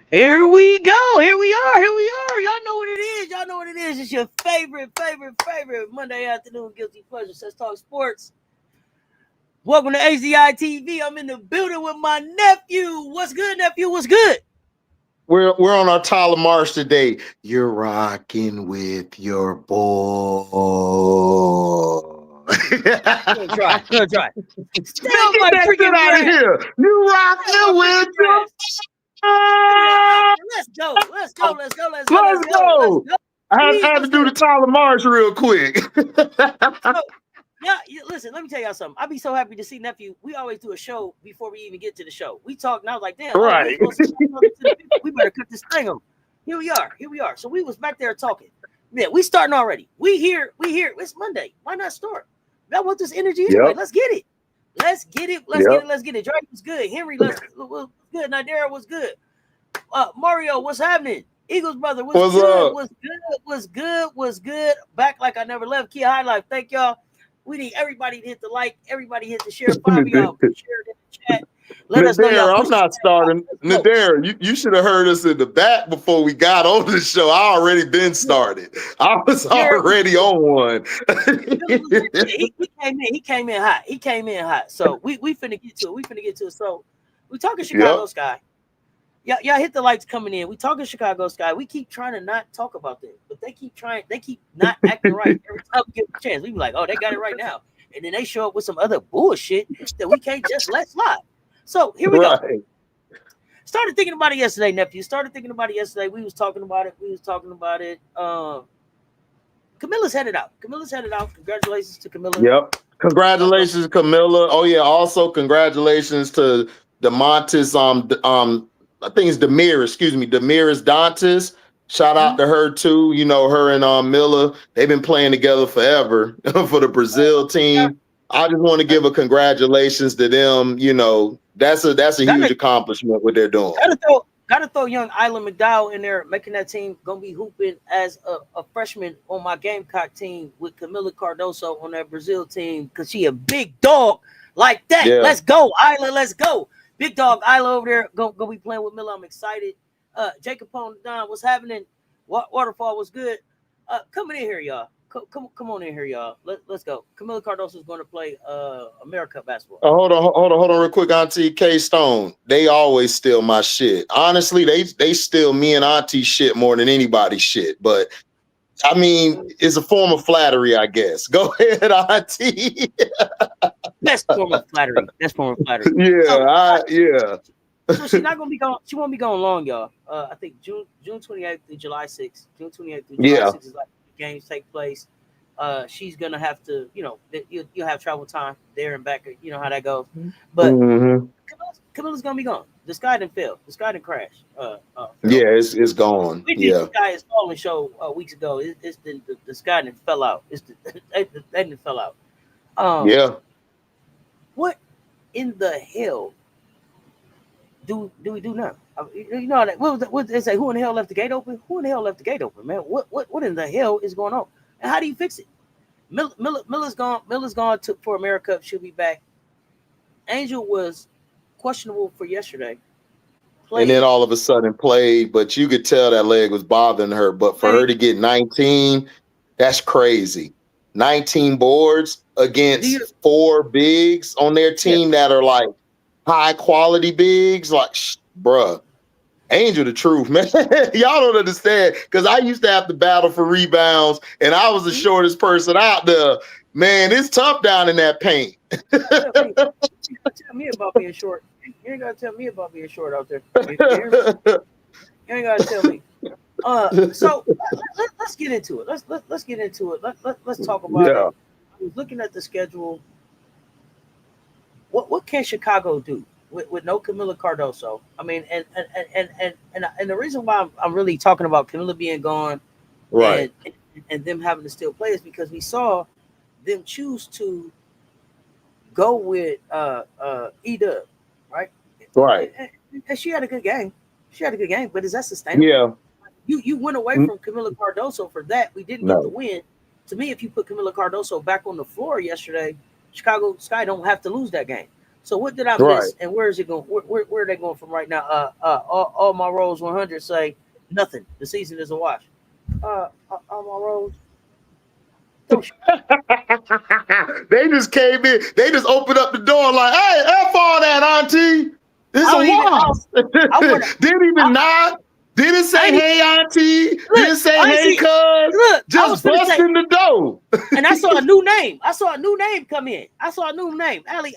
Here we go. Here we are. Here we are. Y'all know what it is. Y'all know what it is. It's your favorite Monday afternoon guilty pleasure. Let's talk sports. Welcome to HDiiTV. I'm in the building with my nephew. What's good, nephew? What's good? We're on our Tyler Marsh today. You're rocking with your boy. Good try. Good try. Still Man, get my that shit freaking out of breath. here. You rocking with your Let's go. Let's go. Let's go. Let's go. Let's Let's go. Let's go. go. I had to do the Tyler Marsh real quick. So, yeah, listen, let me tell y'all something. I'd be so happy to see nephew. We always do a show before we even get to the show. We talk, and I was like, damn, Right. we better cut this thing on. Here we are. Here we are. So we was back there talking. Man, we starting already. We here. It's Monday. Why not start? Y'all want this energy anyway. Let's get it. Let's get it. Let's get it. Drake was good. Henry was good. Nadera was good. Mario, what's happening? Eagles brother, what's good? What's good? Back like I never left. Key highlight. Thank y'all. We need everybody to hit the like. Everybody hit the share. 5 of y'all share it in the chat. Let us know y'all. I'm not starting. Nadera, you should have heard us in the back before we got on the show. I already been started. I was already on one. He came in hot. So we finna get to it. So we talking Chicago Sky. Y'all hit the lights coming in. We talking Chicago Sky. We keep trying to not talk about them, but they keep trying. They keep not acting right every time we get a chance. We be like, oh, they got it right now, and then they show up with some other bullshit that we can't just let slide. So here we go. Started thinking about it yesterday, nephew. We was talking about it. Camilla's headed out. Congratulations to Camilla. Yep. Congratulations, Camilla. Oh yeah. Also, congratulations to DeMontis. I think it's Damiris Dantas. Shout out to her too. You know, her and Milla, they've been playing together forever for the Brazil team. I just want to give a congratulations to them. You know, that's a huge accomplishment what they're doing. Gotta throw young Isla McDowell in there, making that team gonna be hooping as a freshman on my Gamecock team with Camila Cardoso on that Brazil team because she a big dog like that. Yeah. Let's go, Isla. Let's go. Big dog Isla over there gonna be playing with Milla. I'm excited. Jacob Pone Don, what's happening? Waterfall was good. Coming in here, y'all. Come on in here, y'all. Let's go. Camila Cardoso is going to play America basketball. Hold on, real quick, Auntie K Stone. They always steal my shit. Honestly, they steal me and Auntie shit more than anybody's shit. But I mean, it's a form of flattery, I guess. Go ahead, Auntie. Best form of flattery. Yeah. So she's not gonna be gone. She won't be gone long, y'all. I think June 28th through July 6th. June 28th through July 6th is like the games take place. She's gonna have to, you know, you'll have travel time there and back. You know how that goes. But Camilla's gonna be gone. The sky didn't fail. The sky didn't crash. It's gone. We did the Sky is Falling show weeks ago. It's the sky didn't fell out. They didn't fell out. What in the hell do we do now? You know that what they say? Who in the hell left the gate open? Man? What in the hell is going on? And how do you fix it? Milla's gone. For America. She'll be back. Angel was questionable for yesterday. And then all of a sudden played, but you could tell that leg was bothering her. But for her to get 19, that's crazy. 19 boards against 4 bigs on their team that are like high quality bigs. Like, bruh, Angel the truth, man. Y'all don't understand because I used to have to battle for rebounds and I was the shortest person out there. Man, it's tough down in that paint. You ain't gotta tell me about being short. You ain't gotta tell me about being short out there. You ain't gotta tell me. So let's get into it. Let's get into it. Let's talk about it. I was looking at the schedule. What can Chicago do with no Camila Cardoso? I mean, and the reason why I'm really talking about Camila being gone, right, and them having to still play is because we saw them choose to go with E-Dub, right? Right. And she had a good game. But is that sustainable? Yeah. You went away from Camila Cardoso for that. We didn't get the win. To me, if you put Camila Cardoso back on the floor yesterday, Chicago Sky don't have to lose that game. So what did I miss, and where is it going? Where are they going from right now? All my roles 100 say nothing. The season is a wash. All my roles. They just came in. They just opened up the door like, "Hey, F all that, Auntie. This a wash." Didn't even nod. Didn't say, "Hey, Auntie." Didn't say, "Hey, cuz." Look, just busting the door. And I saw a new name. I saw a new name come in. I saw a new name. Allie.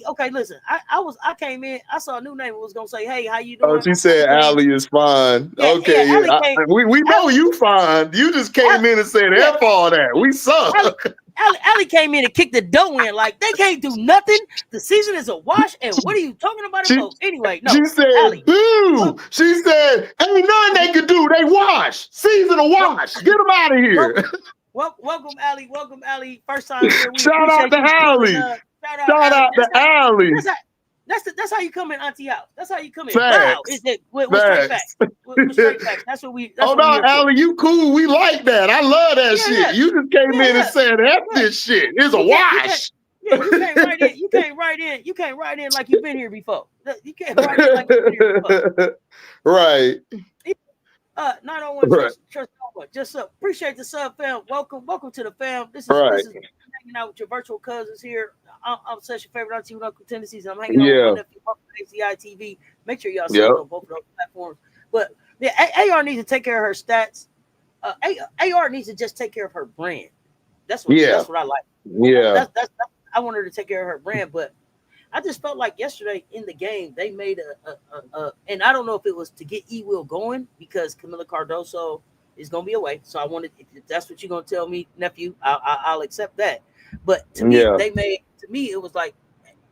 Okay, listen. I came in. I saw a new name. It was gonna say, "Hey, how you doing?" Oh, she said Allie is fine. Yeah, okay, yeah. We know you fine. You just came in and said, "F all that. We suck." Allie came in and kicked the dough in like they can't do nothing. The season is a wash. And what are you talking about? Anyway, no. She said, Allie, "Boo." She said, "Ain't nothing they could do. They wash. Season a wash. Get them out of here." Welcome, Allie. Welcome, Allie. First time here. Shout out to Allie. Shout out to Allie. That's how you come in Auntie house. That's how you come in. Facts. Wow, is it with straight facts? With straight facts. That's what we. Oh no, Allie, you cool. We like that. I love that shit. Yeah. You just came in and said, "F this shit. It's a wash." You can't write in. You can't write in like you've been here before. You can't write in like you've been here before. Right. Not on one trust no one. Just appreciate the sub, fam. Welcome to the fam. This is hanging out with your virtual cousins here. I'm such a favorite auntie with Uncle Tendencies. I'm hanging out with HDiiTV. Make sure y'all see on both of those platforms. But AR needs to take care of her stats. AR needs to just take care of her brand. That's what I like. Yeah. That's I want her to take care of her brand, but I just felt like yesterday in the game they made a and I don't know if it was to get E-Will going because Camila Cardoso is gonna be away. So I wanted, if that's what you're gonna tell me, nephew, I'll accept that. But to me, it was like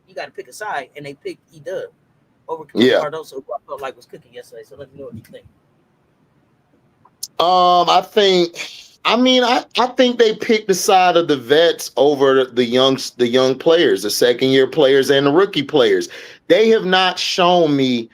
you got to pick a side, and they picked E-Dub over Camila Cardoso, who I felt like was cooking yesterday. So let me know what you think. I think they picked the side of the vets over the young players, the second-year players and the rookie players. They have not shown me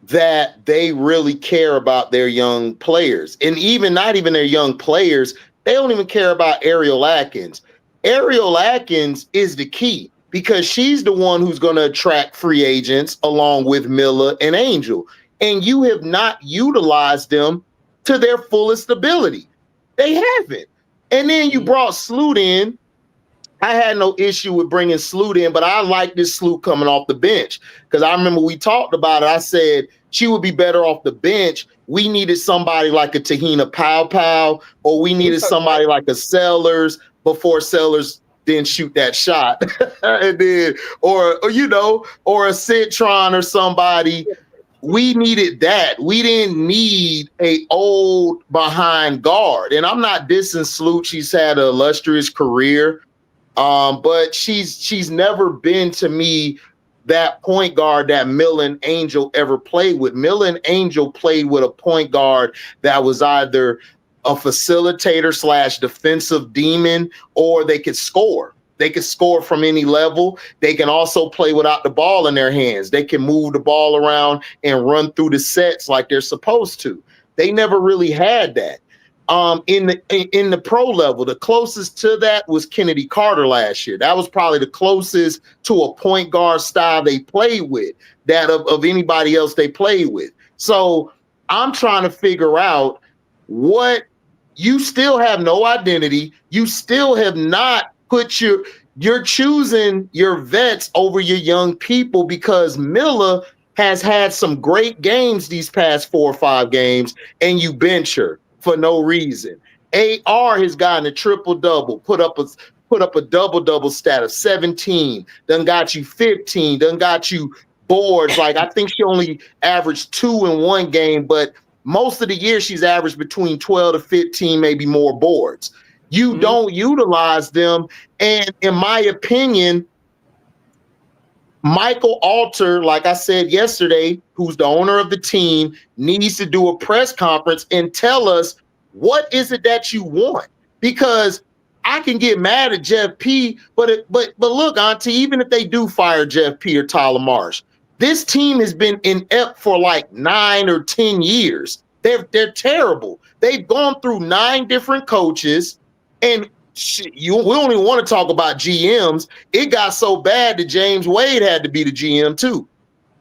that they really care about their young players. And not even their young players, they don't even care about Ariel Atkins. Ariel Atkins is the key because she's the one who's going to attract free agents along with Milla and Angel. And you have not utilized them to their fullest ability. They haven't. And then you brought Sloot in. I had no issue with bringing Sloot in, but I like this Sloot coming off the bench because I remember we talked about it. I said she would be better off the bench. We needed somebody like a Tahina Pow, or we needed somebody like a Sellers before Sellers didn't shoot that shot. And then, or a Citron or somebody. We needed that. We didn't need a old behind guard. And I'm not dissing Sloot. She's had an illustrious career. But she's never been to me that point guard that Milla and Angel ever played with. Milla and Angel played with a point guard that was either a facilitator / defensive demon, or they could score. They could score from any level. They can also play without the ball in their hands. They can move the ball around and run through the sets like they're supposed to. They never really had that. In the pro level, the closest to that was Kennedy Carter last year. That was probably the closest to a point guard style they played with, that of anybody else they played with. So I'm trying to figure out what you still have no identity. You still have not put you're choosing your vets over your young people because Milla has had some great games these past 4 or 5 games, and you bench her for no reason. AR has gotten a triple-double, put up a double-double stat of 17, done got you 15, done got you boards. Like, I think she only averaged 2 in one game, but most of the year she's averaged between 12 to 15, maybe more boards. You don't utilize them. And in my opinion, Michael Alter, like I said yesterday, who's the owner of the team, needs to do a press conference and tell us what is it that you want. Because I can get mad at Jeff P, but look, Auntie, even if they do fire Jeff P or Tyler Marsh, this team has been inept for like 9 or 10 years. They're terrible. They've gone through 9 different coaches, and we only want to talk about GMs. It got so bad that James Wade had to be the GM too.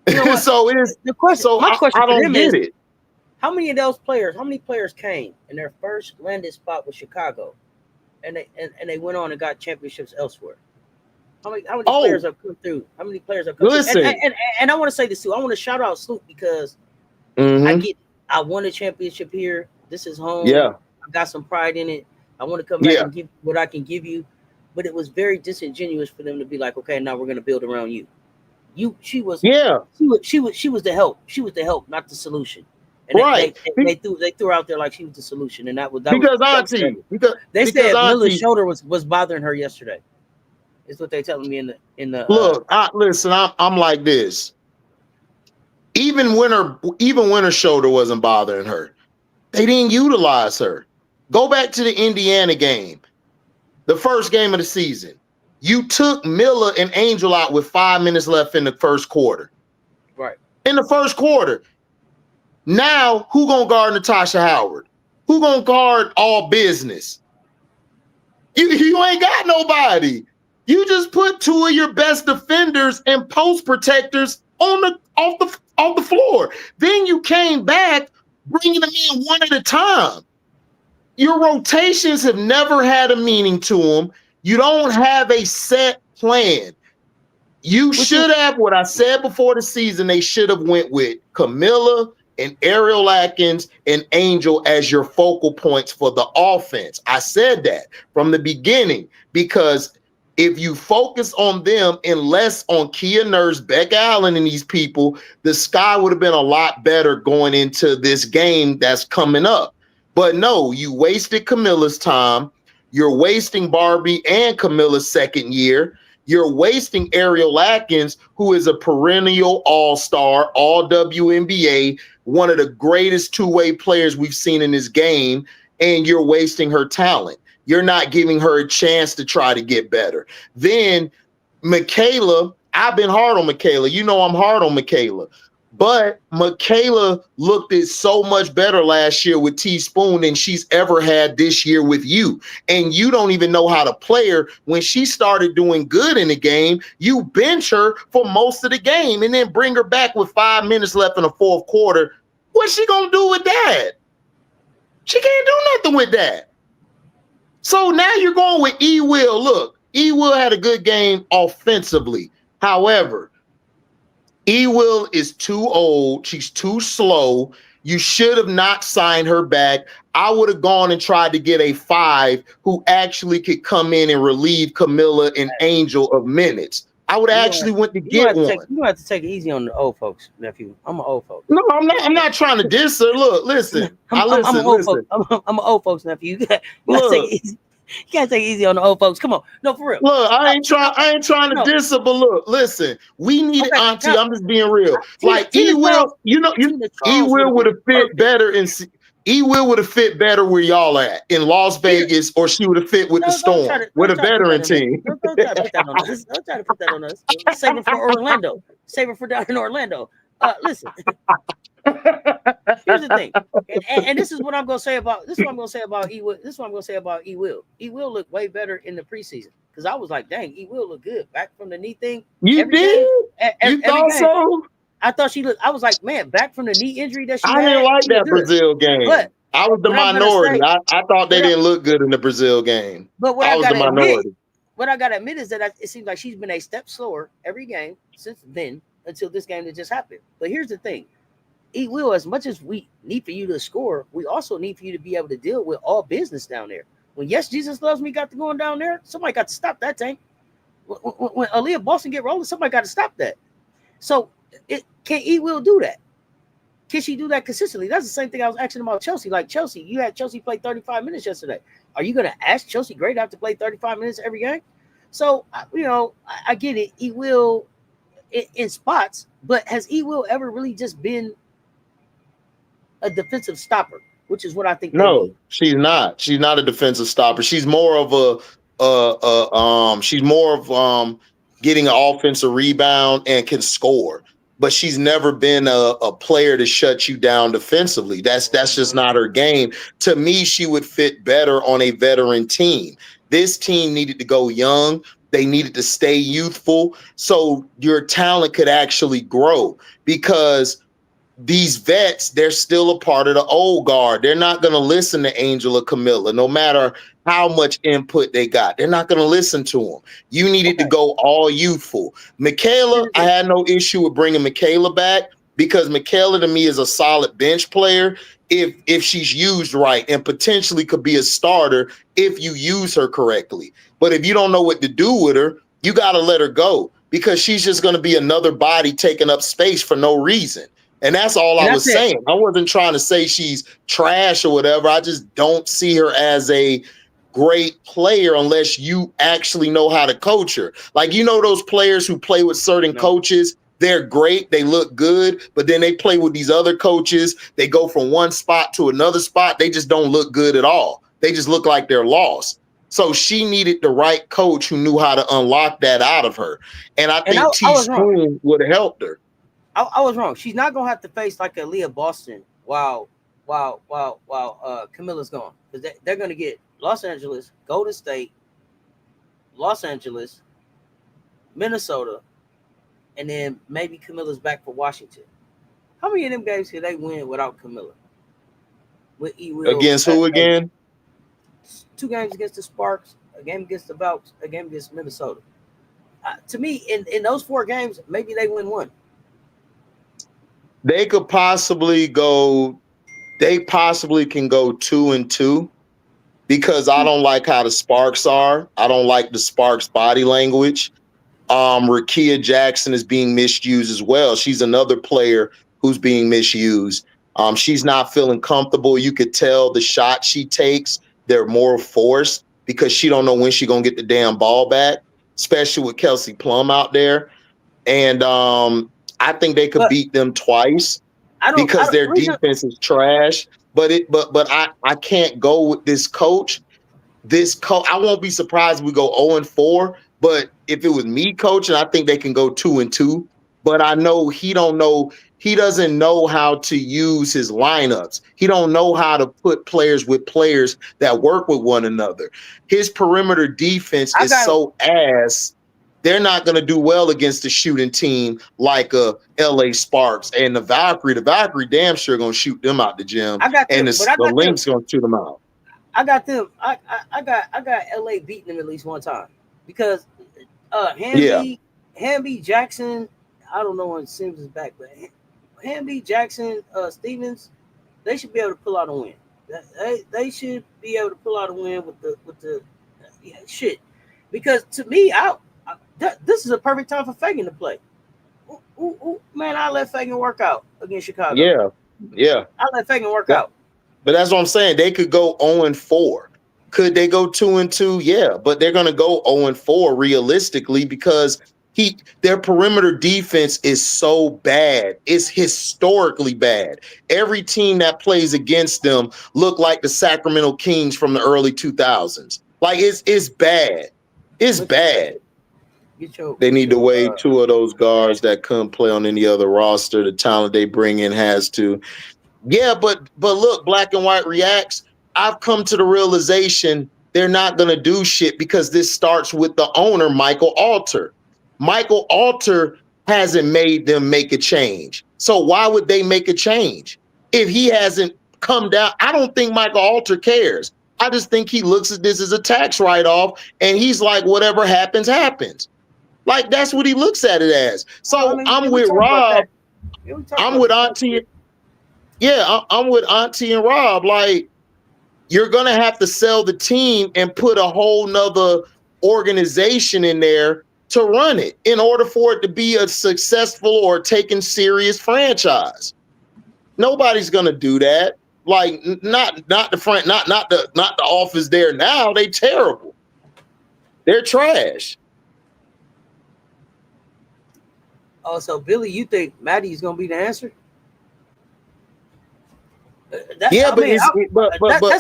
You know So it's the question. So my question I for don't them get is, it. how many players came in their first landed spot with Chicago, and they went on and got championships elsewhere? How many players have come through? How many players have come through? And I want to say this too. I want to shout out Sloop because I won a championship here. This is home. Yeah. I got some pride in it. I want to come back and give what I can give you. But it was very disingenuous for them to be like, okay, now we're going to build around you. She was the help. She was the help, not the solution. And they threw out there like she was the solution, and that was because they said Milla's shoulder was bothering her yesterday. Is what they telling me in the look. Listen, I'm like this. Even when her shoulder wasn't bothering her, they didn't utilize her. Go back to the Indiana game, the first game of the season. You took Milla and Angel out with 5 minutes left in the first quarter. Right. In the first quarter. Now, who gonna guard Natasha Howard? Who gonna guard all business? You ain't got nobody. You just put two of your best defenders and post protectors off the floor. Then you came back bringing them in one at a time. Your rotations have never had a meaning to them. You don't have a set plan. You should have, what I said before the season, they should have went with Camilla and Ariel Atkins and Angel as your focal points for the offense. I said that from the beginning because if you focus on them and less on Kia Nurse, Beck Allen, and these people, the sky would have been a lot better going into this game that's coming up. But no, you wasted Camilla's time. You're wasting Barbie and Camilla's second year. You're wasting Ariel Atkins, who is a perennial all-star, all-WNBA, one of the greatest two-way players we've seen in this game, and you're wasting her talent. You're not giving her a chance to try to get better. Then Michaela, I've been hard on Michaela. You know I'm hard on Michaela. But Michaela looked at so much better last year with Teaspoon than she's ever had this year with you. And you don't even know how to play her. When she started doing good in the game, you bench her for most of the game and then bring her back with 5 minutes left in the fourth quarter. What's she going to do with that? She can't do nothing with that. So now you're going with E. Will. Look, E. Will had a good game offensively. However, E. Will is too old. She's too slow. You should have not signed her back. I would have gone and tried to get a 5 who actually could come in and relieve Camilla and Angel of minutes. I would actually went to get one. You have to take it easy on the old folks, nephew. I'm an old folks. No, I'm not trying to diss her. Look, listen. I'm an old folks, nephew. You gotta take it easy. You gotta take it easy on the old folks. Come on, no, for real. Look, I ain't trying to diss her, but look, listen. We need Auntie. I'm just being real. Like E. Will, E. Will would have fit better in. E. Will would have fit better where y'all at in Las Vegas, or she would have fit with the Storm, with a veteran team. Don't try to put that on us. Don't try to put that on us. Save it for Orlando. Save it for down in Orlando. Listen. Here's the thing, and this is what I'm gonna say about E. Will. This is what I'm gonna say about E. Will. E. Will looked way better in the preseason because I was like, dang, E. Will look good back from the knee thing. You did? You thought so? I thought she looked. I was like, man, back from the knee injury that she had. I didn't like that Brazil game. But I was the minority. I thought they didn't look good in the Brazil game. But what I was the minority. What I gotta admit is that it seems like she's been a step slower every game since then until this game that just happened. But here's the thing. E. Will, as much as we need for you to score, we also need for you to be able to deal with all business down there. When Yes Jesus Loves Me got to going down there, somebody got to stop that tank. When Aaliyah Boston get rolling, somebody got to stop that. So can E. Will do that? Can she do that consistently? That's the same thing I was asking about Chelsea. Like Chelsea, you had Chelsea play 35 minutes yesterday. Are you going to ask Chelsea Gray to have to play 35 minutes every game? So, I get it. E. Will in spots, but has E. Will ever really just been a defensive stopper, which is what I think. No, she's not. She's not a defensive stopper. She's more of getting an offensive rebound and can score. But she's never been a player to shut you down defensively. That's just not her game. To me, she would fit better on a veteran team. This team needed to go young. They needed to stay youthful so your talent could actually grow, because these vets, they're still a part of the old guard. They're not going to listen to Angel or Camilla, no matter how much input they got. They're not going to listen to them. You needed to go all youthful. Michaela, I had no issue with bringing Michaela back, because Michaela to me is a solid bench player if she's used right, and potentially could be a starter if you use her correctly. But if you don't know what to do with her, you got to let her go, because she's just going to be another body taking up space for no reason. And that's all I was saying. I wasn't trying to say she's trash or whatever. I just don't see her as a great player unless you actually know how to coach her. Like, you know, those players who play with certain coaches, they're great, they look good, but then they play with these other coaches. They go from one spot to another spot. They just don't look good at all. They just look like they're lost. So she needed the right coach who knew how to unlock that out of her. And I think T-Spoon would have helped her. I was wrong. She's not gonna have to face like a Leah Boston while Camilla's gone, because they're gonna get Los Angeles, Golden State, Los Angeles, Minnesota, and then maybe Camilla's back for Washington. How many of them games could they win without Camilla? Against who again? 2 games against the Sparks, a game against the Valks, a game against Minnesota. To me, in those 4 games, maybe they win 1. They could possibly go. They possibly can go 2-2, because I don't like how the Sparks are. I don't like the Sparks body language. Rakia Jackson is being misused as well. She's another player who's being misused. She's not feeling comfortable. You could tell the shots she takes, they're more forced, because she don't know when she's gonna get the damn ball back, especially with Kelsey Plum out there. And I think they could beat them twice because their defense is trash. But I can't go with this coach. I won't be surprised if we go 0-4. But if it was me coaching, I think they can go 2-2. But I know he doesn't know how to use his lineups. He don't know how to put players with players that work with one another. His perimeter defense is so ass. They're not going to do well against a shooting team like LA Sparks and the Valkyrie. The Valkyrie damn sure going to shoot them out the gym. The Lynx going to shoot them out. I got them. I got LA beating them at least one time, because Hamby Jackson, I don't know when Sims is back, but Hamby, Jackson, Stevens, they should be able to pull out a win. They should be able to pull out a win with the shit. Because to me, this is a perfect time for Fagan to play. Man, I let Fagan work out against Chicago. Yeah. I let Fagan work out. But that's what I'm saying. They could go 0-4. Could they go 2-2? Yeah, but they're going to go 0-4 realistically, because their perimeter defense is so bad. It's historically bad. Every team that plays against them look like the Sacramento Kings from the early 2000s. Like, it's bad. It's bad. They need to waive 2 of those guards that couldn't play on any other roster. The talent they bring in has to. Yeah, but look, Black and White Reacts, I've come to the realization they're not going to do shit, because this starts with the owner, Michael Alter. Michael Alter hasn't made them make a change. So why would they make a change if he hasn't come down? I don't think Michael Alter cares. I just think he looks at this as a tax write-off, and he's like, whatever happens, happens. Like, that's what he looks at it as. So I'm with Rob. I'm with Auntie. Yeah, I'm with Auntie and Rob. Like, you're going to have to sell the team and put a whole nother organization in there to run it in order for it to be a successful or taken serious franchise. Nobody's going to do that. Like, not the office there now. They terrible. They're trash. Oh, so Billy, you think Maddie's going to be the answer? That's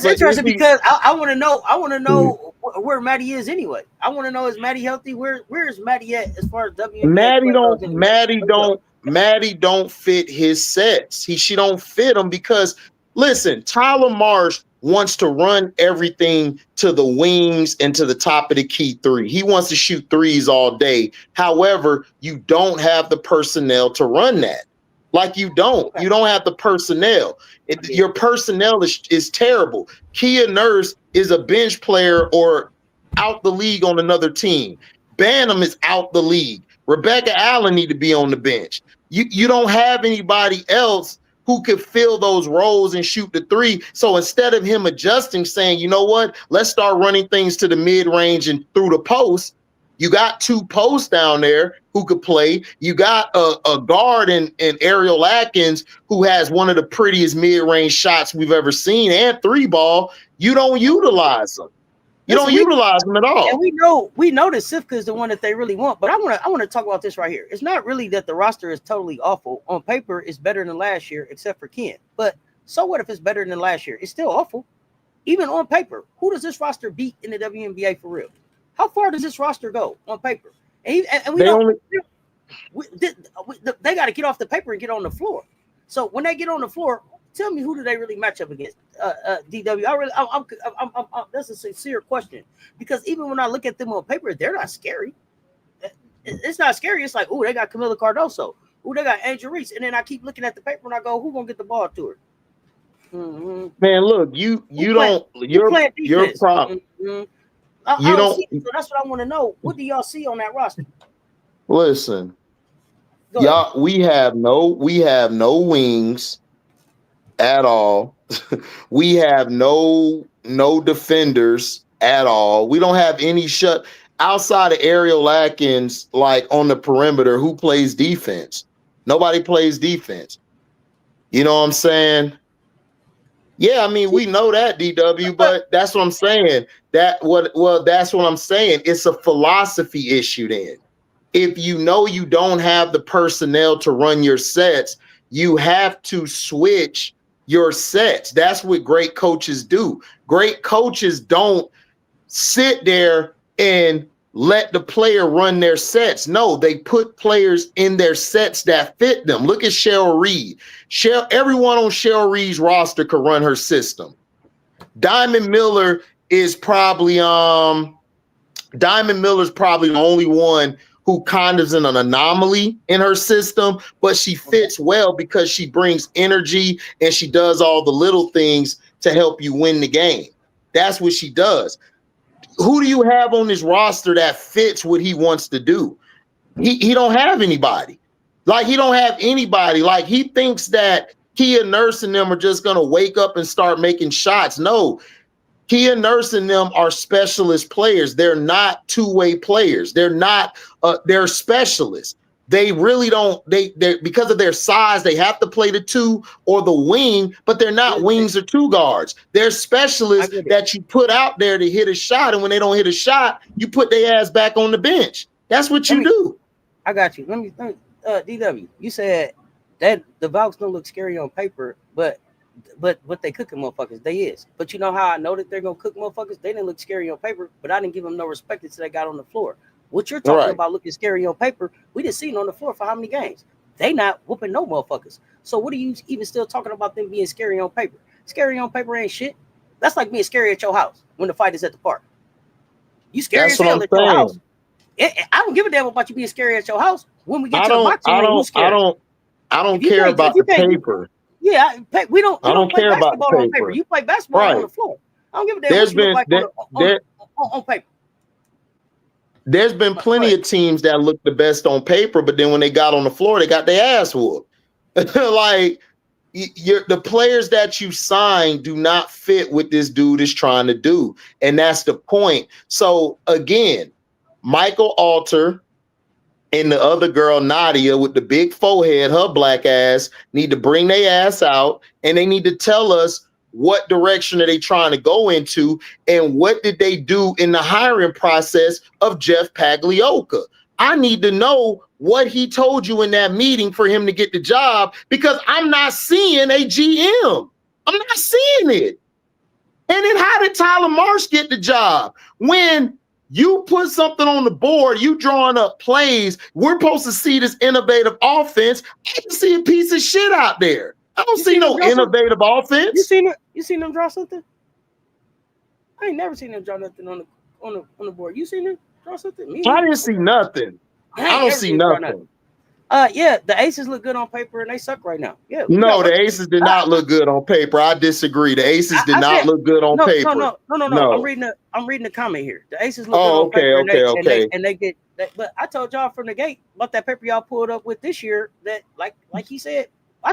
interesting, because I want to know. I want to know where Maddie is anyway. I want to know, is Maddie healthy? Where is Maddie at as far as WNBA? Maddie don't fit his sets. She don't fit him, because listen, Tyler Marsh wants to run everything to the wings and to the top of the key three. He wants to shoot threes all day. However, you don't have the personnel to run that. Like you don't have the personnel. Your personnel is terrible. Kia Nurse is a bench player or out the league on another team. Banham is out the league. Rebecca Allen need to be on the bench. You don't have anybody else who could fill those roles and shoot the three. So instead of him adjusting, saying, you know what, let's start running things to the mid-range and through the post, you got 2 posts down there who could play. You got a guard in Ariel Atkins who has one of the prettiest mid-range shots we've ever seen and 3-ball. You don't utilize them. You don't utilize them at all. And we know that Sifka is the one that they really want. But I want to talk about this right here. It's not really that the roster is totally awful. On paper, it's better than last year, except for Ken. But so what if it's better than last year? It's still awful. Even on paper, who does this roster beat in the WNBA for real? How far does this roster go on paper? And we they got to get off the paper and get on the floor. So when they get on the floor, tell me, who do they really match up against? DW. That's a sincere question, because even when I look at them on paper, they're not scary. It's not scary. It's like, oh, they got Camila Cardoso. Oh, they got Angel Reese. And then I keep looking at the paper and I go, who gonna get the ball to her? Mm-hmm. Man, look, your problem. Mm-hmm. You don't. So that's what I want to know. What do y'all see on that roster? Listen, y'all, we have no wings at all. We have no defenders at all. We don't have any shut outside of Ariel Atkins, like on the perimeter, who plays defense. Nobody plays defense. You know what I'm saying? Yeah, I mean, we know that, DW, but that's what I'm saying. That's what I'm saying. It's a philosophy issue then. If you know you don't have the personnel to run your sets, you have to switch your sets. That's what great coaches do. Great coaches don't sit there and let the player run their sets. No, they put players in their sets that fit them. Look at Cheryl Reed. Everyone on Cheryl Reed's roster could run her system. Diamond Miller is probably the only one who kind of is an anomaly in her system, but she fits well because she brings energy and she does all the little things to help you win the game. That's what she does. Who do you have on this roster that fits what he wants to do? He don't have anybody. Like, he don't have anybody. Like, he thinks that Kia Nurse and them are just going to wake up and start making shots. No, Kia Nurse and them are specialist players. They're not two-way players. They're not, they're specialists. They really don't, they're because of their size, they have to play the 2 or the wing, but they're not wings or 2 guards. They're specialists that you put out there to hit a shot, and when they don't hit a shot, you put their ass back on the bench. That's what you do. I got you. Let me DW, you said that the Valks don't look scary on paper, but what they cooking motherfuckers, they is. But you know how I know that they're gonna cook motherfuckers? They didn't look scary on paper, but I didn't give them no respect until they got on the floor. What you're talking about looking scary on paper, we didn't see it on the floor for how many games? They not whooping no motherfuckers. So what are you even still talking about them being scary on paper? Scary on paper ain't shit. That's like being scary at your house when the fight is at the park. You scary as hell at your house. I don't give a damn about you being scary at your house. When we get to the boxing ring, who's scary? I don't care about the paper. Yeah, we don't. I don't care about the paper. On paper. You play basketball on the floor. I don't give a damn. On paper. There's been plenty of teams that look the best on paper, but then when they got on the floor, they got their ass whooped. Like, the players that you sign do not fit what this dude is trying to do, and that's the point. So again, Michael Alter and the other girl, Nadia, with the big forehead, her black ass, need to bring their ass out, and they need to tell us what direction are they trying to go into, and what did they do in the hiring process of Jeff Pagliocca? I need to know what he told you in that meeting for him to get the job, because I'm not seeing a GM. I'm not seeing it. And then how did Tyler Marsh get the job? When you put something on the board, you drawing up plays, we're supposed to see this innovative offense. I can see a piece of shit out there. I don't see no innovative offense. You seen them draw something? I ain't never seen him draw nothing on the board. You seen him draw something? I didn't see nothing. I don't see nothing. Yeah, the aces look good on paper and they suck right now. Yeah. No, the aces did not look good on paper. I didisagree. The aces did not look good on paper. No. I'm reading the comment here. The aces look good on paper. Okay. And they get that. But I told y'all from the gate about that paper y'all pulled up with this year that like he said,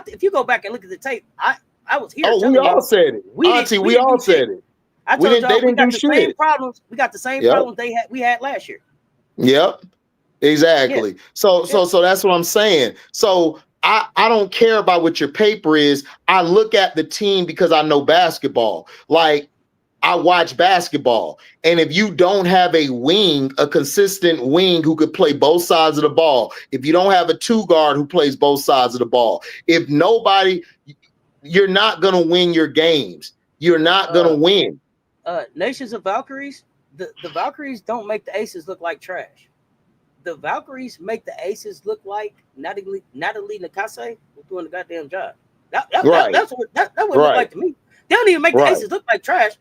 if you go back and look at the tape, I was here. Oh, we all said it. Auntie, we all said it. I told y'all we got the same problems. We got the same problems we had last year. Yep. Exactly. Yeah. So that's what I'm saying. So I don't care about what your paper is. I look at the team because I know basketball. Like I watch basketball. And if you don't have a consistent wing who could play both sides of the ball, if you don't have a two guard who plays both sides of the ball, you're not going to win your games. You're not going to win. Nations of Valkyries, the Valkyries don't make the aces look like trash. The Valkyries make the aces look like Natalie Nakase was doing the goddamn job. That's what it look like to me. They don't even make the aces look like trash.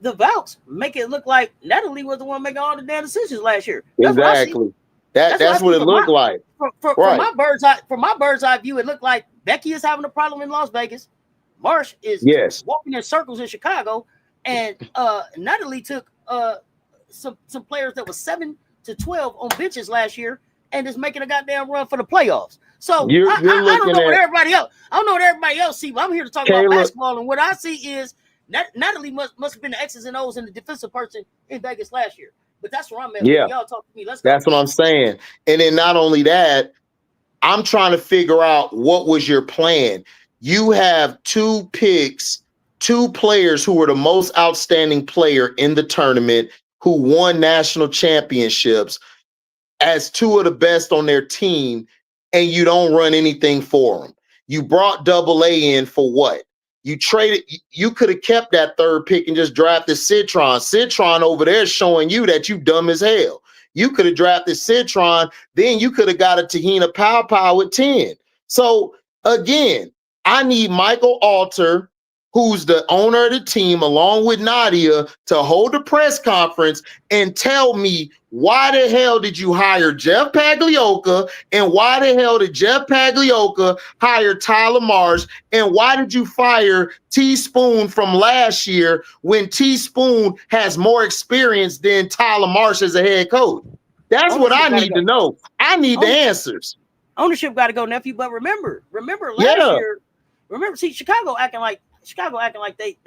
The Valks make it look like Natalie was the one making all the damn decisions last year. Exactly. That's what it looked like. From my bird's eye view, it looked like Becky is having a problem in Las Vegas. Marsh is walking in circles in Chicago, and Natalie took some players that was 7 to 12 on benches last year and is making a goddamn run for the playoffs. So I don't know what everybody else. I don't know what everybody else see, but I'm here to talk about basketball. And what I see is Natalie must have been the X's and O's and the defensive person in Vegas last year. But that's where I'm at. Yeah, y'all talk to me. Let's go. That's what I'm saying. And then not only that, I'm trying to figure out what was your plan. You have 2 picks, 2 players who were the most outstanding player in the tournament, who won national championships as 2 of the best on their team, and you don't run anything for them. You brought AA in for what? You could have kept that 3rd pick and just drafted Citron. Citron over there showing you that you dumb as hell. You could have drafted Citron, then you could have got a Tahina Pow at 10. So again, I need Michael Alter, who's the owner of the team, along with Nadia, to hold a press conference and tell me, why the hell did you hire Jeff Pagliocca, and why the hell did Jeff Pagliocca hire Tyler Marsh, and why did you fire Teaspoon from last year when Teaspoon has more experience than Tyler Marsh as a head coach? That's what I need to know. I need the answers. Ownership got to go, nephew. But remember last year. See, Chicago acting like they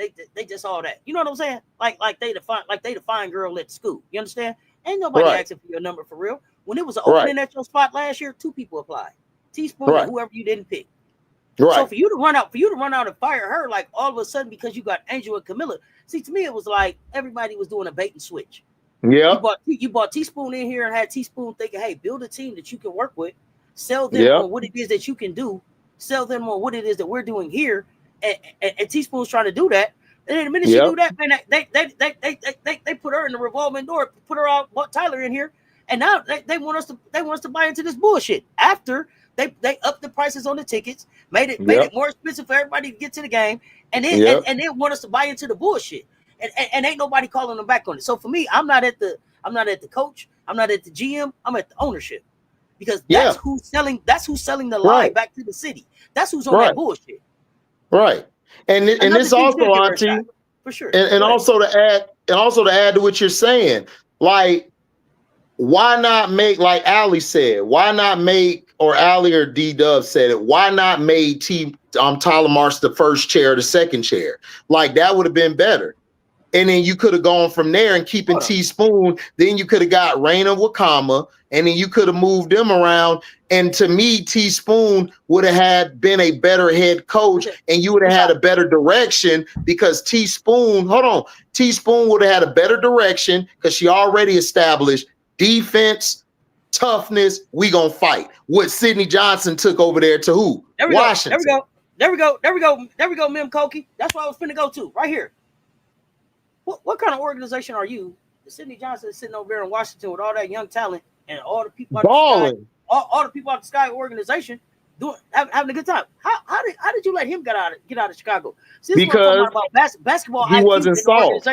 just all that. You know what I'm saying? Like they the fine girl at school. You understand? Ain't nobody asking for your number for real. When it was an opening at your spot last year, 2 people applied. Teaspoon and whoever you didn't pick. Right. So for you to run out and fire her like all of a sudden because you got Angel and Camilla. See, to me it was like everybody was doing a bait and switch. Yeah. You bought Teaspoon in here and had Teaspoon thinking, hey, build a team that you can work with, sell them on what it is that you can do, sell them on what it is that we're doing here. And Teaspoon's trying to do that. And then the minute she do that, man, they put her in the revolving door, put her out, bought Tyler in here, and now they want us to buy into this bullshit. After they upped the prices on the tickets, made it more expensive for everybody to get to the game, and then and they want us to buy into the bullshit. And ain't nobody calling them back on it. So for me, I'm not at the coach, I'm not at the GM, I'm at the ownership. Because that's who's selling the lie back to the city. That's who's on that bullshit. Right. And this also, Auntie, for sure. And also to add to what you're saying, like, why not make, like Ali said, why not make, or Ali or D-Dub said it, why not make Tyler Marsh the first chair or the second chair? Like, that would have been better. And then you could have gone from there and keeping Teaspoon. Then you could have got Raina Wakama, and then you could have moved them around. And to me, Teaspoon would have been a better head coach, and you would have had a better direction because Teaspoon would have had a better direction because she already established defense, toughness. We gonna fight. What Sidney Johnson took over there to who? Washington. There we go, Mim Koki. That's where I was finna go to right here. What kind of organization are you? Sidney Johnson is sitting over there in Washington with all that young talent and all the people balling, all the people out the Sky organization having a good time. How did you let him get out of Chicago? Because about basketball, he wasn't soft.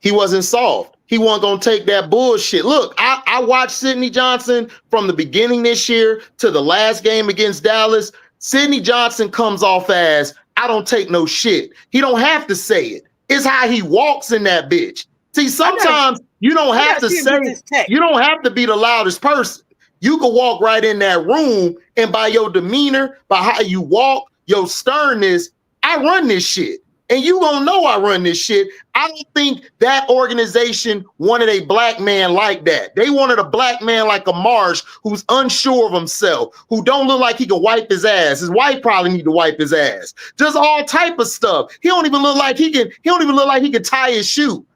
He wasn't soft. He wasn't going to take that bullshit. Look, I watched Sidney Johnson from the beginning this year to the last game against Dallas. Sidney Johnson comes off as, I don't take no shit. He don't have to say it. It's how he walks in that bitch. See, sometimes you don't have to say, you don't have to be the loudest person. You can walk right in that room, and by your demeanor, by how you walk, your sternness, I run this shit. And you gonna know I run this shit. I don't think that organization wanted a black man like that. They wanted a black man like a Marsh who's unsure of himself, who don't look like he can wipe his ass. His wife probably need to wipe his ass. Just all type of stuff. He don't even look like he can tie his shoe.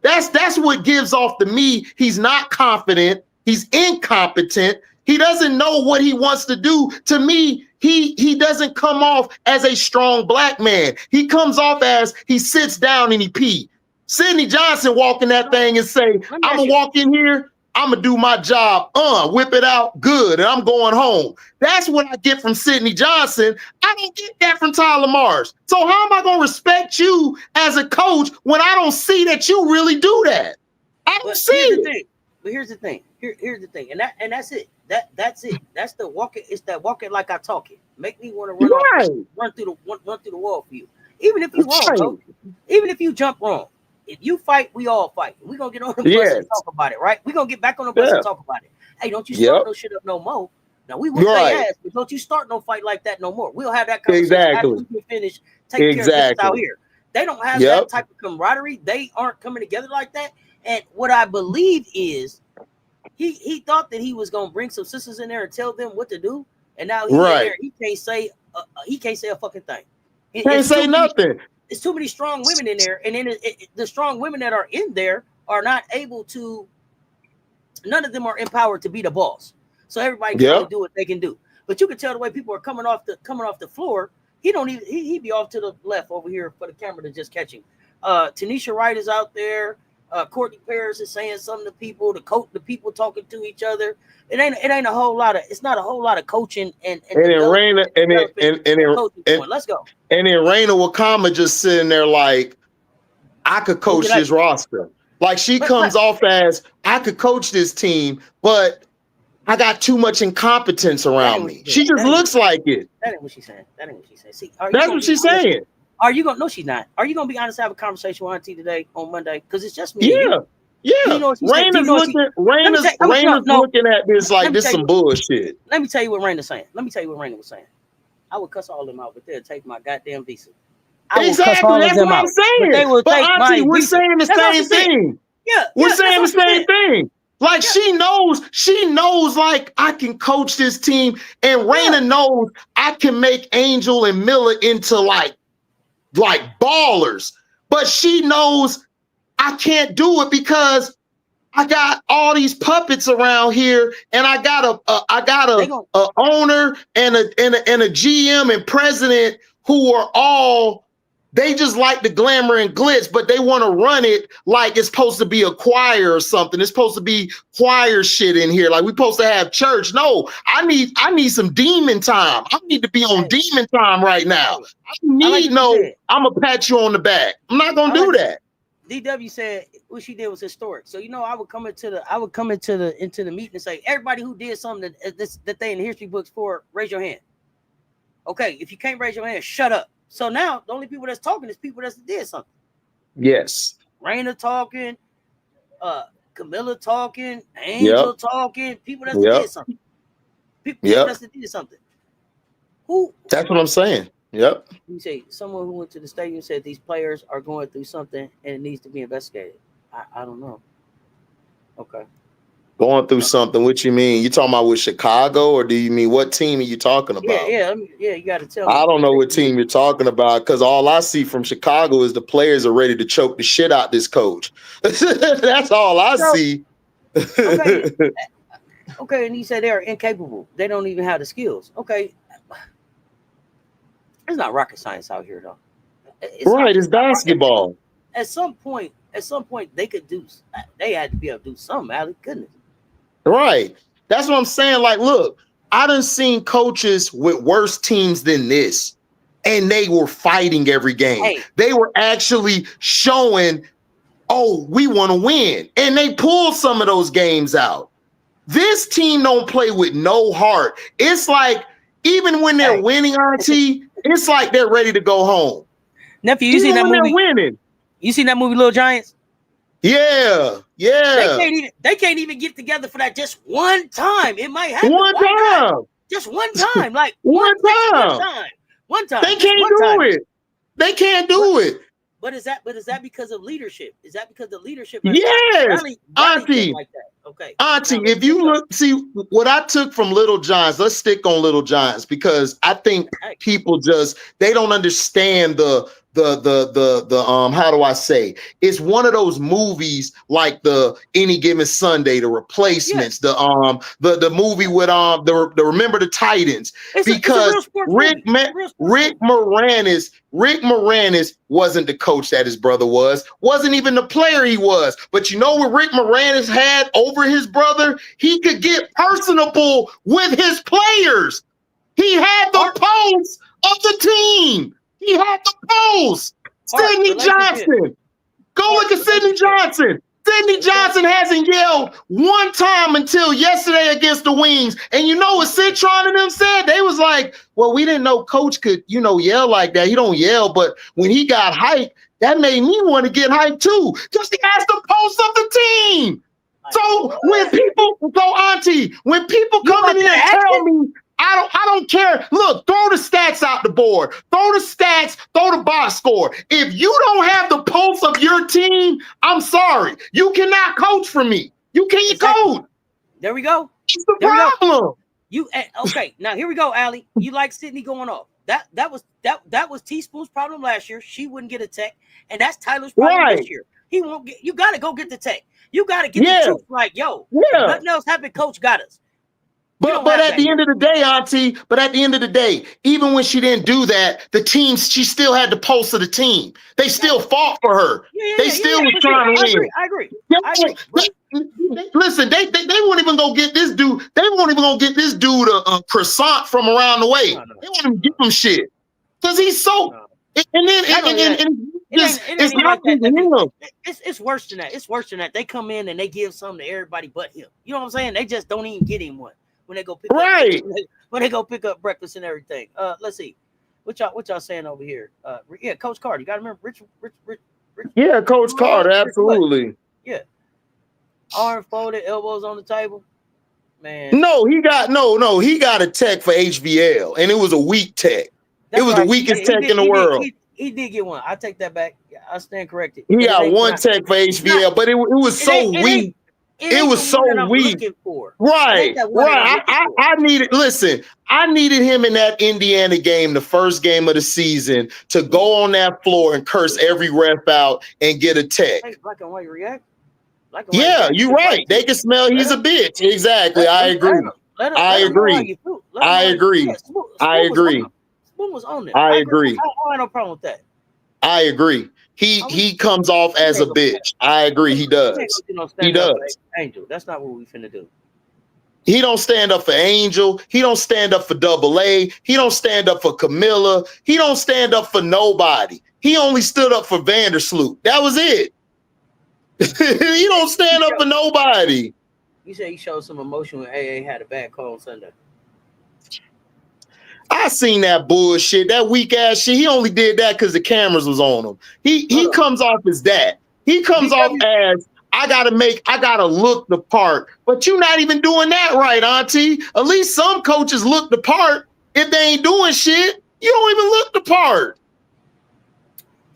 That's what gives off to me. He's not confident. He's incompetent. He doesn't know what he wants to do. To me, he doesn't come off as a strong black man. He comes off as he sits down and he pee. Sidney Johnson walking that thing and say, I'm gonna walk in here, I'm gonna do my job, whip it out good, and I'm going home. That's what I get from Sidney Johnson. I don't get that from Tyler Marsh. So how am I gonna respect you as a coach when I don't see that you really do that? I don't see it. But here's the thing. Here's the thing, and that's it. That's it. That's the walk it. It's that walk it like I talk it. Make me want to run through the wall for you. Even if you wrong, even if you jump wrong. If you fight, we all fight. We're gonna get on the bus and talk about it, right? We're gonna get back on the bus and talk about it. Hey, don't you start no shit up no more. Now we will say ass, but don't you start no fight like that no more. We'll have that conversation after we can finish taking care of this out here. They don't have that type of camaraderie. They aren't coming together like that. And what I believe is he thought that he was gonna bring some sisters in there and tell them what to do, and now he's in there. He can't say a fucking thing. Can't say nothing. It's too many strong women in there, and then the strong women that are in there are not able to. None of them are empowered to be the boss. So everybody can only do what they can do. But you can tell the way people are coming off the floor. He don't even he be off to the left over here for the camera to just catch him. Tanisha Wright is out there. Courtney Paris is saying something to people. The people talking to each other. It ain't a whole lot of. It's not a whole lot of coaching and then Raina let's go. And then Raina Wakama just sitting there like, I could coach this roster. Like she comes off as I could coach this team, but I got too much incompetence around me. She just looks like it. That ain't what she's saying. See, that's what she's saying. Are you gonna? No, she's not. Are you gonna be honest? Have a conversation with Auntie today on Monday? Because it's just me. Yeah. Raina's looking at this like this some bullshit. Let me tell you what Raina's saying. Let me tell you what Raina was saying. I would cuss all of them out, but they'll take my goddamn visa. Exactly. That's what I'm saying. But Auntie, we're saying the same thing. Yeah, we're saying the same thing. Like she knows like I can coach this team, and Raina knows I can make Angel and Milla into like ballers, but she knows I can't do it because I got all these puppets around here, and I got a owner and a GM and president who are all, they just like the glamour and glitz, but they want to run it like it's supposed to be a choir or something. It's supposed to be choir shit in here. Like we're supposed to have church. No, I need some demon time. I need to be on demon time right now. I'm gonna pat you on the back. I'm not gonna do that. DW said what she did was historic. So I would come into the meeting and say, everybody who did something that they in the history books for, raise your hand. Okay, if you can't raise your hand, shut up. So now the only people that's talking is people that did something. Yes. Raina talking, Camilla talking, Angel talking, people that did something. People that did something. Who? That's what I'm saying. Yep. You say someone who went to the stadium said these players are going through something and it needs to be investigated. I don't know. Okay. Going through something. What you mean? You talking about with Chicago, or do you mean what team are you talking about? Yeah. You got to tell me. I don't know what team you're talking about because all I see from Chicago is the players are ready to choke the shit out this coach. That's all I see. Okay, and he said they're incapable. They don't even have the skills. Okay. It's not rocket science out here, though. It's basketball. At some point, they had to be able to do something, Alec. Goodness. Right. That's what I'm saying. Like, look, I done seen coaches with worse teams than this, and they were fighting every game. Hey. They were actually showing oh, we want to win. And they pull some of those games out. This team don't play with no heart. It's like, even when they're winning, Auntie, it's like they're ready to go home. Nephew, you seen that movie? They're winning. You seen that movie, Little Giants? Yeah. They can't even get together for that just one time. It might happen. One time. Just one time. Like one time. They can't do it. They can't do it. But is that because of leadership? Is that because the leadership? Yes, Auntie. Like that? Okay, Auntie. If you look, see what I took from Little Giants. Let's stick on Little Giants because I think people they don't understand the how do I say? It's one of those movies like the Any Given Sunday, The Replacements, the movie with the Remember the Titans, because Rick Moranis wasn't the coach that his brother wasn't even the player he was. But you know what Rick Moranis had over his brother? He could get personable with his players. He had the pulse of the team. He had the pulse. Sidney Johnson. Go look at Sidney Johnson. Sidney Johnson hasn't yelled one time until yesterday against the Wings. And you know what Citron and them said? They was like, well, we didn't know coach could, yell like that. He don't yell. But when he got hyped, that made me want to get hyped too. Because he has the pulse of the team. So when people come in here and tell me, I don't care. Look, throw the stats out the board. Throw the stats, throw the box score. If you don't have the pulse of your team, I'm sorry. You cannot coach for me. You can't coach. There we go. It's the problem. Okay, now here we go, Allie. You like Sydney going off. That was Teaspoon's problem last year. She wouldn't get a tech, and that's Tyler's problem this year. He won't get. You gotta go get the tech. You gotta get the truth. Like, nothing else happened. Coach got us. But at the end of the day, Auntie, even when she didn't do that, the team, she still had the pulse of the team. They still fought for her. They still was trying to win. I agree. Listen, they won't even go get this dude. They won't even go get this dude a croissant from around the way. No. They won't even give him shit because he's so. No. It's worse than that. It's worse than that. They come in and they give something to everybody but him. You know what I'm saying? They just don't even get him one. When they go pick up breakfast and everything. Let's see. What y'all saying over here? Coach Carter. You gotta remember Rich. Yeah, Coach Carter, absolutely. Yeah. Arm folded, elbows on the table. Man. No, he got a tech for HVL, and it was a weak tech. It was the weakest tech in the world. He did get one. I take that back. I stand corrected. He got one tech for HVL, but it was so weak. It was so weak. Right. I needed him in that Indiana game, the first game of the season, to go on that floor and curse every ref out and get a tech. Black and white react. You're right. They can smell he's a bitch. Exactly. I agree. I agree. Spoon was on it. I agree. I have no problem with that. I agree. He comes off as a bitch. I agree. He does. He does. Angel. That's not what we finna do. He don't stand up for Angel. He don't stand up for Double A. He don't stand up for Camilla. He don't stand up for nobody. He only stood up for Vandersloot. That was it. He don't stand up for nobody. You say he showed some emotion when AA had a bad call on Sunday. I seen that bullshit, that weak ass shit. He only did that because the cameras was on him. He comes off as that. He comes off as I gotta look the part. But you're not even doing that right, Auntie. At least some coaches look the part. If they ain't doing shit, you don't even look the part.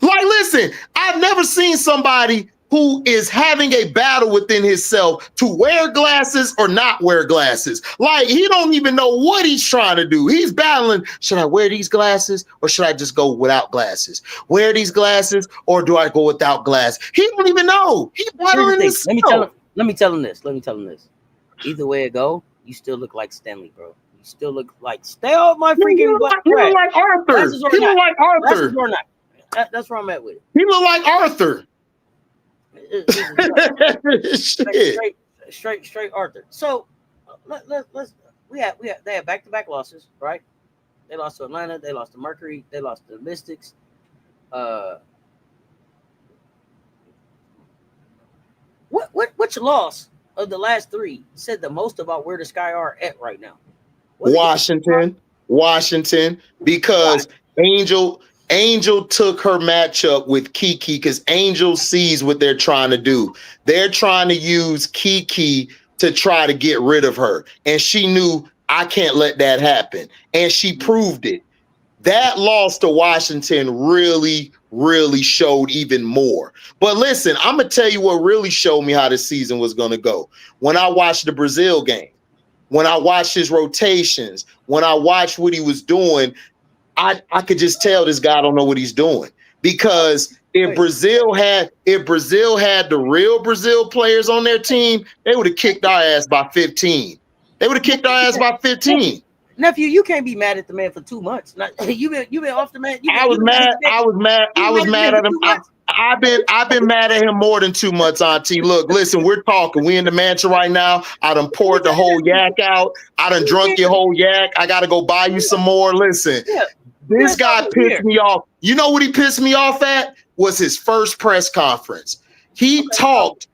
Like, listen, I've never seen somebody who is having a battle within himself to wear glasses or not wear glasses. Like, he don't even know what he's trying to do. He's battling, should I wear these glasses or should I just go without glasses? Wear these glasses or do I go without glasses? He don't even know. He's battling himself. Let me tell him this. Either way it go, you still look like Stanley, bro. You still look like, stay off my freaking black. He look like Arthur. He look like Arthur. That's where I'm at with it. He look like Arthur. Straight Arthur. So they had back-to-back losses, right? They lost to Atlanta, they lost to Mercury, they lost to the Mystics. Which loss of the last 3 said the most about where the Sky are at right now? Washington, because Angel took her matchup with Kiki because Angel sees what they're trying to do. They're trying to use Kiki to try to get rid of her. And she knew, I can't let that happen. And she proved it. That loss to Washington really, really showed even more. But listen, I'm going to tell you what really showed me how the season was going to go. When I watched the Brazil game, when I watched his rotations, when I watched what he was doing, I could just tell this guy don't know what he's doing. Because if Brazil had the real Brazil players on their team, they would have kicked our ass by 15. They would have kicked our ass by 15. Nephew, you can't be mad at the man for 2 months. You've been off the man. I was mad at him. I've been mad at him more than 2 months, Auntie. Look, listen, we're talking. We in the mansion right now. I done poured the whole yak out. I done drunk your whole yak. I gotta go buy you some more. Listen, this guy pissed me off. You know what he pissed me off at? Was his first press conference. He talked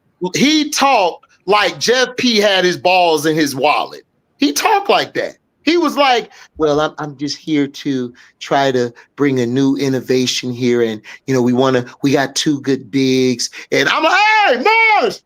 like Jeff P had his balls in his wallet. He talked like that. He was like, well, I'm just here to try to bring a new innovation here. And, we got 2 good bigs. And I'm like, hey, Mars,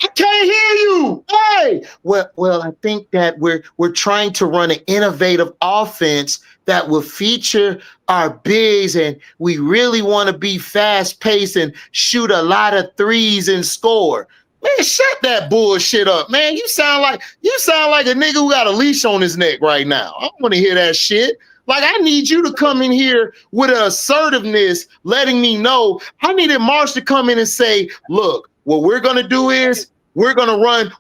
I can't hear you. Hey, well, I think that we're trying to run an innovative offense that will feature our bigs. And we really want to be fast paced and shoot a lot of threes and score. Man, shut that bullshit up, man. You sound like a nigga who got a leash on his neck right now. I don't want to hear that shit. Like, I need you to come in here with an assertiveness, letting me know. I needed Marsh to come in and say, look, what we're gonna do is we're gonna run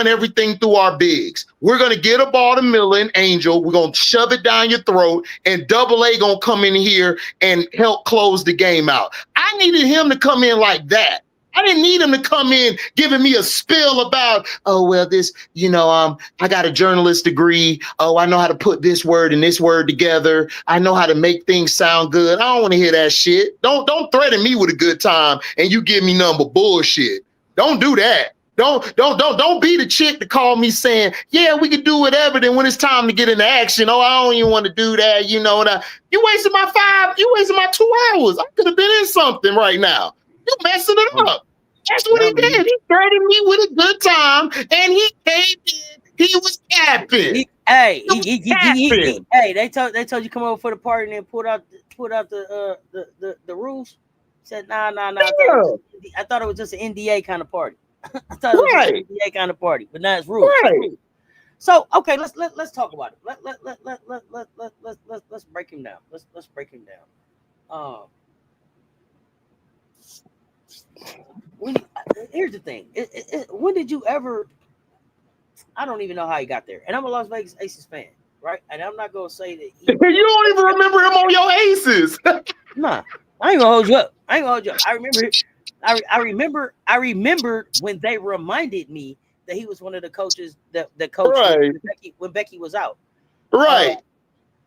everything through our bigs. We're gonna get a ball to Milla and Angel. We're gonna shove it down your throat, and Double A gonna come in here and help close the game out. I needed him to come in like that. I didn't need him to come in giving me a spill about, oh, well, this, I got a journalist degree. Oh, I know how to put this word and this word together. I know how to make things sound good. I don't want to hear that shit. Don't threaten me with a good time and you give me nothing but bullshit. Don't do that. Don't be the chick to call me saying, yeah, we can do whatever. Then when it's time to get into action, oh, I don't even want to do that. You wasted my 2 hours. I could have been in something right now. You messing it up. That's what he did. He threatened me with a good time, and he came in. He was capping. They told you come over for the party and then put out the rules. Said nah. I thought it was just an NDA kind of party. I thought it was just an NDA kind of party, but now it's rules. Right. So okay, let's talk about it. Let's break him down. Let's break him down. Here's the thing. When did you ever? I don't even know how he got there. And I'm a Las Vegas Aces fan, right? And I'm not gonna say that. You don't even remember him on your Aces. Nah, I ain't gonna hold you up. I remember when they reminded me that he was one of the coaches that coached when Becky was out. Right.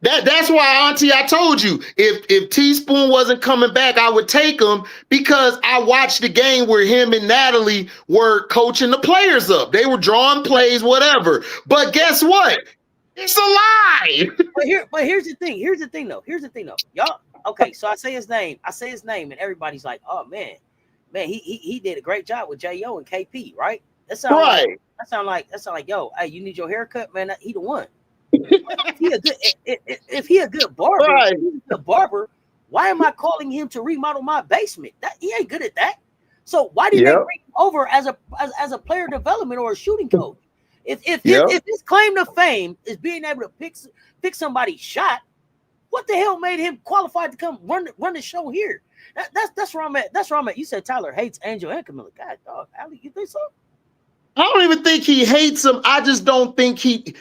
That's why, Auntie, I told you, if Teaspoon wasn't coming back, I would take him because I watched the game where him and Natalie were coaching the players up. They were drawing plays, whatever. But guess what? It's a lie. But here's the thing. Here's the thing, though. Y'all, okay, so I say his name, and everybody's like, oh, man, he did a great job with J.O. and KP, right? That sound like, yo, hey, you need your haircut, man, he the one. If he a good barber, why am I calling him to remodel my basement? He ain't good at that. So why did they bring him over as a player development or a shooting coach? If his claim to fame is being able to pick somebody's shot, what the hell made him qualified to come run the show here? That's where I'm at. That's where I'm at. You said Tyler hates Angel and Camilla. God, dog, Ali, you think so? I don't even think he hates them. I just don't think he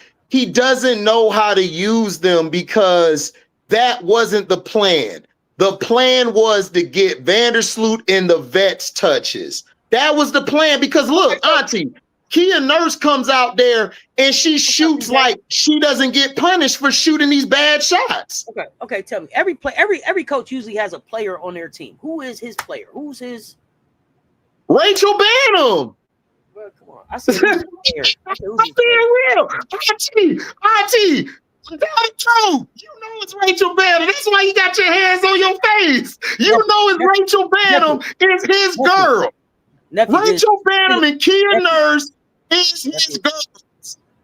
doesn't know how to use them because that wasn't the plan. The plan was to get Vandersloot and the vets touches. That was the plan because look, Auntie, Kia Nurse comes out there and she shoots like she doesn't get punished for shooting these bad shots. Okay, tell me. Every coach usually has a player on their team. Who is his player? Who's his? Rachel Banham. Bro, come on. I said, who's fair? I said, I'm being real. Auntie, tell the truth. You know it's Rachel Banham. That's why you got your hands on your face. You know it's Rachel Banham is his girl. Rachel Banham and Kia Nurse is his girl.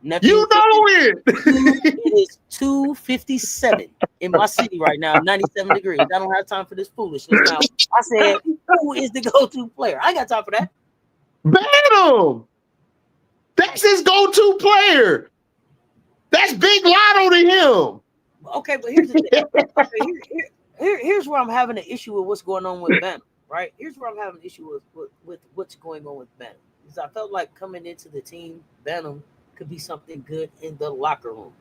Nephew, you know it. It is 2:57 in my city right now, 97 degrees. I don't have time for this foolishness now. I said, who is the go-to player? I ain't got time for that. Banham. That's his go-to player. That's Big Lotto to him. Okay, but here's the thing. Okay, here's where I'm having an issue with what's going on with Banham, right? Here's where I'm having an issue with what's going on with Banham. Because I felt like coming into the team, Banham could be something good in the locker room.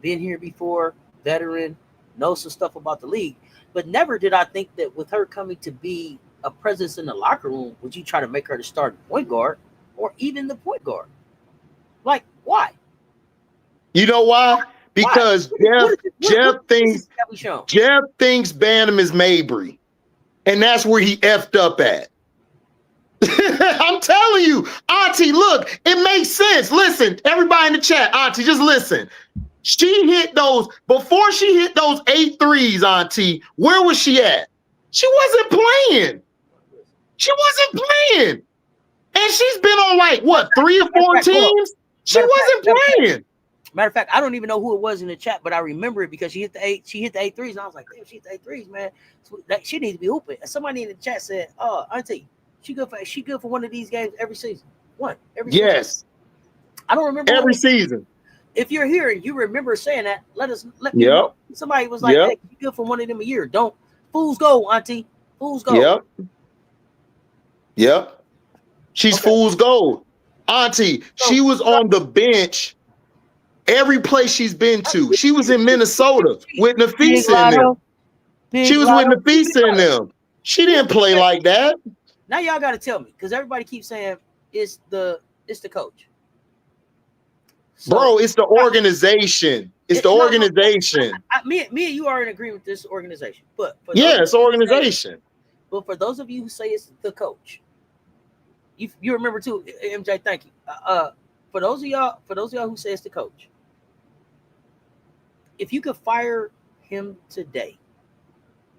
Been here before, veteran, knows some stuff about the league. But never did I think that with her coming to be a presence in the locker room, would you try to make her the starting point guard or even the point guard? Like, why? You know why? Because Jeff thinks Banham is Mabry. And that's where he effed up at. I'm telling you, Auntie, look, it makes sense. Listen, everybody in the chat, Auntie, just listen. She hit those, before she hit those 8 threes, Auntie, where was she at? She wasn't playing. She wasn't playing. And she's been on like, what, 3 or 4 teams? She wasn't playing. Matter of fact, I don't even know who it was in the chat, but I remember it because she hit the 8 threes, and I was like, damn, she hit the 8 threes, man. So she needs to be hooping. And somebody in the chat said, oh, Auntie, she good for one of these games every season. Every season. I don't remember every season. If you're here and you remember saying that, let me know. Somebody was like, hey, you good for one of them a year. Don't fools go, Auntie. Fools go. Yep. She's fool's gold. Auntie, she was on the bench every place she's been to. She was in Minnesota with Nafisa in them. She was with Nafisa in them. She didn't play like that. Now y'all got to tell me, because everybody keeps saying it's the coach. So, bro, it's the organization. It's the organization. Me and you are in agreement with this organization, but it's organization. But for those of you who say it's the coach, you remember too, MJ. Thank you. For those of y'all who say it's the coach, if you could fire him today,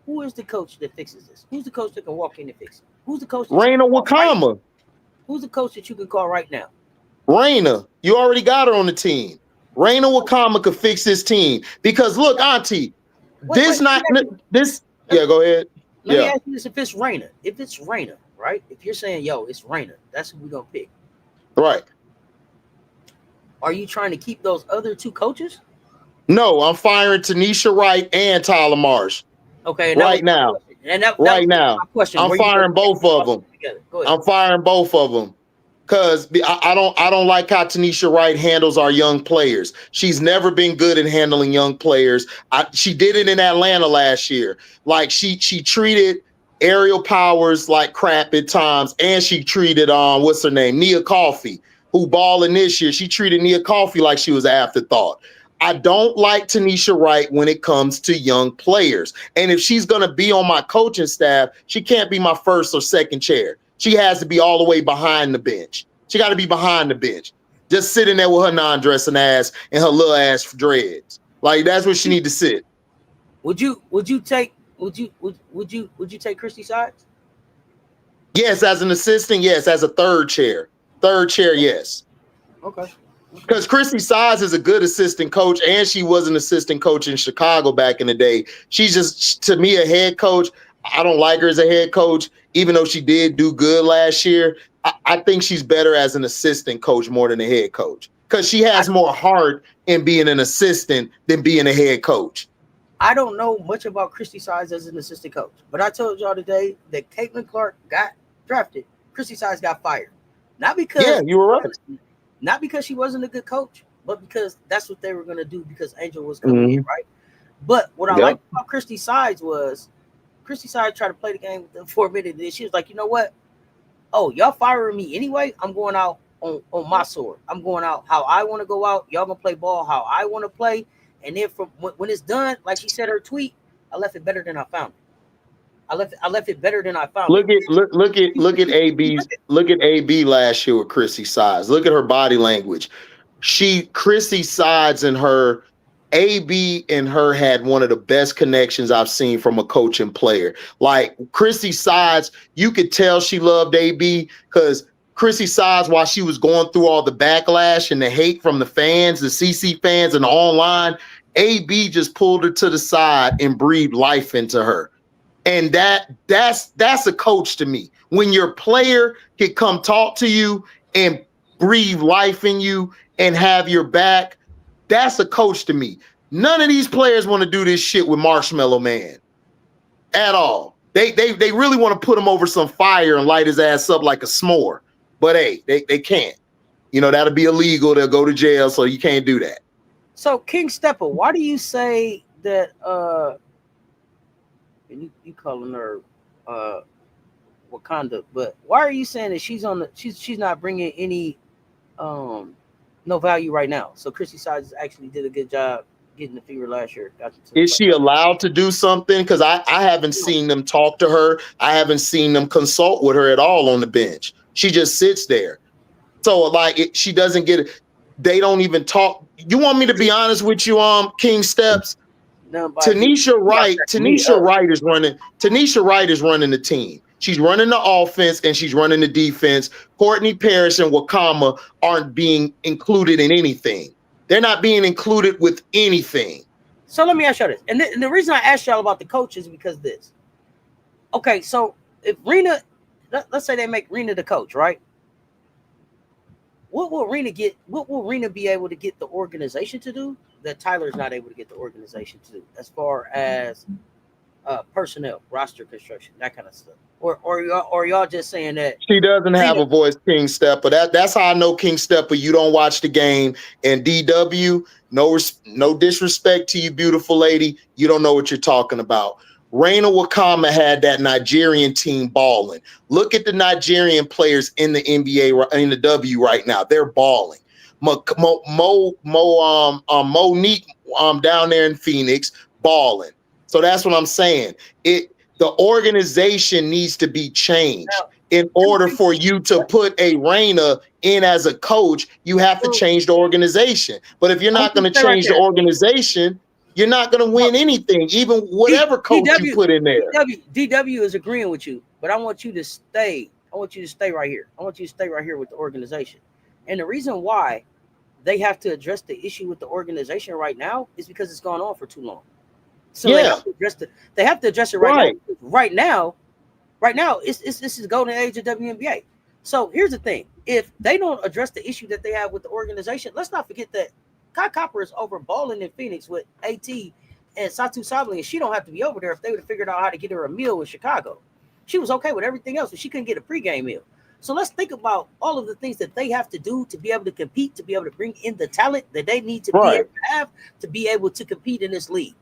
who is the coach that fixes this? Who's the coach that can walk in and fix it? Who's the coach? Raina Wakama. Who's the coach that you can call right now? Raina. You already got her on the team. Raina Wakama could fix this team. Because look, Auntie, go ahead. Let me ask you this: if it's Raina, right? If you're saying, yo, it's Raina, that's who we're gonna pick. Right. Are you trying to keep those other 2 coaches? No, I'm firing Tanisha Wright and Tyler Marsh. Okay, right now. And that right now, question. I'm firing both of them. I'm firing both of them because I don't like how Tanisha Wright handles our young players. She's never been good at handling young players. She did it in Atlanta last year. Like she treated Aerial Powers like crap at times, and she treated what's her name, Nia Coffey, who balling this year. She treated Nia Coffey like she was an afterthought. I don't like Tanisha Wright when it comes to young players. And if she's going to be on my coaching staff, she can't be my first or second chair. She has to be all the way behind the bench. She got to be behind the bench, just sitting there with her non-dressing ass and her little ass dreads. Like that's where she need to sit. Would you take Christy Sides? Yes, as an assistant. Yes, as a third chair. Yes. Okay. Because Christy Sides is a good assistant coach, and she was an assistant coach in Chicago back in the day. She's just, to me, a head coach. I don't like her as a head coach, even though she did do good last year. I think she's better as an assistant coach more than a head coach because she has more heart in being an assistant than being a head coach. I don't know much about Christy Sides as an assistant coach, but I told y'all today that Caitlin Clark got drafted. Christy Sides got fired. Not because you were right. Not because she wasn't a good coach, but because that's what they were going to do because Angel was coming in, right? But what I liked about Christy Sides was Christy Sides tried to play the game with them for a minute. And she was like, you know what? Oh, y'all firing me anyway? I'm going out on my sword. I'm going out how I want to go out. Y'all going to play ball how I want to play. And then from when it's done, like she said her tweet, I left it better than I found it. I left it better than I found it. Look at AB last year with Chrissy Sides. Look at her body language. Chrissy Sides and her AB and her had one of the best connections I've seen from a coach and player. Like Chrissy Sides, you could tell she loved AB because Chrissy Sides, while she was going through all the backlash and the hate from the fans, the CC fans and the online, AB just pulled her to the side and breathed life into her. And that's a coach to me. When your player can come talk to you and breathe life in you and have your back, that's a coach to me. None of these players want to do this shit with Marshmallow Man at all. They really want to put him over some fire and light his ass up like a s'more. But hey, they can't. You know, that'll be illegal. They'll go to jail, so you can't do that. So King Stepper, why do you say that you calling her Wakanda, but why are you saying that she's not bringing any no value right now? So Chrissy Sides actually did a good job getting the fever last year. Is she allowed to do something? Because I haven't seen them talk to her. I haven't seen them consult with her at all on the bench. She just sits there. So like she doesn't get it. They don't even talk. You want me to be honest with you, King Steps? Tanisha Wright is running the team. She's running the offense and she's running the defense. Courtney Parrish and Wakama aren't being included in anything. They're not being included with anything. So let me ask y'all this. And the reason I asked y'all about the coach is because this. Okay, so if Rena, let's say they make Rena the coach, right? What will Rena get? What will Rena be able to get the organization to do that Tyler's not able to get the organization to do, as far as personnel, roster construction, that kind of stuff? Or y'all just saying that she doesn't have a voice, King Stepper? That's how I know, King Stepper, you don't watch the game. And DW, no disrespect to you, beautiful lady, you don't know what you're talking about. Reina Wakama had that Nigerian team balling. Look at the Nigerian players in the NBA, in the W right now. They're balling. Monique down there in Phoenix, balling. So that's what I'm saying. The organization needs to be changed. In order for you to put a Reina in as a coach, you have to change the organization. But if you're not going to change the organization, you're not going to win anything, even whatever coach you put in there. DW is agreeing with you, but I want you to stay. I want you to stay right here. I want you to stay right here with the organization. And the reason why they have to address the issue with the organization right now is because it's gone on for too long. So they have to address it right now. Right now, this is the golden age of WNBA. So here's the thing. If they don't address the issue that they have with the organization, let's not forget that Kai Copper is over balling in Phoenix with AT and Satu Sabling, and she don't have to be over there if they would have figured out how to get her a meal in Chicago. She was okay with everything else, but she couldn't get a pregame meal. So let's think about all of the things that they have to do to be able to compete, to be able to bring in the talent that they need to be able to have to be able to compete in this league.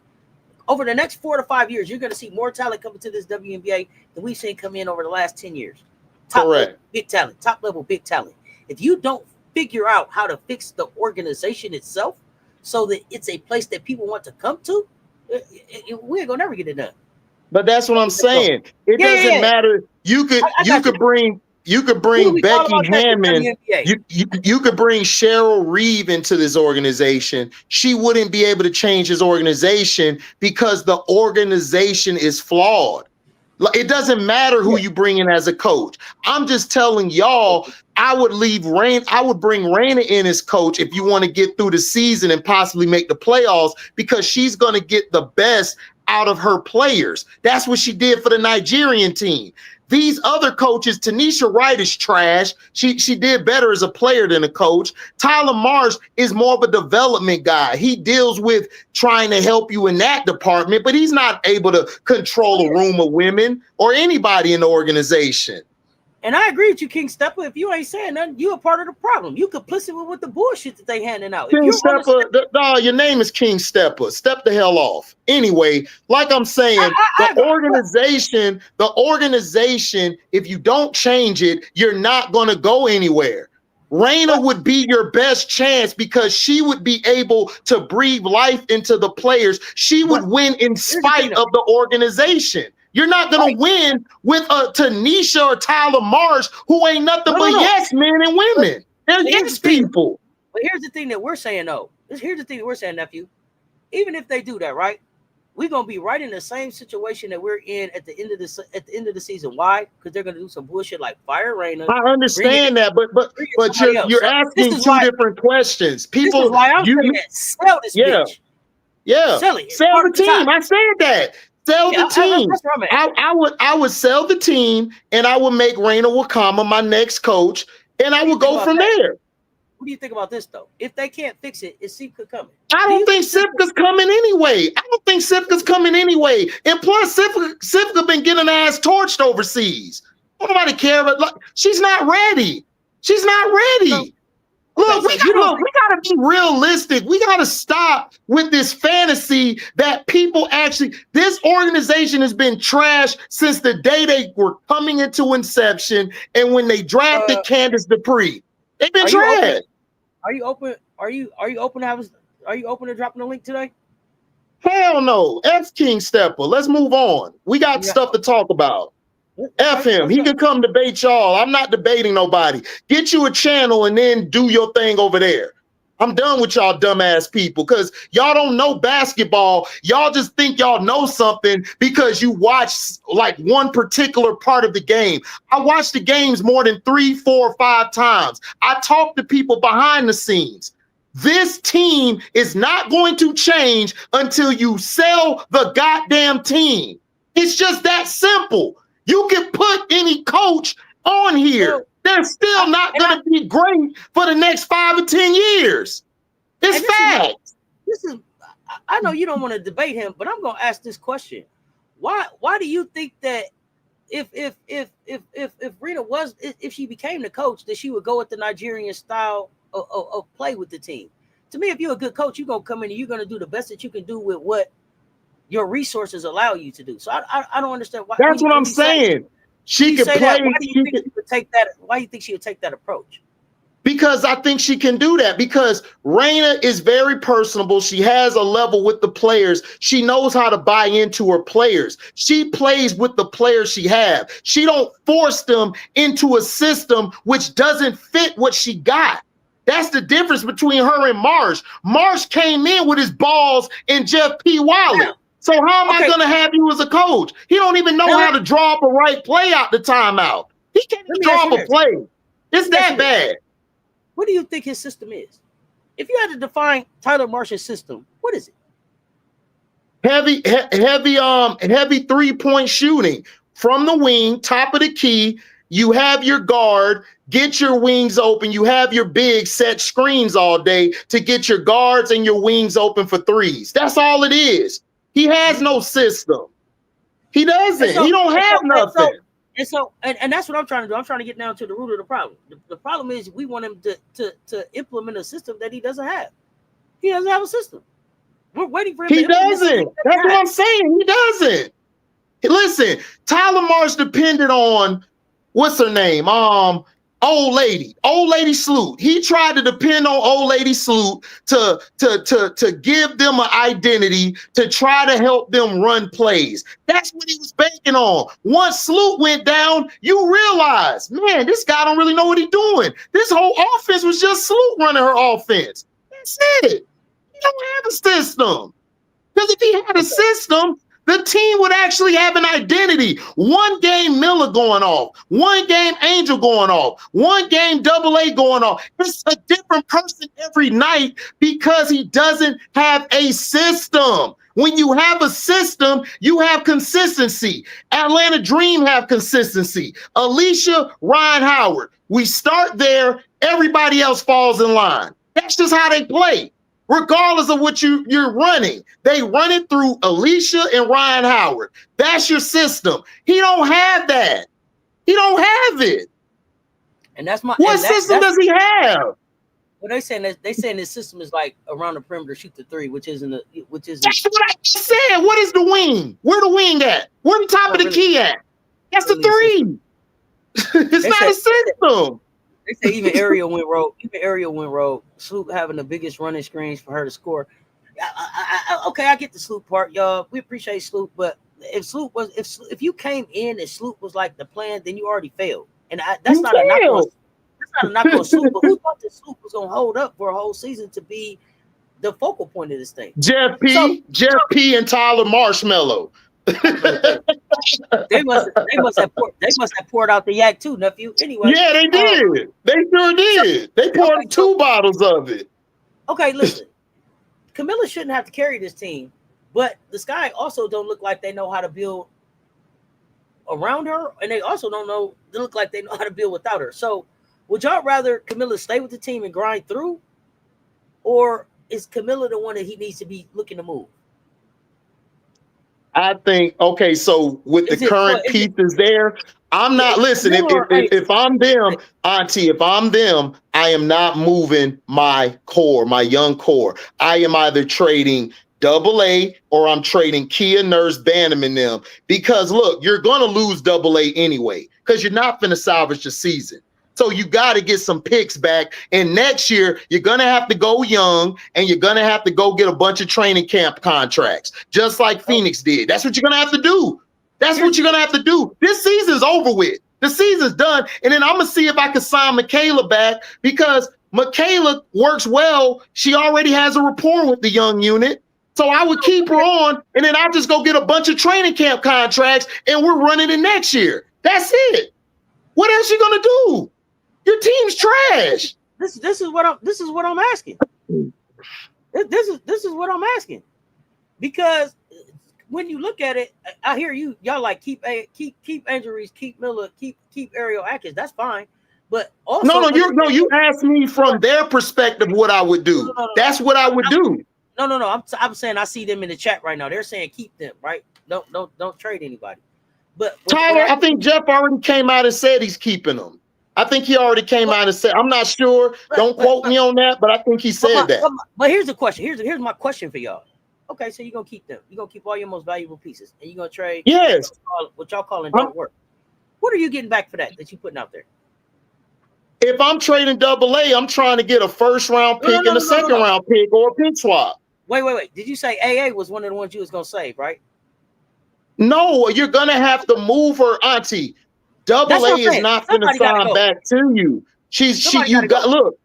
Over the next 4 to 5 years, you're going to see more talent coming to this WNBA than we've seen come in over the last 10 years. Top level, big talent, top level, big talent. If you don't figure out how to fix the organization itself so that it's a place that people want to come to, we ain't gonna never get it done. But that's what I'm saying. It doesn't matter. You could bring Becky Hammond. You could bring Cheryl Reeve into this organization. She wouldn't be able to change his organization because the organization is flawed. It doesn't matter who you bring in as a coach. I'm just telling y'all, I would bring Raina in as coach if you want to get through the season and possibly make the playoffs, because she's going to get the best out of her players. That's what she did for the Nigerian team. These other coaches, Tanisha Wright is trash. She did better as a player than a coach. Tyler Marsh is more of a development guy. He deals with trying to help you in that department, but he's not able to control a room of women or anybody in the organization. And I agree with you, King Stepper. If you ain't saying nothing, you a part of the problem. You complicit with the bullshit that they handing out. King Stepper, your name is King Stepper. Step the hell off. Anyway, like I'm saying, the organization, if you don't change it, you're not going to go anywhere. Raina would be your best chance because she would be able to breathe life into the players. She would win in spite of the organization. You're not going to win with a Tanisha or Tyler Marsh, who ain't nothing but yes men and women. They're yes people. But here's the thing that we're saying, though. Here's the thing that we're saying, nephew. Even if they do that, right? We're gonna be right in the same situation that we're in at the end of the season. Why? Because they're gonna do some bullshit like fire Raina. I understand that, but you're asking two different questions. People, this is why I'm saying that. Sell this bitch. Yeah, sell it. Sell the team. I said that. Sell the team. I would sell the team, and I would make Raina Wakama my next coach, and I would go from there. What do you think about this, though? If they can't fix it, is Sipka coming? I don't think Sipka's coming anyway. And plus, Sipka been getting her ass torched overseas. Nobody care, but like, she's not ready. Look, we gotta be realistic. We gotta stop with this fantasy that people actually. This organization has been trashed since the day they were coming into inception, and when they drafted Candace Dupree, they've been trashed. Are you open to dropping the link today? Hell no. F King Stepper. Let's move on. We got stuff to talk about. F him. He can come debate y'all. I'm not debating nobody. Get you a channel and then do your thing over there. I'm done with y'all dumbass people because y'all don't know basketball. Y'all just think y'all know something because you watch like one particular part of the game. I watch the games more than 3, 4, 5 times. I talk to people behind the scenes. This team is not going to change until you sell the goddamn team. It's just that simple. You can put any coach on here. They're still not going to be great for the next 5 or 10 years. It's fact. I know you don't want to debate him, but I'm going to ask this question. Why do you think that if Rita was, if she became the coach, that she would go with the Nigerian style of play with the team? To me, if you're a good coach, you're going to come in and you're going to do the best that you can do with what your resources allow you to do. So I don't understand why. That's what I'm saying. She can play. Why do you think she would take that? Why do you think she would take that approach? Because I think she can do that. Because Raina is very personable. She has a level with the players. She knows how to buy into her players. She plays with the players she has. She don't force them into a system which doesn't fit what she got. That's the difference between her and Marsh. Marsh came in with his balls and Jeff P. Wiley. Yeah. So how am I going to have you as a coach? He don't even know how to draw up a right play out the timeout. He can't even draw up a play. It's that bad. What do you think his system is? If you had to define Tyler Marsh's system, what is it? Heavy 3-point shooting from the wing, top of the key. You have your guard, get your wings open. You have your big set screens all day to get your guards and your wings open for threes. That's all it is. He has no system. He doesn't. He don't have nothing. And that's what I'm trying to do. I'm trying to get down to the root of the problem. The problem is we want him to implement a system that he doesn't have. He doesn't have a system. We're waiting for him. He doesn't. That's what I'm saying. He doesn't. Listen, Tyler Marsh depended on what's her name? Old lady Sloot. He tried to depend on old lady Sloot to give them an identity, to try to help them run plays. That's what he was banking on. Once Sloot went down, you realize, man, this guy don't really know what he's doing. This whole offense was just Sloot running her offense. That's it. He don't have a system. Because if he had a system, the team would actually have an identity. One game Milla going off. One game Angel going off. One game AA going off. It's a different person every night because he doesn't have a system. When you have a system, you have consistency. Atlanta Dream have consistency. Alicia, Ryan Howard. We start there. Everybody else falls in line. That's just how they play. Regardless of what you're running, they run it through Alicia and Ryan Howard. That's your system. He don't have that. He don't have it. And that's my. What system does he have? Well, they saying this system is like around the perimeter, shoot the three, which isn't. That's what I just said. What is the wing? Where the wing at? Where the top of the key at? That's the three. It's not a system. They say even Ariel went rogue. Sloop having the biggest running screens for her to score. Okay, I get the Sloop part, y'all. We appreciate Sloop, but if Sloop was if you came in and Sloop was like the plan, then you already failed. And that's not a knock on Sloop, but who thought that Sloop was gonna hold up for a whole season to be the focal point of this thing? Jeff P, and Tyler Marshmallow. they must have poured out the yak too, nephew. Anyway, yeah, they did. They sure did. They poured 2 bottles of it. Okay, listen. Camilla shouldn't have to carry this team, but the Sky also don't look like they know how to build around her, and they also they look like they know how to build without her. So, would y'all rather Camilla stay with the team and grind through, or is Camilla the one that he needs to be looking to move? I think, okay, so with the current pieces there, I'm not, listen, if I'm them, Auntie, if I'm them, I am not moving my core, my young core. I am either trading AA or I'm trading Kia, Nurse, Bantam and them. Because look, you're going to lose AA anyway, because you're not going to salvage the season. So you got to get some picks back. And next year, you're going to have to go young and you're going to have to go get a bunch of training camp contracts, just like Phoenix did. That's what you're going to have to do. That's what you're going to have to do. This season's over with. The season's done. And then I'm going to see if I can sign Michaela back, because Michaela works well. She already has a rapport with the young unit. So I would keep her on, and then I'll just go get a bunch of training camp contracts, and we're running it next year. That's it. What else you going to do? Your team's trash. This is what I'm asking. This is what I'm asking. Because when you look at it, I hear y'all like keep Angel Reese, keep Milla, keep Ariel Atkins. That's fine. But also you asked me from their perspective what I would do. That's what I would do. No. I'm saying I see them in the chat right now. They're saying keep them, right? Don't trade anybody. But Tyler, I think Jeff already came out and said he's keeping them. I think he already came out and said, I'm not sure. Don't quote me on that, but I think he said that. But here's the question. Here's my question for y'all. Okay, so you're going to keep them. You're going to keep all your most valuable pieces, and you're going to trade what y'all calling don't work. What are you getting back for that you're putting out there? If I'm trading AA, I'm trying to get a first-round pick and a second-round pick or a pick swap. Wait. Did you say AA was one of the ones you was going to save, right? No, you're going to have to move her, Auntie. AA is not going to sign back to you. Look,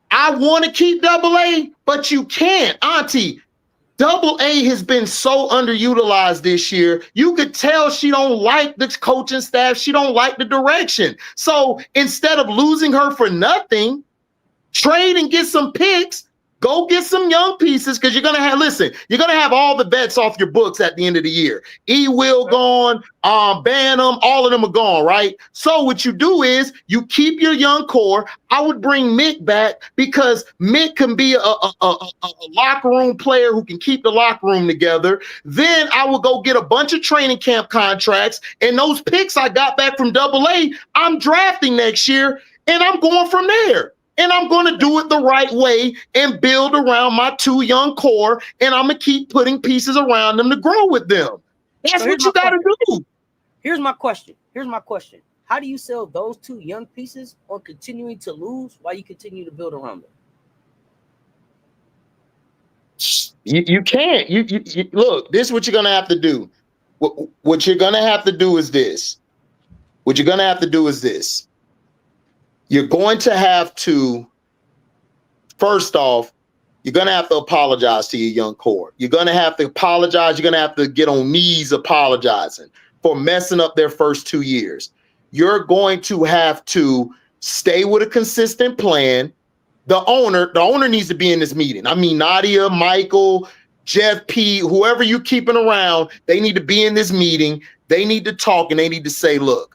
I want to keep AA, but you can't, Auntie. AA has been so underutilized this year. You could tell she don't like the coaching staff. She don't like the direction. So instead of losing her for nothing, trade and get some picks. Go get some young pieces, because you're going to have all the bets off your books at the end of the year. E-Will gone, Bantam, all of them are gone, right? So what you do is you keep your young core. I would bring Mick back, because Mick can be a locker room player who can keep the locker room together. Then I will go get a bunch of training camp contracts, and those picks I got back from AA, I'm drafting next year, and I'm going from there. And I'm going to do it the right way and build around my 2 young core, and I'm going to keep putting pieces around them to grow with them. That's what you got to do. Here's my question. How do you sell those 2 young pieces on continuing to lose while you continue to build around them? You can't. You look, this is what you're going to have to do. What you're going to have to do is this. You're going to have to, first off, you're going to have to apologize to your young core. You're going to have to apologize. You're going to have to get on knees apologizing for messing up their first 2 years. You're going to have to stay with a consistent plan. The owner needs to be in this meeting. I mean, Nadia, Michael, Jeff P, whoever you keeping around, they need to be in this meeting. They need to talk, and they need to say, look,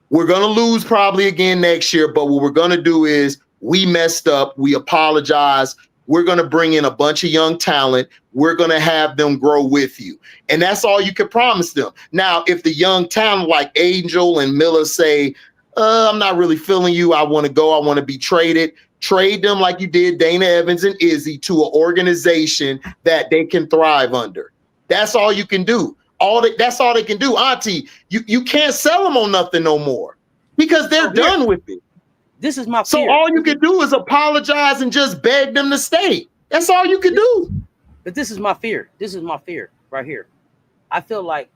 we're going to lose probably again next year, but what we're going to do is we messed up. We apologize. We're going to bring in a bunch of young talent. We're going to have them grow with you. And that's all you can promise them. Now, if the young talent like Angel and Milla say, I'm not really feeling you, I want to go, I want to be traded, trade them like you did Dana Evans and Izzy to an organization that they can thrive under. That's all you can do. That's all they can do, Auntie. You can't sell them on nothing no more, because they're done with it. This is my fear. So all you can do is apologize and just beg them to stay. That's all you can do. But this is my fear. This is my fear right here. I feel like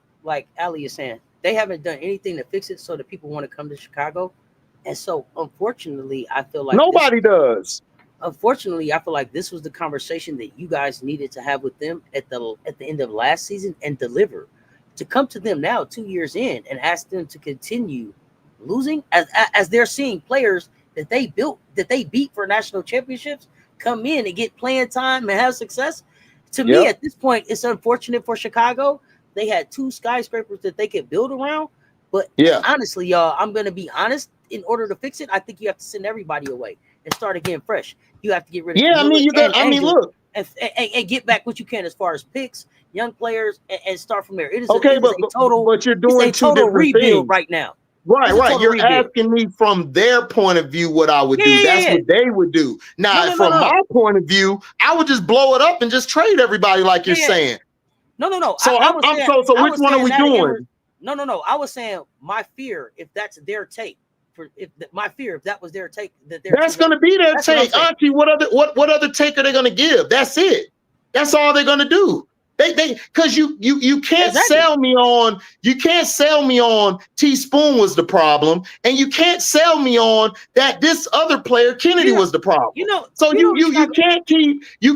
Ali is saying, they haven't done anything to fix it so that people want to come to Chicago. And so, unfortunately, I feel like nobody does. Unfortunately, I feel like this was the conversation that you guys needed to have with them at the end of last season and deliver. To come to them now, 2 years in, and ask them to continue losing as they're seeing players that they built, that they beat for national championships, come in and get playing time and have success. To me, at this point, it's unfortunate for Chicago. They had 2 skyscrapers that they could build around. But honestly, y'all, I'm going to be honest. In order to fix it, I think you have to send everybody away and start again fresh. You have to get rid of look, and get back what you can as far as picks, young players, and start from there. It is but you're doing two different rebuild things right now. Right. You're asking me from their point of view what I would do. That's what they would do. Now, from my point of view, I would just blow it up and just trade everybody, like you're saying. No. So so which one are we doing? No. I was saying my fear, if that's their take. If that was their take, that's going to be their take, Auntie. What other take are they going to give? That's it. That's all they're going to do. They because you can't sell me on Teaspoon was the problem, and you can't sell me on that this other player Kennedy was the problem. So you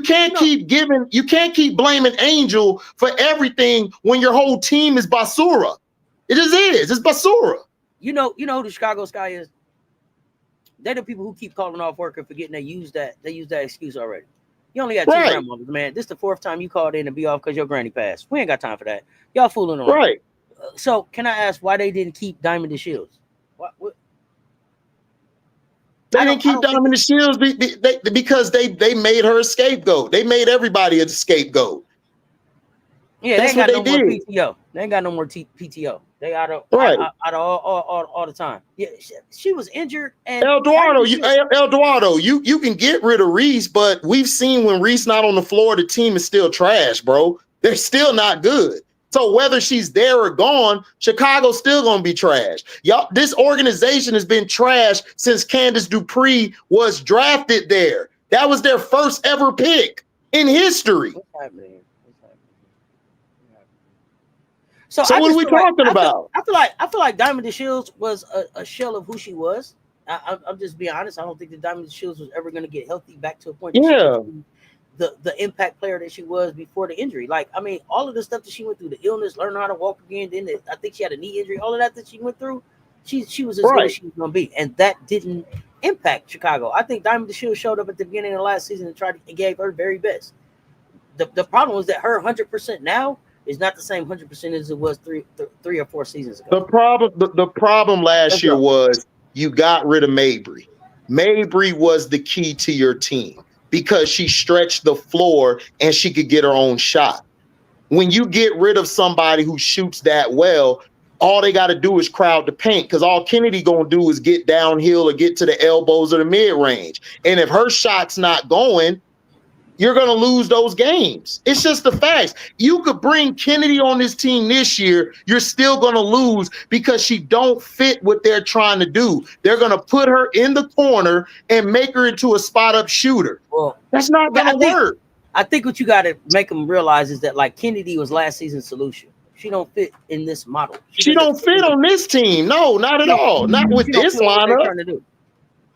can't keep blaming Angel for everything when your whole team is basura. It just is. It's basura. You know who the Chicago Sky is? They're the people who keep calling off work and forgetting they use that excuse already. You only got 2 grandmothers, man. This is the 4th time you called in to be off because your granny passed. We ain't got time for that. Y'all fooling around. Right. So can I ask why they didn't keep Diamond and Shields? What? They didn't keep Diamond and Shields because they made her a scapegoat. They made everybody a scapegoat. Yeah, they ain't got no more PTO. They ain't got no more PTO. They out of all the time. Yeah, she was injured. And Eldorado, you can get rid of Reese, but we've seen when Reese not on the floor, the team is still trash, bro. They're still not good. So whether she's there or gone, Chicago's still gonna be trash. Y'all, this organization has been trash since Candace Dupree was drafted there. That was their first ever pick in history. What's happening? So what are we talking about? I feel like Diamond and Shields was a shell of who she was. I'm just being honest. I don't think that Diamond and Shields was ever going to get healthy back to a point. The impact player that she was before the injury. Like, I mean, all of the stuff that she went through, the illness, learning how to walk again. Then I think she had a knee injury. All of that she went through, she was as good as she was going to be, and that didn't impact Chicago. I think Diamond and Shields showed up at the beginning of last season and gave her very best. The problem was that her 100% now is not the same 100% as it was three or 4 seasons ago. The problem last year was you got rid of Mabry. Mabry was the key to your team because she stretched the floor and she could get her own shot. When you get rid of somebody who shoots that well, all they got to do is crowd the paint, because all Kennedy gonna do is get downhill or get to the elbows or the mid range. And if her shot's not going, you're going to lose those games. It's just the facts. You could bring Kennedy on this team this year. You're still going to lose because she don't fit what they're trying to do. They're going to put her in the corner and make her into a spot-up shooter. Well, that's not going to work. I think what you got to make them realize is that, like, Kennedy was last season's solution. She don't fit in this model. She don't fit on this team. No, not at all. Not with this lineup.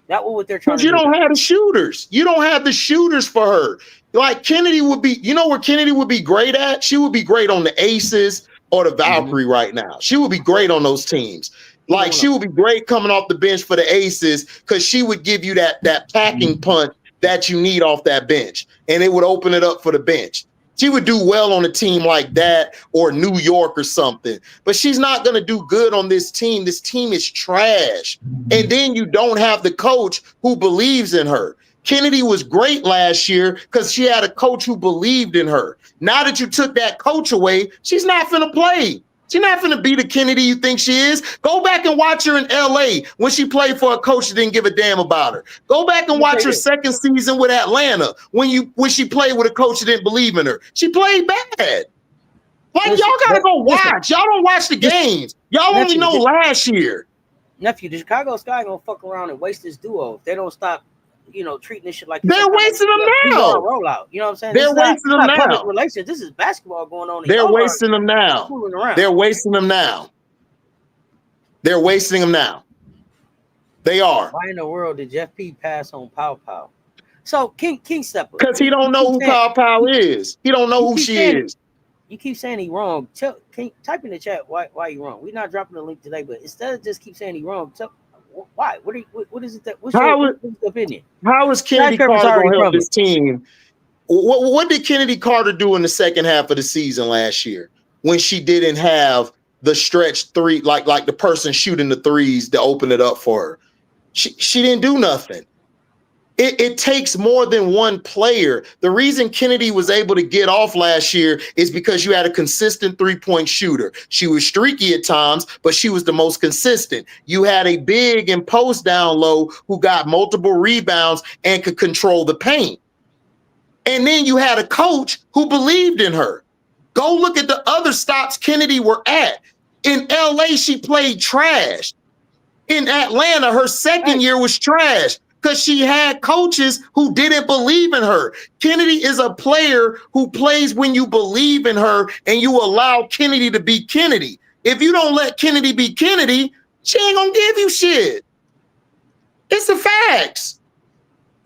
Not what they're trying to do. You don't have the shooters. You don't have the shooters for her. Like, Kennedy would be, you know where Kennedy would be great at? She would be great on the Aces or the Valkyrie right now. She would be great on those teams. Like, she would be great coming off the bench for the Aces, because she would give you that packing punch that you need off that bench, and it would open it up for the bench. She would do well on a team like that or New York or something, but she's not going to do good on this team. This team is trash. And then you don't have the coach who believes in her. Kennedy was great last year because she had a coach who believed in her. Now that you took that coach away, she's not going to play. She's not going to be the Kennedy you think she is. Go back and watch her in LA when she played for a coach that didn't give a damn about her. Go back and watch her second season with Atlanta when she played with a coach that didn't believe in her. She played bad. Like, y'all got to go watch. Y'all don't watch the games. Y'all only know last year. Nephew, the Chicago Sky going to fuck around and waste this duo if they don't stop treating this shit like they're wasting them now. Rollout. You know what I'm saying? They're wasting them now. Public relations. This is basketball going on. They're wasting them now. They're wasting them now. They're wasting them now. They are. Why in the world did Jeff P pass on Pow Pow? So King Stepper. Because he don't know who Pow Pow is. He don't know who she is. You keep saying he wrong. Type in the chat why you wrong. We're not dropping the link today, but instead of just keep saying he wrong, why? What is it that? What's your opinion? How is Kennedy Carter going to help this team? What did Kennedy Carter do in the second half of the season last year when she didn't have the stretch three, like the person shooting the threes to open it up for her? She didn't do nothing. It takes more than one player. The reason Kennedy was able to get off last year is because you had a consistent three-point shooter. She was streaky at times, but she was the most consistent. You had a big and post down low who got multiple rebounds and could control the paint. And then you had a coach who believed in her. Go look at the other stops Kennedy were at. In LA, she played trash. In Atlanta, her second year was trash, because she had coaches who didn't believe in her. Kennedy is a player who plays when you believe in her and you allow Kennedy to be Kennedy. If you don't let Kennedy be Kennedy, she ain't gonna give you shit. It's the facts.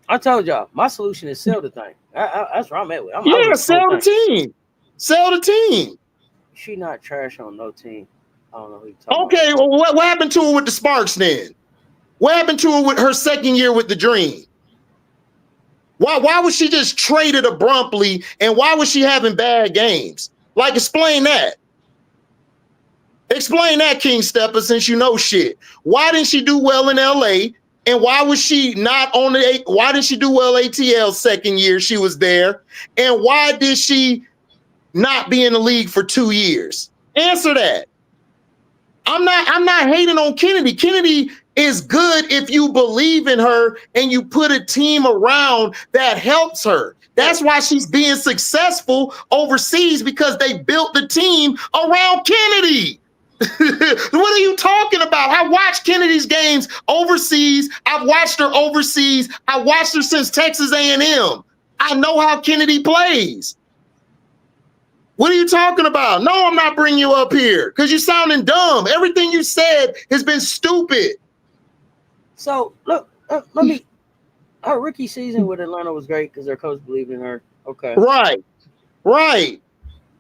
I told y'all, my solution is sell the thing. That's where I'm at with. Sell the team. Sell the team. She not trash on no team. I don't know who you're talking about. Well, what happened to her with the Sparks then? What happened to her with her second year with the Dream? Why was she just traded abruptly, and why was she having bad games? Like, explain that. Explain that, King Stepper, since you know shit. Why didn't she do well in LA? And why was she not on why didn't she do well ATL second year she was there? And why did she not be in the league for 2 years? Answer that. I'm not hating on Kennedy. Kennedy is good if you believe in her and you put a team around that helps her. That's why she's being successful overseas, because they built the team around Kennedy. What are you talking about? I watched Kennedy's games overseas. I've watched her overseas. I watched her since Texas A&M. I know how Kennedy plays. What are you talking about? No, I'm not bringing you up here because you're sounding dumb. Everything you said has been stupid. So, look, her rookie season with Atlanta was great because their coach believed in her. Okay. Right.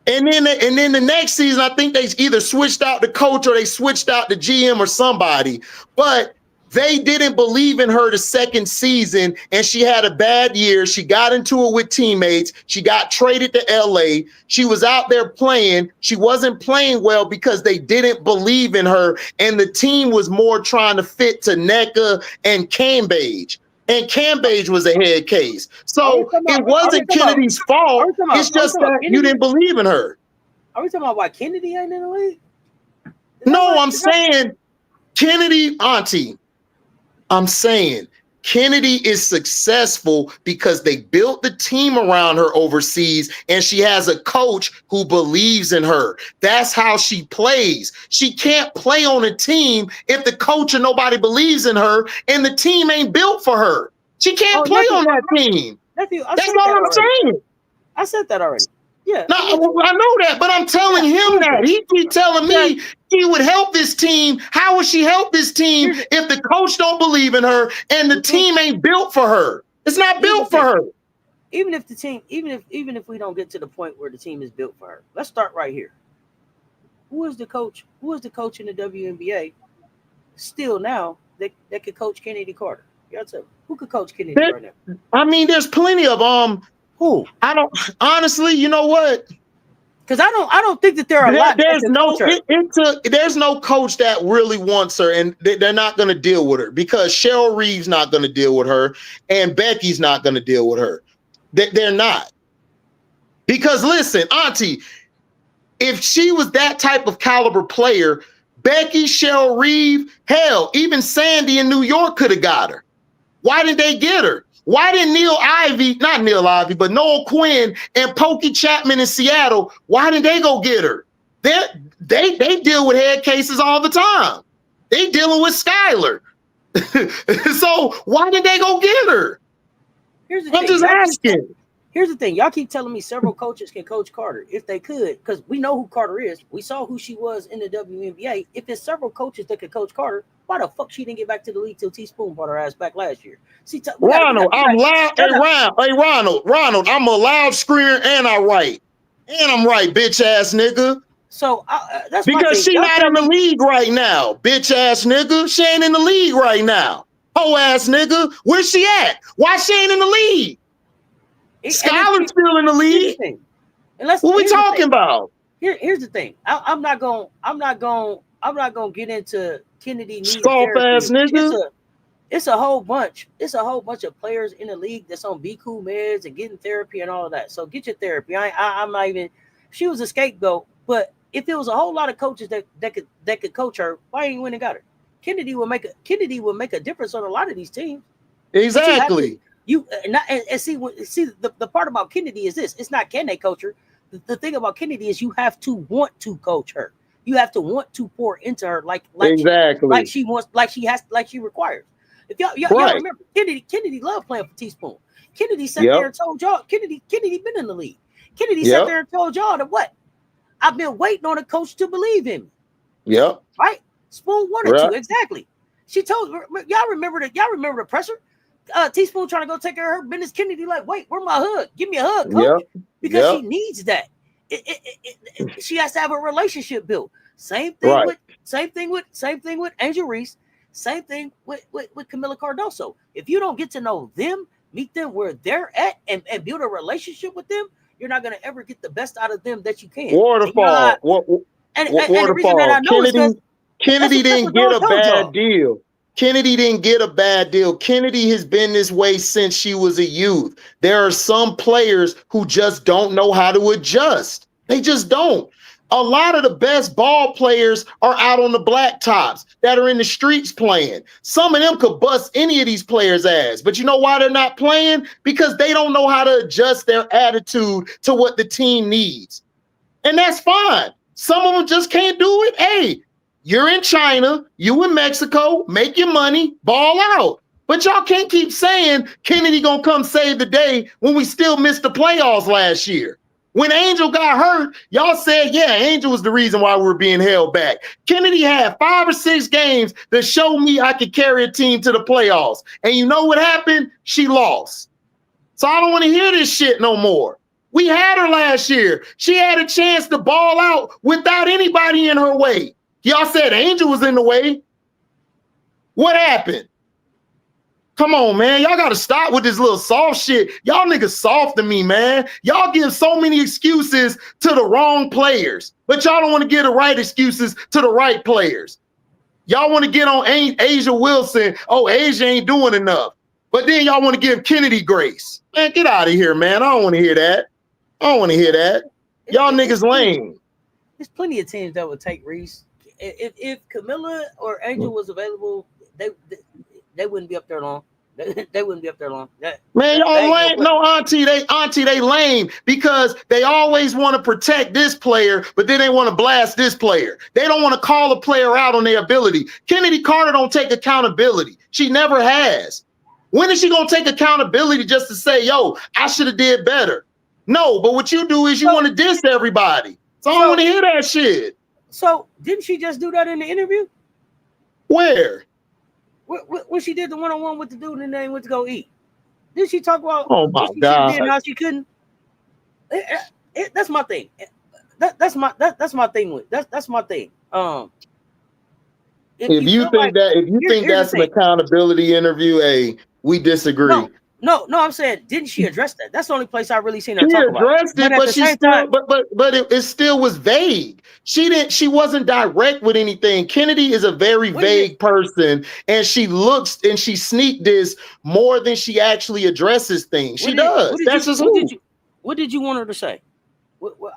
And then the next season, I think they either switched out the coach or they switched out the GM or somebody. But they didn't believe in her the second season, and she had a bad year. She got into it with teammates. She got traded to LA. She was out there playing. She wasn't playing well because they didn't believe in her, and the team was more trying to fit to NECA and Cambage. And Cambage was a head case. So it wasn't Kennedy's fault. It's just that you didn't believe in her. Are we talking about why Kennedy ain't in the league? No, I'm saying Kennedy, auntie. I'm saying Kennedy is successful because they built the team around her overseas, and she has a coach who believes in her. That's how she plays. She can't play on a team if the coach or nobody believes in her and the team ain't built for her. She can't play on that team. That's all I'm saying. I said that already. Yeah. No, I know that, but I'm telling him that. He keep telling me he would help this team. How would she help this team if the coach don't believe in her and the team ain't built for her? It's not built for her. Even if the team, even if we don't get to the point where the team is built for her, let's start right here. Who is the coach? Who is the coach in the WNBA still now that could coach Kennedy Carter? You gotta tell me, who could coach Kennedy right now? I mean, there's plenty of Who? I don't honestly, you know what? Because I don't think that there are a lot. There's no coach that really wants her, and they're not going to deal with her because Cheryl Reeve's not going to deal with her, and Becky's not going to deal with her. They're not. Because listen, auntie, if she was that type of caliber player, Becky, Cheryl Reeve, hell, even Sandy in New York could have got her. Why didn't they get her? Why didn't but Noel Quinn and Pokey Chapman in Seattle, why didn't they go get her? They deal with head cases all the time. They dealing with Skylar. So why did they go get her? Here's the I'm thing. just asking. Here's the thing. Y'all keep telling me several coaches can coach Carter if they could, because we know who Carter is. We saw who she was in the WNBA. If there's several coaches that could coach Carter, why the fuck she didn't get back to the league till Teaspoon brought her ass back last year? See, Ronald, I'm loud. Hey, Ronald, I'm a loud screamer and I write. And I'm right, bitch ass nigga. So that's because she not in the league right now, bitch ass nigga. She ain't in the league right now. Ho ass nigga. Where's she at? Why she ain't in the league? Skylar's still in the league. What we talking about? Here's the thing. I'm not gonna get into Kennedy. Soft ass nigga. It's a whole bunch. It's a whole bunch of players in the league that's on Be Cool meds and getting therapy and all of that. So get your therapy. I'm not even. She was a scapegoat, but if there was a whole lot of coaches that could coach her, why ain't you went and got her? Kennedy will make a difference on a lot of these teams. Exactly. See the part about Kennedy is this: it's not can they coach her. The thing about Kennedy is you have to want to coach her. You have to want to pour into her like she wants, like she requires. If y'all remember, Kennedy loved playing for Teaspoon. Kennedy sat there and told y'all, Kennedy been in the league. Kennedy sat there and told y'all that what? I've been waiting on a coach to believe in me. Yep. Right? Spoon wanted to, exactly. She told y'all remember the pressure? Teaspoon trying to go take care of her business. Kennedy like, wait, where my hug? Give me a hug, coach. Because she needs that. She has to have a relationship built. Same thing with Angel Reese. Same thing with Camila Cardoso. If you don't get to know them, meet them where they're at, and build a relationship with them, you're not going to ever get the best out of them that you can. Waterfall. Waterfall. Kennedy didn't get a bad deal. Kennedy didn't get a bad deal. Kennedy has been this way since she was a youth. There are some players who just don't know how to adjust. They just don't. A lot of the best ball players are out on the blacktops that are in the streets playing. Some of them could bust any of these players' ass. But you know why they're not playing? Because they don't know how to adjust their attitude to what the team needs. And that's fine. Some of them just can't do it. Hey, you're in China, you in Mexico, make your money, ball out. But y'all can't keep saying Kennedy gonna come save the day when we still missed the playoffs last year. When Angel got hurt, y'all said, yeah, Angel was the reason why we were being held back. Kennedy had 5 or 6 games that showed me I could carry a team to the playoffs. And you know what happened? She lost. So I don't want to hear this shit no more. We had her last year. She had a chance to ball out without anybody in her way. Y'all said Angel was in the way. What happened? Come on, man. Y'all got to stop with this little soft shit. Y'all niggas soft to me, man. Y'all give so many excuses to the wrong players, but y'all don't want to give the right excuses to the right players. Y'all want to get on Asia Wilson. Oh, Asia ain't doing enough. But then y'all want to give Kennedy grace. Man, get out of here, man. I don't want to hear that. Y'all niggas lame. There's plenty of teams that would take Reese. If Camilla or Angel was available, they wouldn't be up there long. They wouldn't be up there long. Man, y'all lame. No, auntie, they lame because they always want to protect this player, but then they want to blast this player. They don't want to call a player out on their ability. Kennedy Carter don't take accountability. She never has. When is she gonna take accountability just to say, yo, I should have did better? No, but what you do is you want to diss everybody. So I don't want to hear that shit. So didn't she just do that in the interview? Where? When she did the one-on-one with the dude and then went to go eat. Did she talk about how she couldn't? That's my thing. That's my thing with that's my thing. If you think that's an accountability interview, hey, we disagree. No, I'm saying, didn't she address that? That's the only place I really seen her talk about. She addressed it, but it still was vague. She wasn't direct with anything. Kennedy is a very vague person, and she looks and she sneak this more than she actually addresses things. She does. What did you want her to say?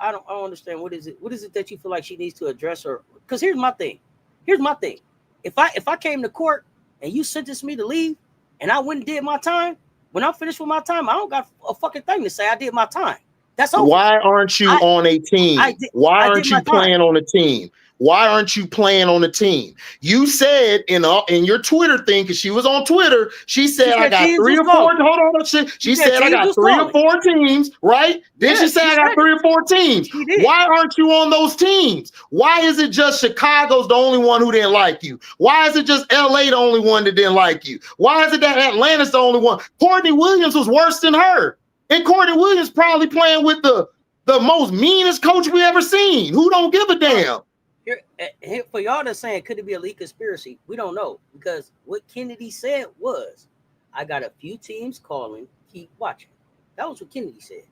I don't understand. What is it that you feel like she needs to address her? Because here's my thing. If I came to court and you sentenced me to leave and I went and did my time, when I'm finished with my time, I don't got a fucking thing to say. I did my time. That's over. Why aren't you on a team? Why aren't you playing on a team? Why aren't you playing on the team? You said in your Twitter thing, because she was on Twitter, she said I got 3 or 4. Hold on, she said I got 3 or 4 teams, right? Then she said I got 3 or 4 teams. Why aren't you on those teams? Why is it just Chicago's the only one who didn't like you? Why is it just LA the only one that didn't like you? Why is it that Atlanta's the only one? Courtney Williams was worse than her. And Courtney Williams probably playing with the most meanest coach we ever seen. Who don't give a damn? Here, for y'all that's saying, could it be a leak conspiracy? We don't know, because what Kennedy said was, I got a few teams calling, keep watching. That was what Kennedy said.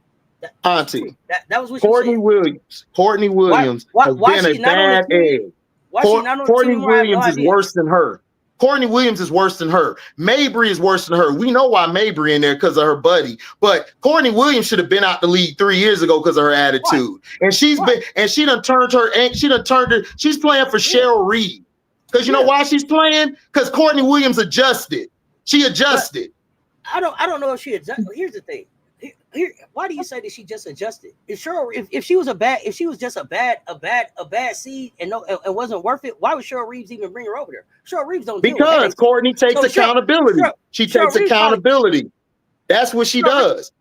Auntie. That was what Courtney Williams. Courtney Williams has been a bad egg. Courtney Williams is worse than her. Courtney Williams is worse than her. Mabry is worse than her. We know why Mabry in there, because of her buddy. But Courtney Williams should have been out the league 3 years ago because of her attitude. And she done turned her. She's playing for Cheryl Reed. Because you know why she's playing? Because Courtney Williams adjusted. She adjusted. I don't know if she adjusted. Here's the thing. Why do you say that she just adjusted? If she was just a bad seed and it wasn't worth it, why would Cheryl Reeves even bring her over there? Cheryl Reeves don't deal with that. Because Courtney takes accountability. She takes accountability. That's what she does.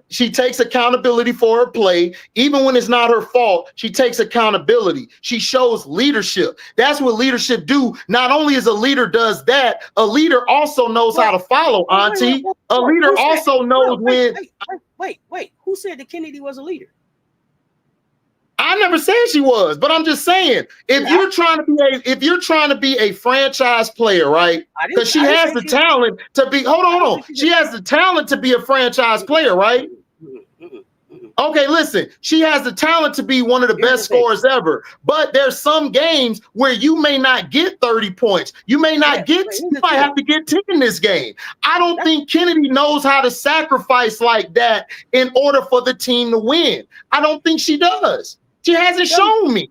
She takes accountability for her play. Even when it's not her fault, she takes accountability. She shows leadership. That's what leadership do. Not only is a leader does that, a leader also knows how to follow, Auntie. A leader also knows when. Wait. Who said that Kennedy was a leader? I never said she was, but I'm just saying, if you're trying to be a franchise player, right? Because she has the talent to be. Hold on. She has the talent to be a franchise player, right? Okay, listen. She has the talent to be one of the best scorers ever. But there's some games where you may not get 30 points. You may not get. You might have to get 10 in this game. I don't think Kennedy knows how to sacrifice like that in order for the team to win. I don't think she does. She hasn't shown me.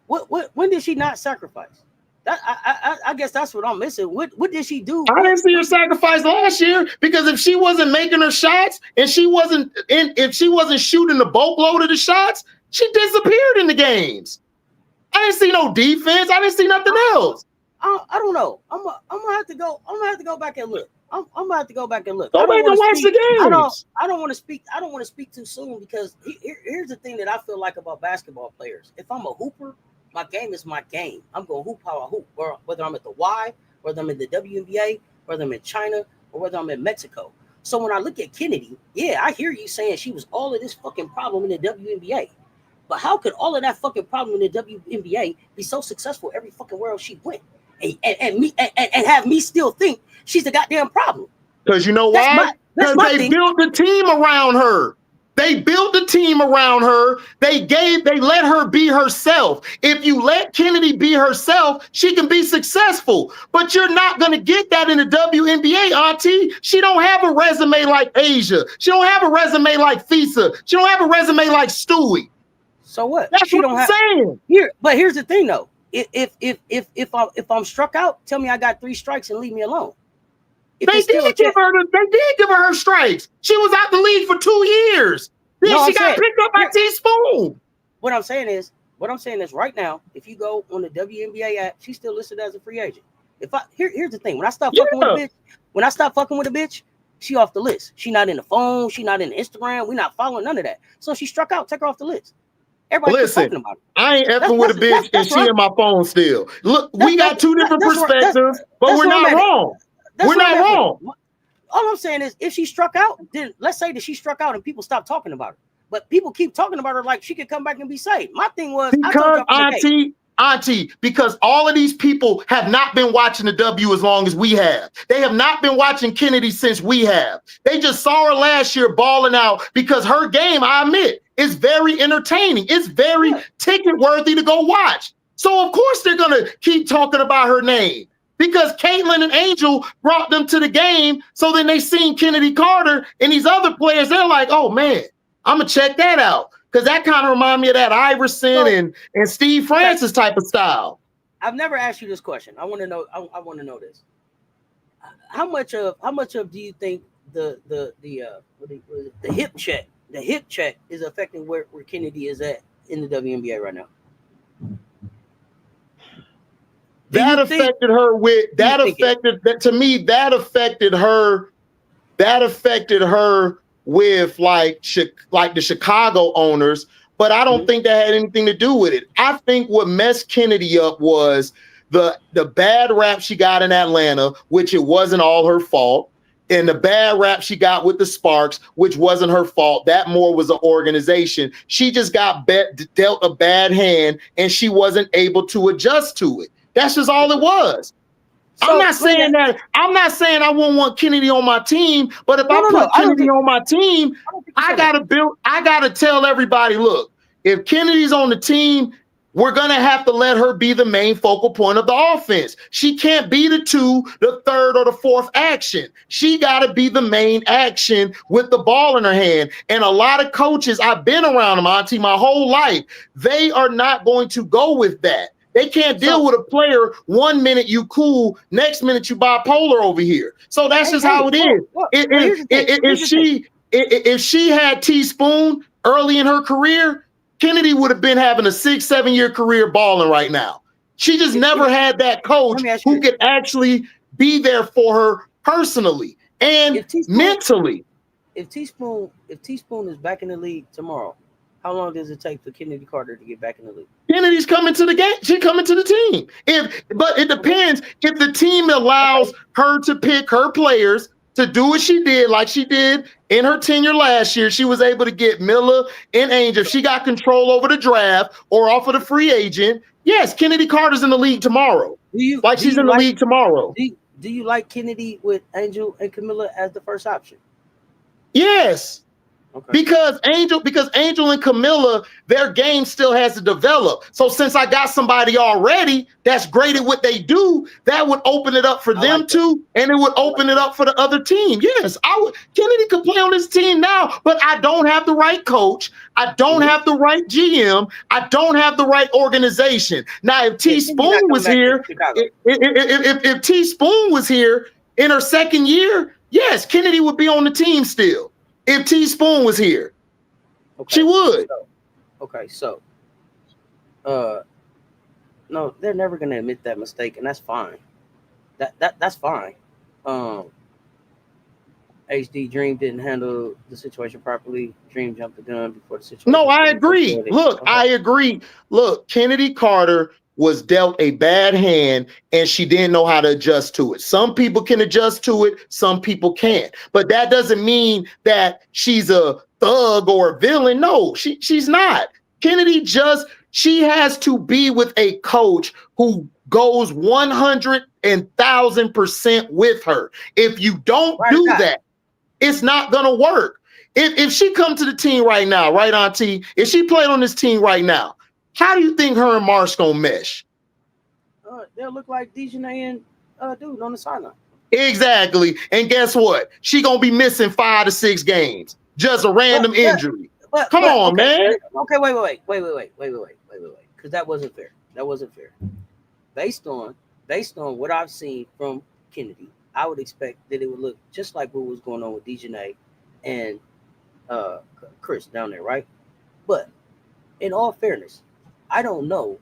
When did she not sacrifice? I guess that's what I'm missing. What did she do? I didn't see her sacrifice last year, because if she wasn't making her shots and if she wasn't shooting the boatload of the shots, she disappeared in the games. I didn't see no defense. I didn't see nothing else. I don't know. I'm gonna have to go back and look. I'm gonna have to go back and look. Go back and watch the games. I don't want to speak too soon, because here's the thing that I feel like about basketball players. If I'm a hooper, my game is my game. I'm gonna hoop how I hoop, whether I'm at the Y, whether I'm in the WNBA, whether I'm in China, or whether I'm in Mexico. So when I look at Kennedy, I hear you saying she was all of this fucking problem in the WNBA. But how could all of that fucking problem in the WNBA be so successful every fucking world she went? And have me still think she's the goddamn problem? Because you know why? Because they built the team around her. They built the team around her. They let her be herself. If you let Kennedy be herself, she can be successful. But you're not going to get that in the WNBA, Auntie. She don't have a resume like Asia. She don't have a resume like Fisa. She don't have a resume like Stewie. So what? That's what I'm saying. But here's the thing, though. If I'm struck out, tell me I got 3 strikes and leave me alone. They did give her her strikes. She was out the league for 2 years. Then she got picked up by Teaspoon. What I'm saying is right now, if you go on the WNBA app, she's still listed as a free agent. Here's the thing. When I stop fucking with a bitch, she off the list. She not in the phone, she not in the Instagram, we not following none of that. So she struck out, take her off the list. Everybody talking about it. I ain't effing with a bitch and she in my phone still. Look, we got 2 different perspectives, but we're not wrong. We're not wrong. All I'm saying is, if she struck out, then let's say that she struck out and people stop talking about her. But people keep talking about her like she could come back and be saved. My thing was, Auntie, because all of these people have not been watching the W as long as we have. They have not been watching Kennedy since we have. They just saw her last year balling out, because her game, I admit, is very entertaining. It's very ticket worthy to go watch. So of course they're gonna keep talking about her name, because Caitlin and Angel brought them to the game. So then they seen Kennedy Carter and these other players. They're like, oh man, I'm gonna check that out. Because that kind of reminds me of that Iverson and Steve Francis type of style. I've never asked you this question. I want to know. I want to know this. How much of do you think the hip check is affecting where Kennedy is at in the WNBA right now? That affected her with that affected that to me. That affected her. That affected her with like the Chicago owners. But I don't think that had anything to do with it. I think what messed Kennedy up was the bad rap she got in Atlanta, which it wasn't all her fault, and the bad rap she got with the Sparks, which wasn't her fault. That more was an organization. She just got dealt a bad hand, and she wasn't able to adjust to it. That's just all it was. So, I'm not saying that. I'm not saying I wouldn't want Kennedy on my team, but if I put Kennedy on my team, I gotta tell everybody, look, if Kennedy's on the team, we're gonna have to let her be the main focal point of the offense. She can't be the 2, the 3rd, or the 4th action. She gotta be the main action with the ball in her hand. And a lot of coaches, I've been around them, Auntie, my whole life, they are not going to go with that. They can't deal with a player 1 minute you cool, next minute you bipolar over here. So that's just how it is. If she had Teaspoon early in her career, Kennedy would have been having a 6-7 year career balling right now. She just never had that coach who could actually be there for her personally and mentally. If Teaspoon is back in the league tomorrow, how long does it take for Kennedy Carter to get back in the league? Kennedy's coming to the game. She's coming to the team. But it depends if the team allows her to pick her players to do what she did, like she did in her tenure last year. She was able to get Milla and Angel. If she got control over the draft or off of the free agent, yes, Kennedy Carter's in the league tomorrow. She's in the league tomorrow. Do you like Kennedy with Angel and Camilla as the first option? Yes. Okay. Because Angel and Camilla, their game still has to develop. So since I got somebody already that's great at what they do, that would open it up for them too, and it would open it up for the other team. Yes, Kennedy could play on this team now, but I don't have the right coach. I don't have the right GM. I don't have the right organization. Now, if Teaspoon was here, if Teaspoon was here in her second year, yes, Kennedy would be on the team still. If Teaspoon was here, she would. So, no, they're never gonna admit that mistake, and that's fine. That's fine. HD Dream didn't handle the situation properly. Dream jumped the gun before the situation. No, I agree. Look, I agree. Look, Kennedy Carter was dealt a bad hand and she didn't know how to adjust to it. Some people can adjust to it, some people can't. But that doesn't mean that she's a thug or a villain. No, she's not. Kennedy she has to be with a coach who goes 100,000% with her. If you don't do that, it's not gonna work. If she come to the team right now, right, Auntie? If she played on this team right now, how do you think her and Marsh gonna mesh? They'll look like Dejanay and dude on the sideline. Exactly. And guess what? She gonna be missing 5 to 6 games. Just a random injury. Come on, man. Okay, wait. Because that wasn't fair. Based on what I've seen from Kennedy, I would expect that it would look just like what was going on with Dejanay and Chris down there, right? But in all fairness, I don't know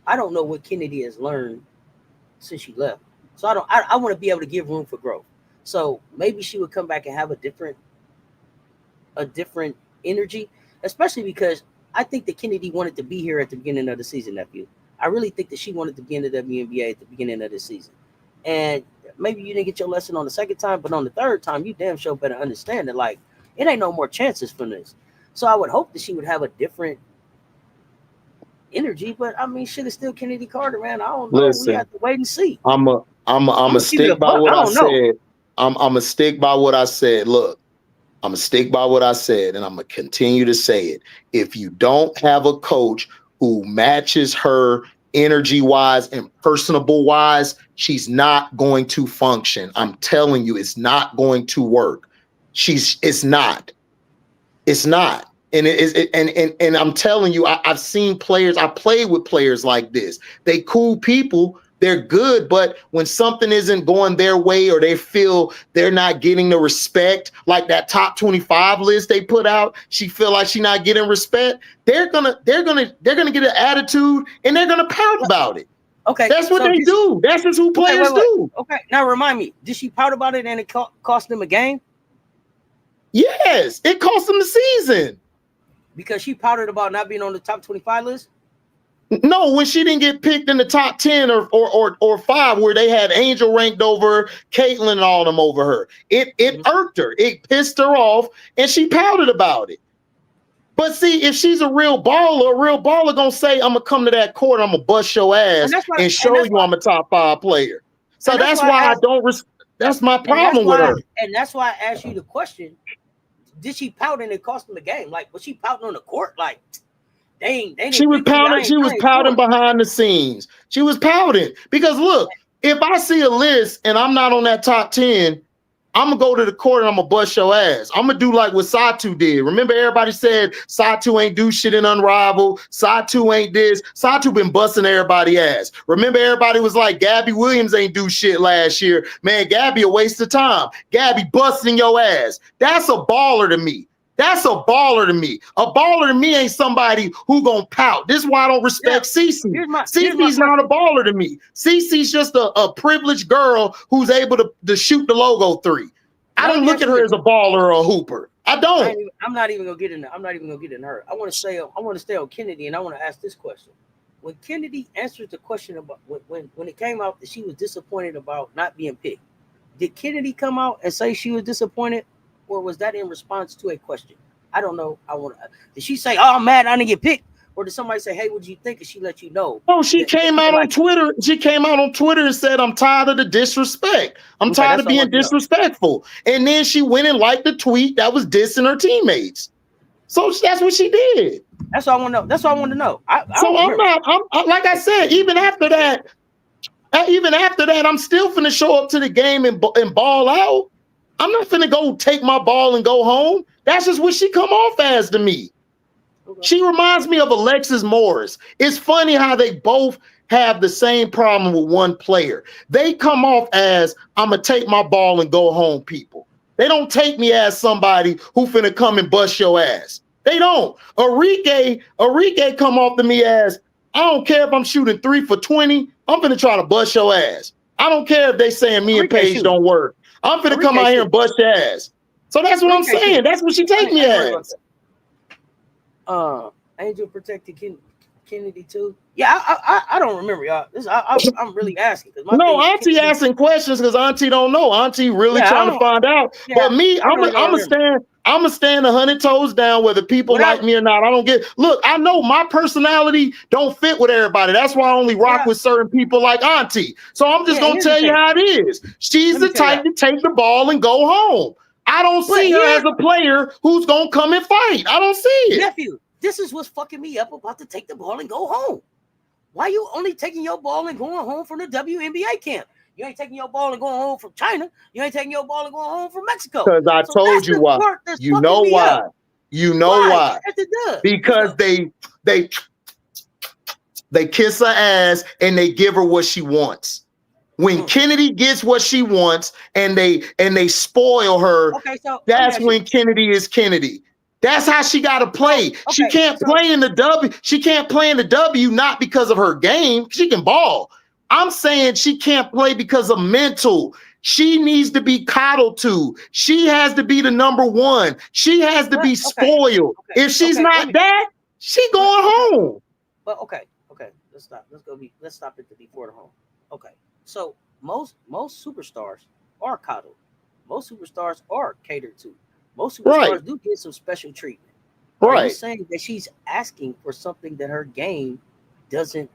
what Kennedy has learned since she left. So I want to be able to give room for growth. So maybe she would come back and have a different energy, especially because I think that Kennedy wanted to be here at the beginning of the season, nephew. I really think that she wanted to be in the WNBA at the beginning of the season. And maybe you didn't get your lesson on the second time, but on the third time, you damn sure better understand that, like, it ain't no more chances from this. So I would hope that she would have a different energy, but I mean, shit is still Kennedy Carter, man. I don't know. Listen, we have to wait and see. I'm a stick by what I said. I'm a stick by what I said. Look, I'm a stick by what I said, and I'm gonna continue to say it. If you don't have a coach who matches her energy-wise and personable-wise, she's not going to function. I'm telling you, it's not going to work. It's not. And and I'm telling you, I've seen players, I played with players like this. They cool people, they're good, but when something isn't going their way or they feel they're not getting the respect, like that top 25 list they put out, she feel like she's not getting respect, they're gonna get an attitude and they're gonna pout about it. Okay, that's what they do. That's just who players do. Okay, now remind me, did she pout about it and it cost them a game? Yes, it cost them the season. Because she pouted about not being on the top 25 list? No, when she didn't get picked in the top 10 or 5, where they had Angel ranked over Caitlyn and all them over her. It irked her. It pissed her off, and she pouted about it. But see, if she's a real baller gonna say, I'm gonna come to that court, I'm gonna bust your ass and show you I'm a top 5 player. So that's why I don't. That's my problem with her. And that's why I asked you the question: did she pout and it cost them the game? Like, was she pouting on the court? Like, they she was pouting. She was pouting behind the scenes. She was pouting because look, if I see a list and I'm not on that top 10. I'm gonna go to the court and I'm gonna bust your ass. I'm gonna do like what Satu did. Remember, everybody said Satu ain't do shit in Unrivaled. Satu ain't this. Satu been busting everybody ass. Remember, everybody was like, Gabby Williams ain't do shit last year. Man, Gabby a waste of time. Gabby busting your ass. That's a baller to me. That's a baller to me. A baller to me ain't somebody who gonna pout. This is why I don't respect Cece. Cece's not a baller to me. Cece's just a privileged girl who's able to shoot the logo 3. I don't look at her as a baller or a hooper. I don't. I'm not even gonna get in. I'm not even gonna get in her. I want to stay on Kennedy, and I want to ask this question. When Kennedy answered the question about when it came out that she was disappointed about not being picked, did Kennedy come out and say she was disappointed? Or was that in response to a question? I don't know. Did she say, "Oh, I'm mad I didn't get picked," or did somebody say, "Hey, what do you think?" And she let you know? Oh, she came out on Twitter. She came out on Twitter and said, "I'm tired of the disrespect. I'm tired of being disrespectful." And then she went and liked the tweet that was dissing her teammates. So that's what she did. That's all I want to know. That's all I wanted to know. I'm like I said, even after that, I'm still finna show up to the game and ball out. I'm not finna go take my ball and go home. That's just what she come off as to me. Okay. She reminds me of Alexis Morris. It's funny how they both have the same problem with one player. They come off as, I'm gonna take my ball and go home people. They don't take me as somebody who finna come and bust your ass. They don't. Enrique come off to me as, I don't care if I'm shooting 3 for 20. I'm finna try to bust your ass. I don't care if they saying me and Paige don't work. I'm finna come out here and bust your ass. So that's what I'm saying. That's what she take me as. Angel protected Kennedy too. Yeah, I don't remember, y'all. I'm really asking. No, Auntie asking questions because Auntie don't know. Auntie really trying to find out. Yeah, but me, I'm gonna stand 100 toes down whether people like me or not. I don't get. Look, I know my personality don't fit with everybody. That's why I only rock with certain people like Auntie. So I'm just gonna tell you how it is. She's the type to take the ball and go home. I don't see her as a player who's gonna come and fight. I don't see it. Nephew, this is what's fucking me up about to take the ball and go home. Why you only taking your ball and going home from the WNBA camp? You ain't taking your ball and going home from China. You ain't taking your ball and going home from Mexico. Because I told you why. You know why. You know why. Because they kiss her ass and they give her what she wants. When Kennedy gets what she wants and they spoil her, that's when Kennedy is Kennedy. That's how she got to play. She can't play in the W. She can't play in the W not because of her game. She can ball. I'm saying she can't play because of mental. She needs to be coddled to. She has to be the number one. She has to be spoiled. If she's not that, she going home. But okay. Let's stop. Let's stop it before the home. Okay. So most superstars are coddled. Most superstars are catered to. Most superstars do get some special treatment. Are you saying that she's asking for something that her game doesn't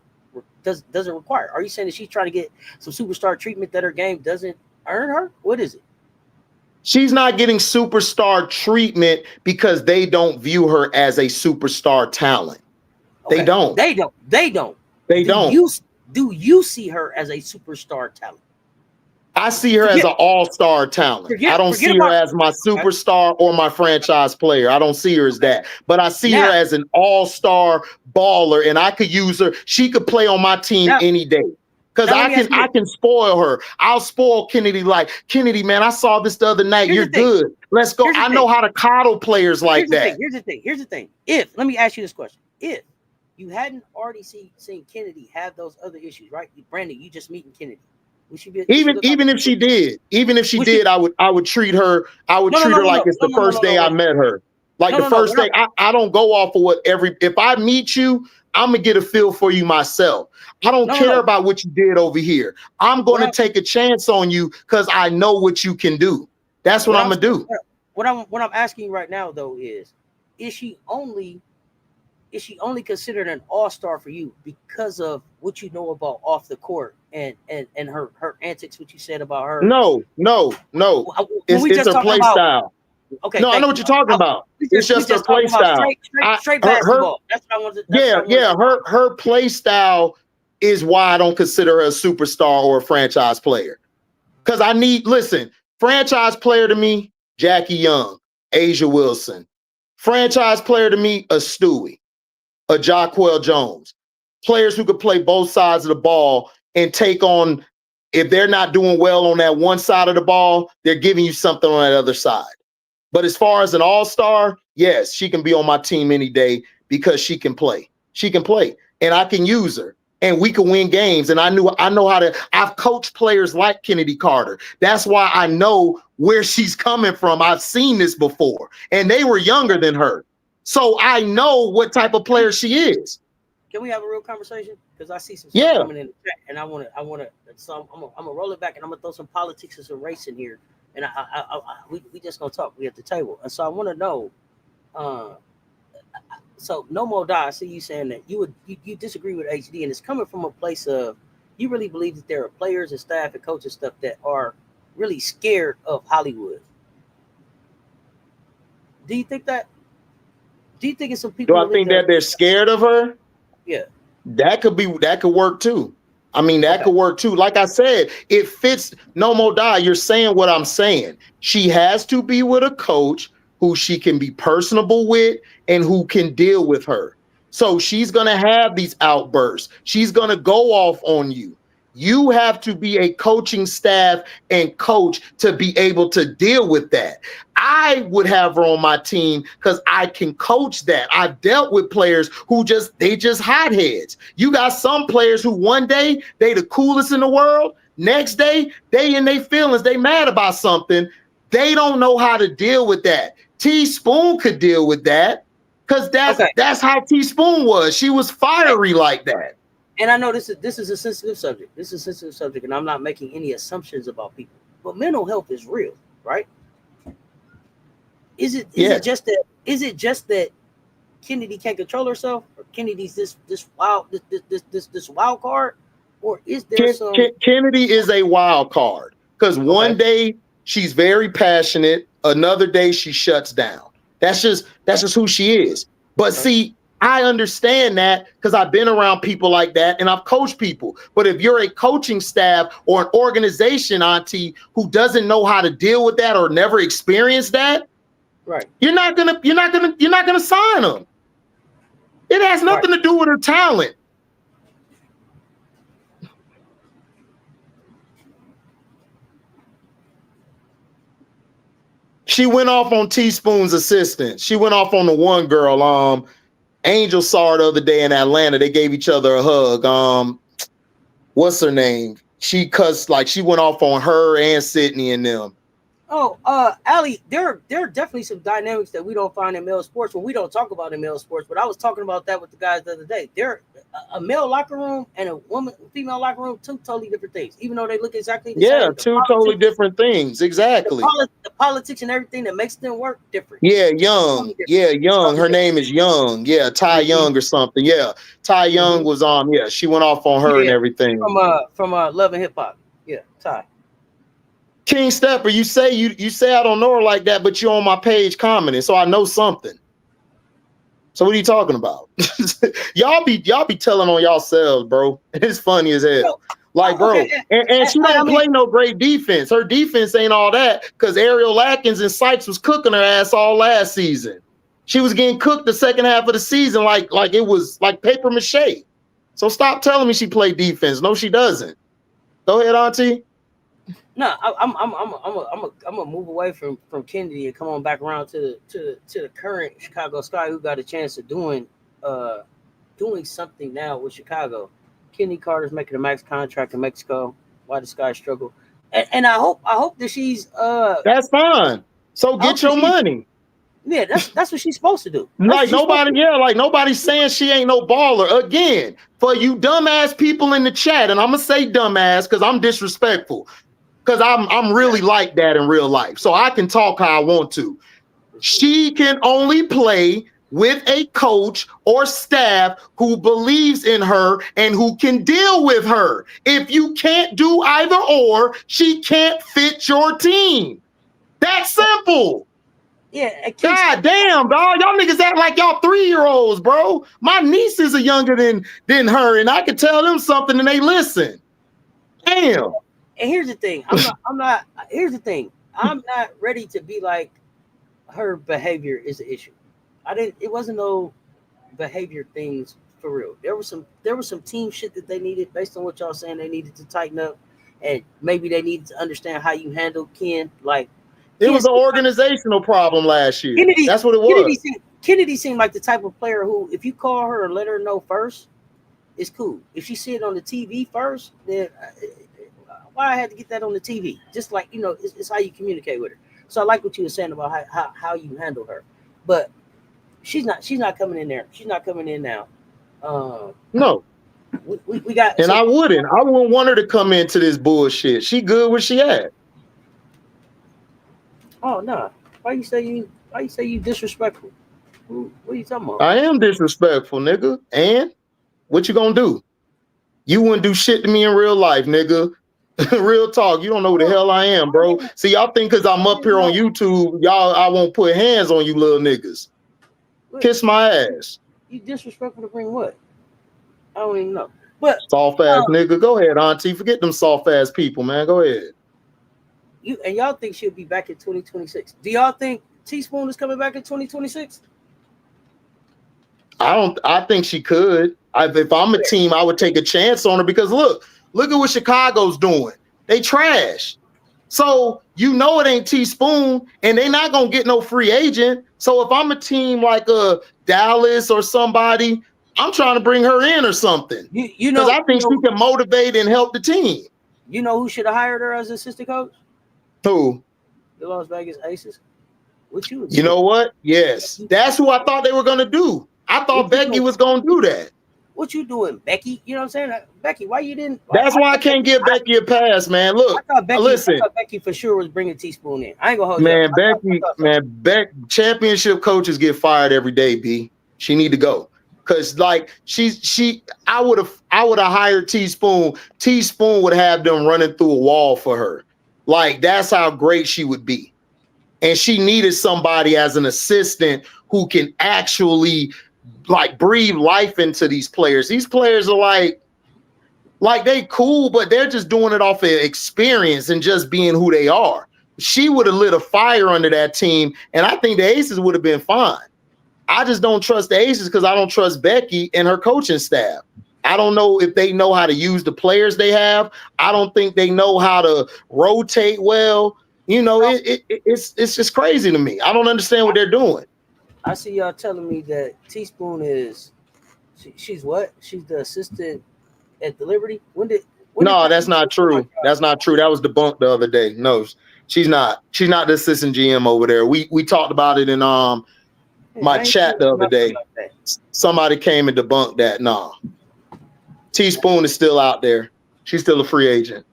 require? Are you saying that she's trying to get some superstar treatment that her game doesn't earn her? What is it? She's not getting superstar treatment because they don't view her as a superstar talent. Okay. They don't. Do you see her as a superstar talent? I see her as an all-star talent. I don't see her as my superstar or my franchise player. I don't see her as that. But I see her as an all-star baller, and I could use her. She could play on my team any day. Because I can spoil her. I'll spoil Kennedy like, Kennedy, man, I saw this the other night. You're good. Let's go. I know how to coddle players like that. Here's the thing. Let me ask you this question. If you hadn't already seen Kennedy have those other issues, right? Brandon, you just meeting Kennedy. Even if she did, I would treat her. I would treat her like it's the first day I met her. Like the first day, I don't go off of what if I meet you, I'm gonna get a feel for you myself. I don't care about what you did over here. I'm gonna take a chance on you because I know what you can do. That's what I'm gonna do. What I'm asking you right now though is she only considered an all-star for you because of what you know about off the court and her antics, what you said about her? No. It's her play style. Okay. No, I know what you're talking about. It's just her play style. Straight basketball. That's what I wanted. Her play style is why I don't consider her a superstar or a franchise player. Because franchise player to me, Jackie Young, Asia Wilson. Franchise player to me, a Stewie, a Jaquel Jones. Players who could play both sides of the ball and take on, if they're not doing well on that one side of the ball, they're giving you something on that other side. But as far as an all-star, yes, she can be on my team any day because she can play. She can play, and I can use her, and we can win games. And I know how to. I've coached players like Kennedy Carter. That's why I know where she's coming from. I've seen this before, and they were younger than her, so I know what type of player she is. Can we have a real conversation? Because I see some stuff coming in the chat, and I want to. So I'm gonna roll it back, and I'm gonna throw some politics and some race in here. And we just gonna talk. We at the table, and so I want to know. So no more die. I see you saying that you disagree with HD, and it's coming from a place of you really believe that there are players and staff and coaches stuff that are really scared of Hollywood. Do you think that? Do you think it's some people? Do I think that they're scared of her? Yeah, that could work too. I mean, that could work too. Like I said, it fits. No more die. You're saying what I'm saying. She has to be with a coach who she can be personable with and who can deal with her. So she's going to have these outbursts. She's going to go off on you. You have to be a coaching staff and coach to be able to deal with that. I would have her on my team because I can coach that. I've dealt with players who just hotheads. You got some players who one day they the coolest in the world. Next day, they in their feelings. They mad about something. They don't know how to deal with that. Teaspoon could deal with that because that's how Teaspoon was. She was fiery like that. And I know this is a sensitive subject. This is a sensitive subject, and I'm not making any assumptions about people. But mental health is real, right? Is it just that Kennedy can't control herself, or Kennedy's this wild card, or is there some? Kennedy is a wild card because one day she's very passionate, another day she shuts down. That's just who she is. But see, I understand that because I've been around people like that and I've coached people. But if you're a coaching staff or an organization, Auntie, who doesn't know how to deal with that or never experienced that, right? You're not gonna sign them. It has nothing to do with her talent. She went off on Teaspoon's assistant. She went off on the one girl. Angel saw her the other day in Atlanta. They gave each other a hug. What's her name? She went off on her and Sydney and them. Oh, Ali, there are definitely some dynamics that we don't find in male sports. Well, we don't talk about in male sports, but I was talking about that with the guys the other day. There, a male locker room and a female locker room, two totally different things, even though they look exactly the same. Two totally different things. Exactly. The politics and everything that makes them work different. Yeah, Young. Yeah, Young. Her name is Young. Yeah, Ty Young or something. Yeah, Ty Young was on. Yeah, she went off on her and everything. From Love and Hip Hop. Yeah, Ty. King Stepper, you say I don't know her like that, but you're on my page commenting, so I know something. So what are you talking about? y'all be telling on yourselves, bro. It's funny as hell. Like, bro, and she don't play no great defense. Her defense ain't all that because Ariel Atkins and Sykes was cooking her ass all last season. She was getting cooked the second half of the season like it was like paper mache. So stop telling me she played defense. No, she doesn't. Go ahead, Auntie. No, I'm gonna move away from Kennedy and come on back around to the current Chicago Sky, who got a chance of doing doing something now with Chicago. Kenny Carter's making a max contract in Mexico. Why the Sky struggle? And I hope that she's That's fine. So get your money. Yeah, that's what she's supposed to do. Like nobody's saying she ain't no baller. Again, for you dumbass people in the chat, and I'm gonna say dumbass because I'm disrespectful. Because I'm really like that in real life. So I can talk how I want to. She can only play with a coach or staff who believes in her and who can deal with her. If you can't do either or, she can't fit your team. That's simple. Yeah. God damn, dog. Y'all niggas act like y'all 3-year-olds, bro. My nieces are younger than her, and I can tell them something and they listen. Damn. And here's the thing. Here's the thing. I'm not ready to be like her behavior is the issue. It wasn't no behavior things for real. There was some team shit that they needed based on what y'all saying they needed to tighten up, and maybe they needed to understand how you handle Ken. Like it was an organizational problem last year. That's what it was. Kennedy seemed like the type of player who, if you call her and let her know first, it's cool. If she see it on the TV first, then why I had to get that on the TV? Just like, it's how you communicate with her. So I like what you were saying about how you handle her, but she's not coming in there. She's not coming in now. No, we got. And I wouldn't want her to come into this bullshit. She good where she at. Oh no! Why you say you disrespectful? What are you talking about? I am disrespectful, nigga. And what you gonna do? You wouldn't do shit to me in real life, nigga. Real talk. You don't know who the hell I am, bro. See, y'all think because I'm up here on YouTube, I won't put hands on you little niggas. Kiss my ass. You disrespectful to bring what? I don't even know. But soft ass nigga. Go ahead, auntie. Forget them soft ass people, man. Go ahead. Y'all think she'll be back in 2026? Do y'all think Teaspoon is coming back in 2026? I think she could. If I'm a team, I would take a chance on her because look at what Chicago's doing. They trash. So it ain't Teaspoon, and they not gonna get no free agent. So if I'm a team like Dallas or somebody, I'm trying to bring her in or something. Because I think she can motivate and help the team. You know who should have hired her as assistant coach? Who? The Las Vegas Aces. What you? You know what? Yes, that's who I thought they were gonna do. I thought Becky was gonna do that. What you doing, Becky? You know what I'm saying? Becky, why you didn't? That's why I can't give Becky a pass, man. Look, I thought Becky for sure was bringing Teaspoon in. I ain't gonna hold you up. Becky, championship coaches get fired every day, B. She need to go. Cause like I would have hired Teaspoon. Teaspoon would have them running through a wall for her. Like that's how great she would be. And she needed somebody as an assistant who can actually like breathe life into these players. These players are like they cool, but they're just doing it off of experience and just being who they are. She would have lit a fire under that team, and I think the Aces would have been fine. I just don't trust the Aces because I don't trust Becky and her coaching staff. I don't know if they know how to use the players they have. I don't think they know how to rotate well. It's just crazy to me. I don't understand what they're doing. I see y'all telling me that Teaspoon is she's what? She's the assistant at the Liberty. No, that's not true. That's not true. That was debunked the other day. No, she's not. She's not the assistant GM over there. We talked about it in my chat the other day. Somebody came and debunked that. No. Teaspoon is still out there. She's still a free agent.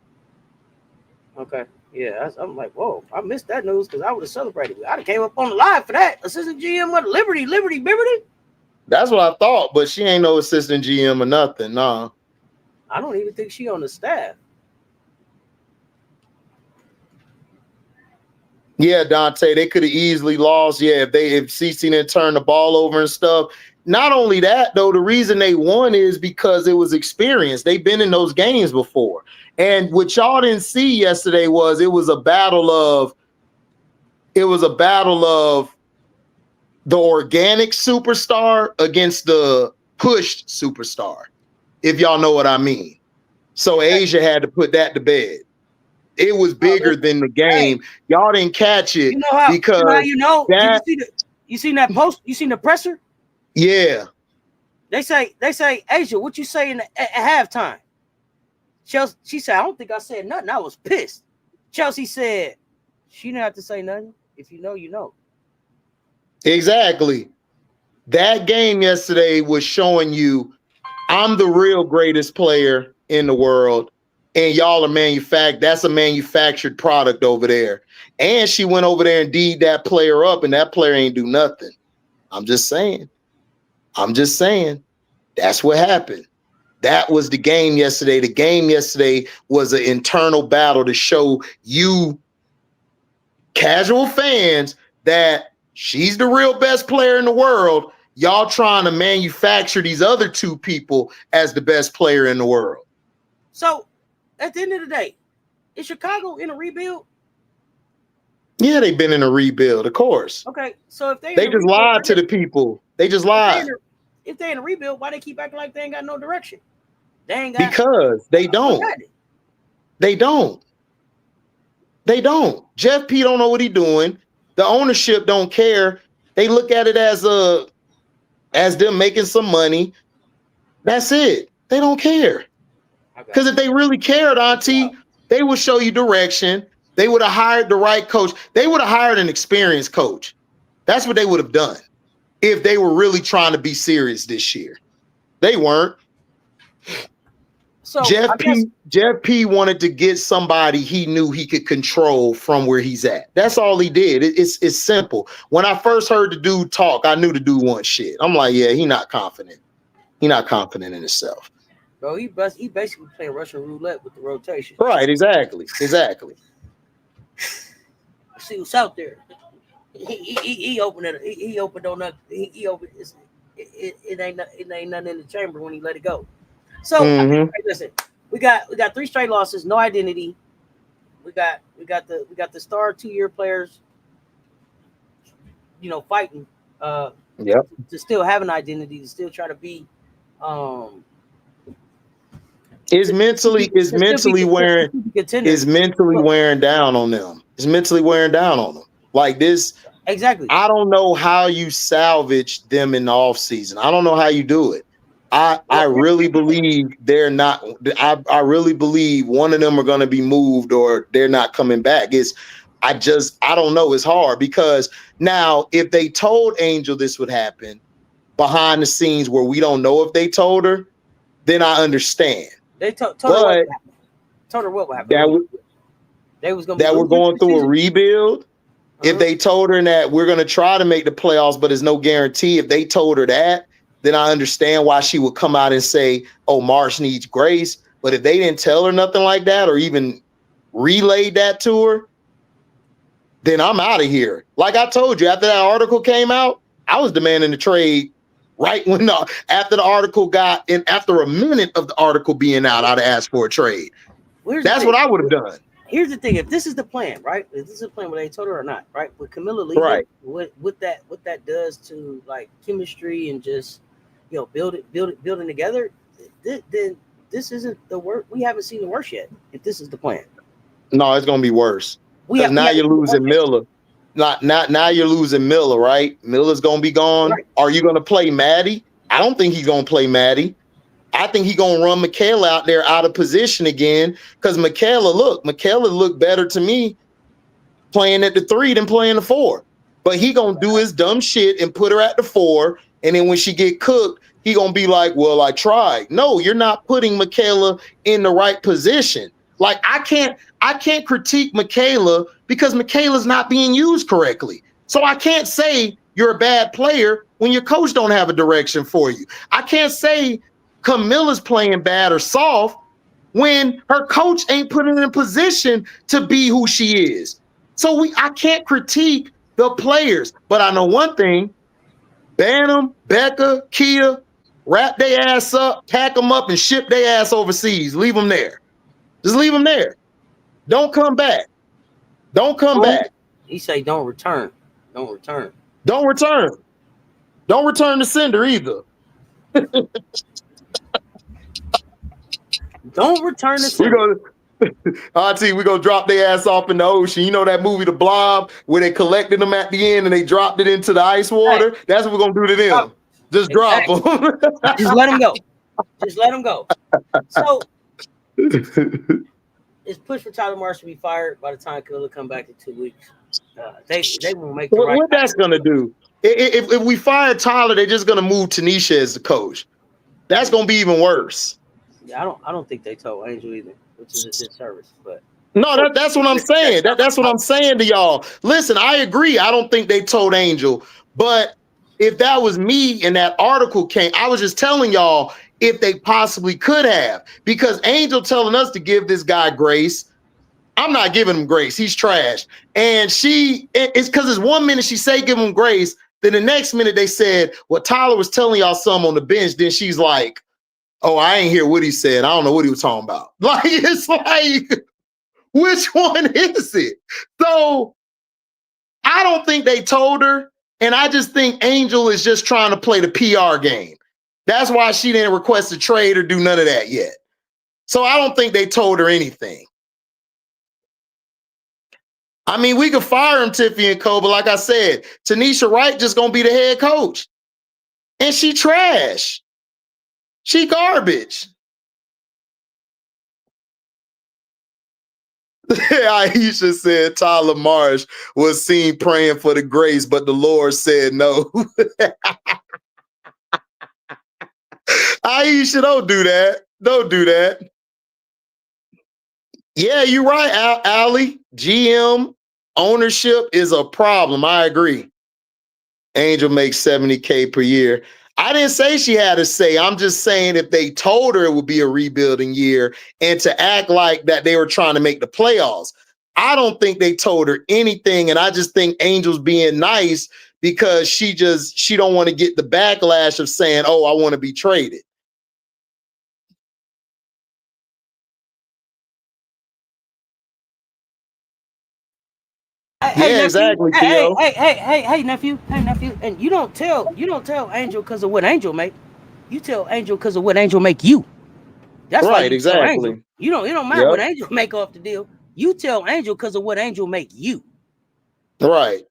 Okay. Yeah, I'm like, whoa, I missed that news because I would have celebrated. I'd have came up on the live for that. Assistant GM with Liberty. That's what I thought, but she ain't no assistant GM or nothing. Nah. I don't even think she on the staff. Yeah, Dante, they could have easily lost. Yeah, if CeCe didn't turn the ball over and stuff. Not only that, though, the reason they won is because it was experience. They've been in those games before. And what y'all didn't see yesterday was it was a battle of the organic superstar against the pushed superstar, if y'all know what I mean. So Asia had to put that to bed. It was bigger than the game. Y'all didn't catch it because. You know how you know? You seen that post? You seen the presser? Yeah. They say, Asia, what you saying at halftime? Chelsea, she said, I don't think I said nothing. I was pissed. Chelsea said, she didn't have to say nothing. If you know, you know. Exactly. That game yesterday was showing you I'm the real greatest player in the world, and y'all are that's a manufactured product over there. And she went over there and D'd that player up, and that player ain't do nothing. I'm just saying. That's what happened. That was the game yesterday. The game yesterday was an internal battle to show you casual fans that she's the real best player in the world. Y'all trying to manufacture these other two people as the best player in the world. So, at the end of the day, is Chicago in a rebuild? Yeah, they've been in a rebuild, of course. Okay, so if they just lied to the people. They just lied. If they're in a rebuild, why they keep acting like they ain't got no direction? They ain't got because they don't. They don't. Jeff P don't know what he's doing. The ownership don't care. They look at it as them making some money. That's it. They don't care. Because if they really cared, Auntie, they would show you direction. They would have hired the right coach. They would have hired an experienced coach. That's what they would have done if they were really trying to be serious this year. They weren't. So Jeff P wanted to get somebody he knew he could control from where he's at. That's all he did. It's simple. When I first heard the dude talk, I knew the dude wanted shit. I'm like, yeah, he not confident. He not confident in himself. Bro, he basically playing Russian roulette with the rotation. Right, exactly. See what's out there. He opened it. He opened on that. He opened. It ain't nothing in the chamber when he let it go. So listen, we got 3 straight losses, no identity. We got the star 2-year players, fighting to still have an identity, to still try to be is mentally wearing down on them. It's mentally wearing down on them. Like this. Exactly. I don't know how you salvage them in the off season. I don't know how you do it. I really believe they're not. I really believe one of them are going to be moved or they're not coming back. I don't know. It's hard because now if they told Angel this would happen behind the scenes where we don't know if they told her, then I understand. They told her what happened. Told her what would happen. We're going through a rebuild. If they told her that we're going to try to make the playoffs, but there's no guarantee. If they told her that, then I understand why she would come out and say, oh, Marsh needs grace. But if they didn't tell her nothing like that or even relayed that to her, then I'm out of here. Like I told you, after that article came out, I was demanding the trade right when after the article got in, after a minute of the article being out, I'd ask for a trade. That's what I would have done. Here's the thing: if this is the plan, right? If this is the plan, whether they told her or not, right? With Camilla leaving, right? What that does to like chemistry and just building together, then this isn't the work. We haven't seen the worst yet. If this is the plan, no, it's gonna be worse. Because now you're losing Milla. Now you're losing Milla, right? Milla's gonna be gone. Right. Are you gonna play Maddie? I don't think he's gonna play Maddie. I think he's going to run Michaela out there out of position again because Michaela looked better to me playing at the 3 than playing the 4. But he going to do his dumb shit and put her at the 4. And then when she get cooked, he going to be like, well, I tried. No, you're not putting Michaela in the right position. Like I can't critique Michaela because Michaela's not being used correctly. So I can't say you're a bad player when your coach don't have a direction for you. I can't say Camilla's playing bad or soft when her coach ain't put her in a position to be who she is. So I can't critique the players, but I know one thing: ban Becca, Kia, wrap their ass up, pack them up, and ship their ass overseas. Leave them there. Just leave them there. Don't come back. Don't come back. He say don't return. Don't return. Don't return. Don't return to sender either. Don't return the sender. We're gonna drop their ass off in the ocean. You know that movie The Blob where they collected them at the end and they dropped it into the ice water? Hey. That's what we're gonna do to them. Just drop them. Just let them go. Just let them go. So it's pushed for Tyler Marsh to be fired by the time Killer come back in 2 weeks. They won't make the right. What that's gonna do? If we fire Tyler, they're just gonna move Tanisha as the coach. That's gonna be even worse. Yeah, I don't think they told Angel either, which is a disservice. But no, that's what I'm saying. That's what I'm saying to y'all. Listen, I agree. I don't think they told Angel, but if that was me and that article came, I was just telling y'all if they possibly could have, because Angel telling us to give this guy grace. I'm not giving him grace. He's trash. And it's because it's 1 minute she say give him grace. Then the next minute they said, well, Tyler was telling y'all something on the bench. Then she's like, oh, I ain't hear what he said. I don't know what he was talking about. Like, it's like, which one is it? So I don't think they told her. And I just think Angel is just trying to play the PR game. That's why she didn't request a trade or do none of that yet. So I don't think they told her anything. I mean, we could fire him, Tiffy and Co, but like I said, Tanisha Wright just gonna be the head coach. And she trash. She garbage. Aisha said Tyler Marsh was seen praying for the grace, but the Lord said no. Aisha, don't do that. Don't do that. Yeah, you're right, Allie. GM ownership is a problem. I agree. Angel makes $70K per year. I didn't say she had a say. I'm just saying if they told her it would be a rebuilding year and to act like that they were trying to make the playoffs. I don't think they told her anything. And I just think Angel's being nice because she don't want to get the backlash of saying, oh, I want to be traded. Hey, exactly. Hey, nephew. And you don't tell Angel because of what Angel make. You tell Angel because of what Angel make you. That's right. Exactly. It don't matter what Angel make off the deal. You tell Angel because of what Angel make you. Right.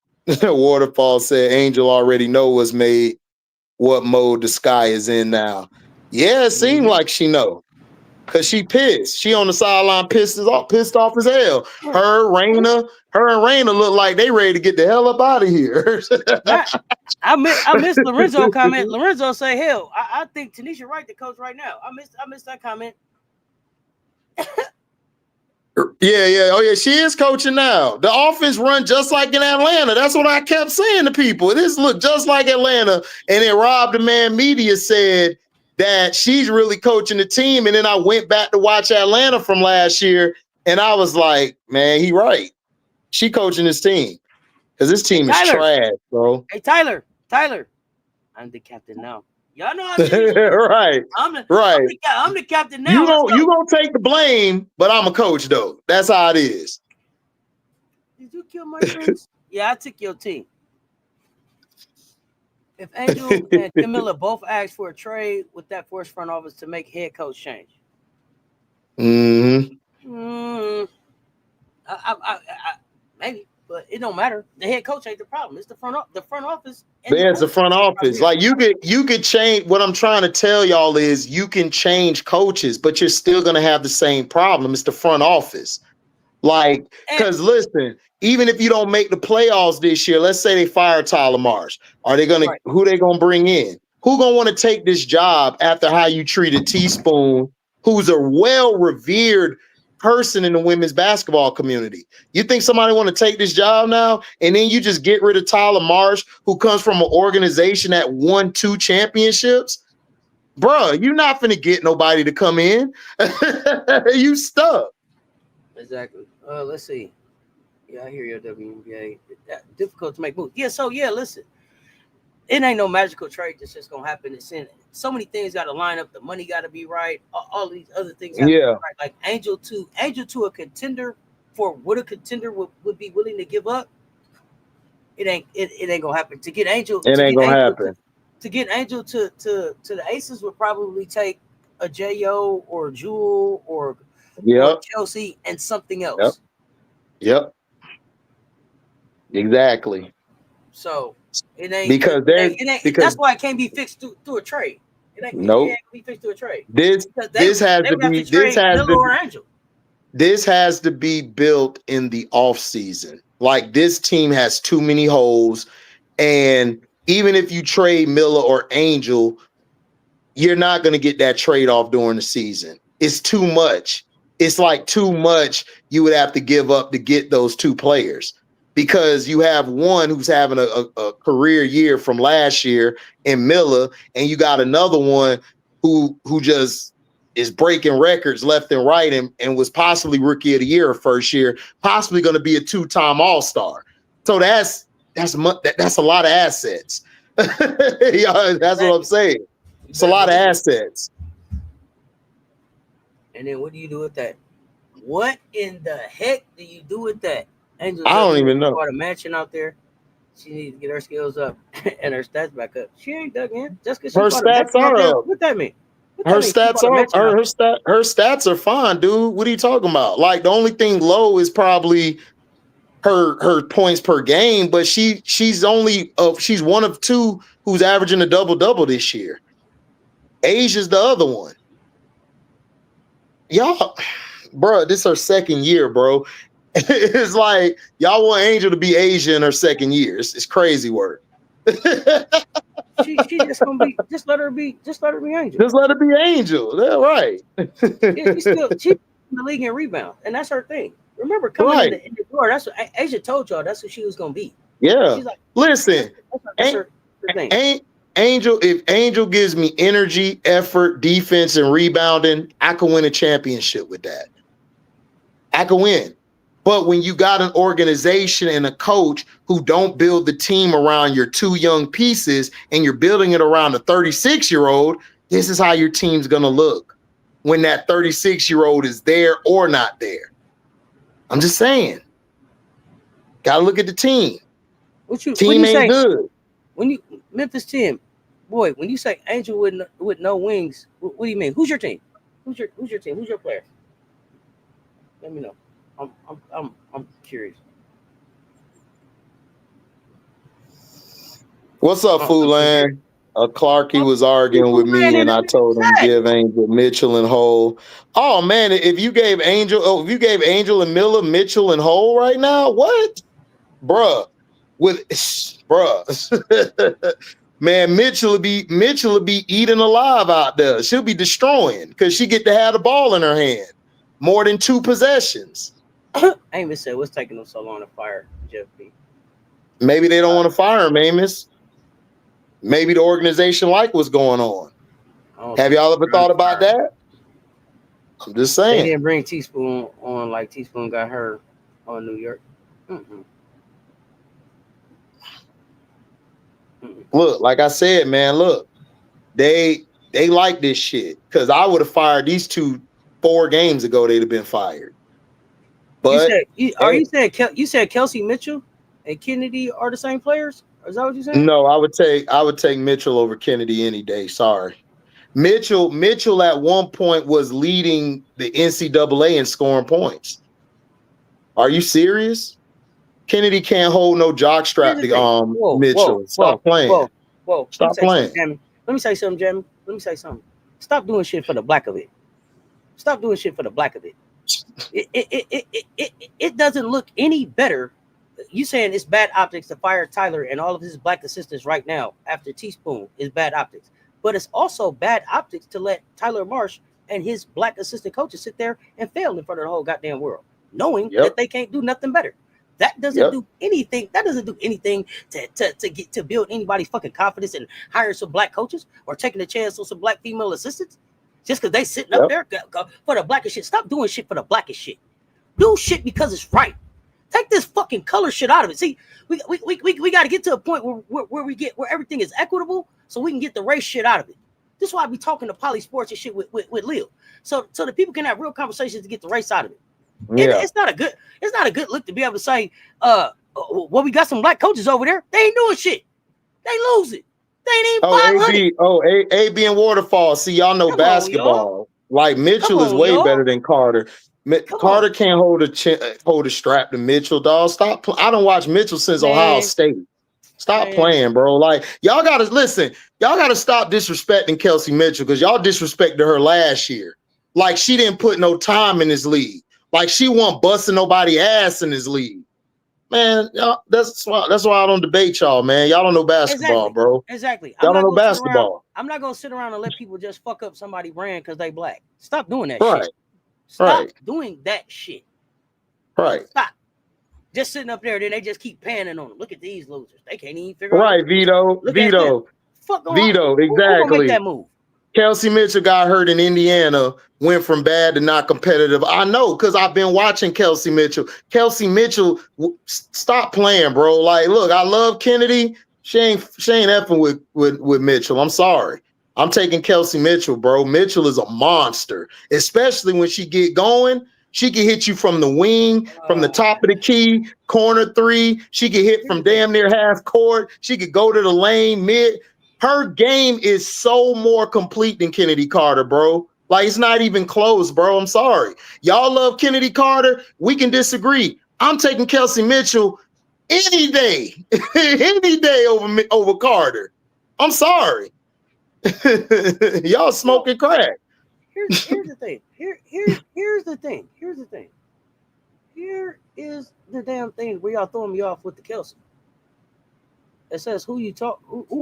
Waterfall said Angel already know what's made, what mode the sky is in now. Yeah, it seemed like she know. Cause she pissed. She on the sideline pissed off as hell. Her and Raina look like they ready to get the hell up out of here. I missed Lorenzo comment. Lorenzo say, hell, I think Tanisha Wright the coach right now. I missed that comment. Yeah. Oh yeah, she is coaching now. The offense run just like in Atlanta. That's what I kept saying to people. This look just like Atlanta. And then Rob the Man Media said that she's really coaching the team. And then I went back to watch Atlanta from last year, and I was like, man, he right. She coaching this team. Because this team is trash, bro. Hey, Tyler, I'm the captain now. Y'all know right. I'm the captain now. You gonna take the blame, but I'm a coach though. That's how it is. Did you kill my friends? Yeah, I took your team. If Angel and Camilla both asked for a trade, would that force front office to make head coach change? Mm-hmm. Maybe, but it don't matter. The head coach ain't the problem. It's the front office. There's the front office. Like you could change. What I'm trying to tell y'all is you can change coaches, but you're still gonna have the same problem. It's the front office. Like, because listen, even if you don't make the playoffs this year, let's say they fire Tyler Marsh, who they gonna bring in? Who gonna want to take this job after how you treated Teaspoon, who's a well-revered person in the women's basketball community? You think somebody want to take this job now, and then you just get rid of Tyler Marsh, who comes from an organization that won 2 championships? Bruh, you're not finna get nobody to come in. You stuck. Exactly. Let's see. Yeah, I hear your WNBA. Difficult to make moves. Yeah, so yeah, listen. It ain't no magical trade that's just gonna happen. It's in so many things got to line up. The money got to be right. All these other things have to be right. Like Angel to a contender for what a contender would be willing to give up. It ain't gonna happen. To get Angel, it ain't gonna happen. To get Angel to the Aces would probably take a J.O. or Jewel or Chelsea and something else. Yep. Exactly. So it ain't because that's why it can't be fixed through a trade. It ain't be fixed through a trade. This has to be built in the off season. Like this team has too many holes, and even if you trade Milla or Angel, you're not going to get that trade off during the season. It's too much. It's like too much you would have to give up to get those two players, because you have one who's having a career year from last year in Milla, and you got another one who just is breaking records left and right, and was possibly rookie of the year first year, possibly going to be a 2-time All-Star. So that's a lot of assets. Yeah, that's what I'm saying. It's a lot of assets. And then what do you do with that? What in the heck do you do with that? Angel's I don't even know. Bought a mansion out there. She needs to get her skills up and her stats back up. She ain't dug in just because her stats are up. What that mean? Her stats are fine, dude. What are you talking about? Like the only thing low is probably her points per game, but she's one of two who's averaging a double-double this year. Asia's the other one. Y'all, bro, this is her second year, bro. It's like y'all want Angel to be Asia in her second year. It's crazy work. She just gonna be. Just let her be Angel. Just let her be Angel. That's right. She's in the league in rebound, and that's her thing. Remember, coming in the door, that's what Asia told y'all. That's what she was gonna be. Yeah. She's like, listen, that's her thing. Angel, if Angel gives me energy, effort, defense, and rebounding, I can win a championship with that. I can win. But when you got an organization and a coach who don't build the team around your two young pieces and you're building it around a 36-year-old, this is how your team's going to look when that 36-year-old is there or not there. I'm just saying. Got to look at the team. Team ain't good. When you Memphis team, boy, when you say Angel with no wings, what do you mean? Who's your team? Who's your team? Who's your player? Let me know. I'm curious. What's up, Foolan? Clarky was arguing with me, and I told him to give Angel Mitchell and Hole. Oh man, if you gave Angel and Milla Mitchell and Hole right now, what, bruh? Man, Mitchell will be eating alive out there. She'll be destroying because she get to have the ball in her hand more than 2 possessions. Amos said, "What's taking them so long to fire Jeff B?" Maybe they don't want to fire him, Amos. Maybe the organization like what's going on. Have y'all ever thought about that? I'm just saying. They didn't bring Teaspoon on like Teaspoon got her on New York. Look, like I said, man, look, they like this shit because I would have fired these two 4 games ago. They'd have been fired. But you said Kelsey Mitchell and Kennedy are the same players? Or is that what you said? No, I would take Mitchell over Kennedy any day. Sorry. Mitchell at one point was leading the NCAA in scoring points. Are you serious? Kennedy can't hold no jock strap to Mitchell. Stop playing. Stop playing. Let me say something, Jamie. Let me say something. Stop doing shit for the black of it. Stop doing shit for the black of it. It doesn't look any better. You saying it's bad optics to fire Tyler and all of his black assistants right now after Teaspoon is bad optics. But it's also bad optics to let Tyler Marsh and his black assistant coaches sit there and fail in front of the whole goddamn world, knowing that they can't do nothing better. That doesn't do anything. That doesn't do anything to build anybody's fucking confidence and hire some black coaches or taking a chance on some black female assistants just because they sitting up there for the blackest shit. Stop doing shit for the blackest shit. Do shit because it's right. Take this fucking color shit out of it. See, we got to get to a point where everything is equitable, so we can get the race shit out of it. This is why I be talking to poly sports and shit with Lil, so the people can have real conversations to get the race out of it. It's not a good look to be able to say, well, we got some black coaches over there. They ain't doing shit. They lose it. They ain't even 500. AB and Waterfall. See, y'all know basketball. Like Mitchell is way better than Carter. Carter can't hold a strap to Mitchell, dog. Stop. I don't watch Mitchell since Ohio State. Stop playing, bro. Like, y'all gotta listen. Y'all gotta stop disrespecting Kelsey Mitchell because y'all disrespected her last year. Like, she didn't put no time in this league. Like, she wasn't busting nobody ass in this league. Man, y'all, that's why I don't debate y'all, man. Y'all don't know basketball, bro. Exactly. Y'all don't know basketball. I'm not gonna sit around and let people just fuck up somebody's brand because they black. Stop doing that shit. Stop doing that shit. Right. Stop. Just sitting up there, then they just keep panning on them. Look at these losers. They can't even figure out. Right, Vito. Fuck on. Vito, exactly. Who gonna make that move? Kelsey Mitchell got hurt in Indiana, went from bad to not competitive. I know because I've been watching Kelsey Mitchell. Kelsey Mitchell, stop playing, bro. Like, look, I love Kennedy. She ain't effing with Mitchell. I'm sorry. I'm taking Kelsey Mitchell, bro. Mitchell is a monster, especially when she get going. She can hit you from the wing, from the top of the key, corner three. She can hit from damn near half court. She could go to the lane, mid. Her game is so more complete than Kennedy Carter, bro. Like, it's not even close, bro. I'm sorry. Y'all love Kennedy Carter. We can disagree. I'm taking Kelsey Mitchell any day, any day over Carter. I'm sorry. Y'all smoking crack. Here's the thing. Here's the thing. Here is the damn thing where y'all throwing me off with the Kelsey. It says who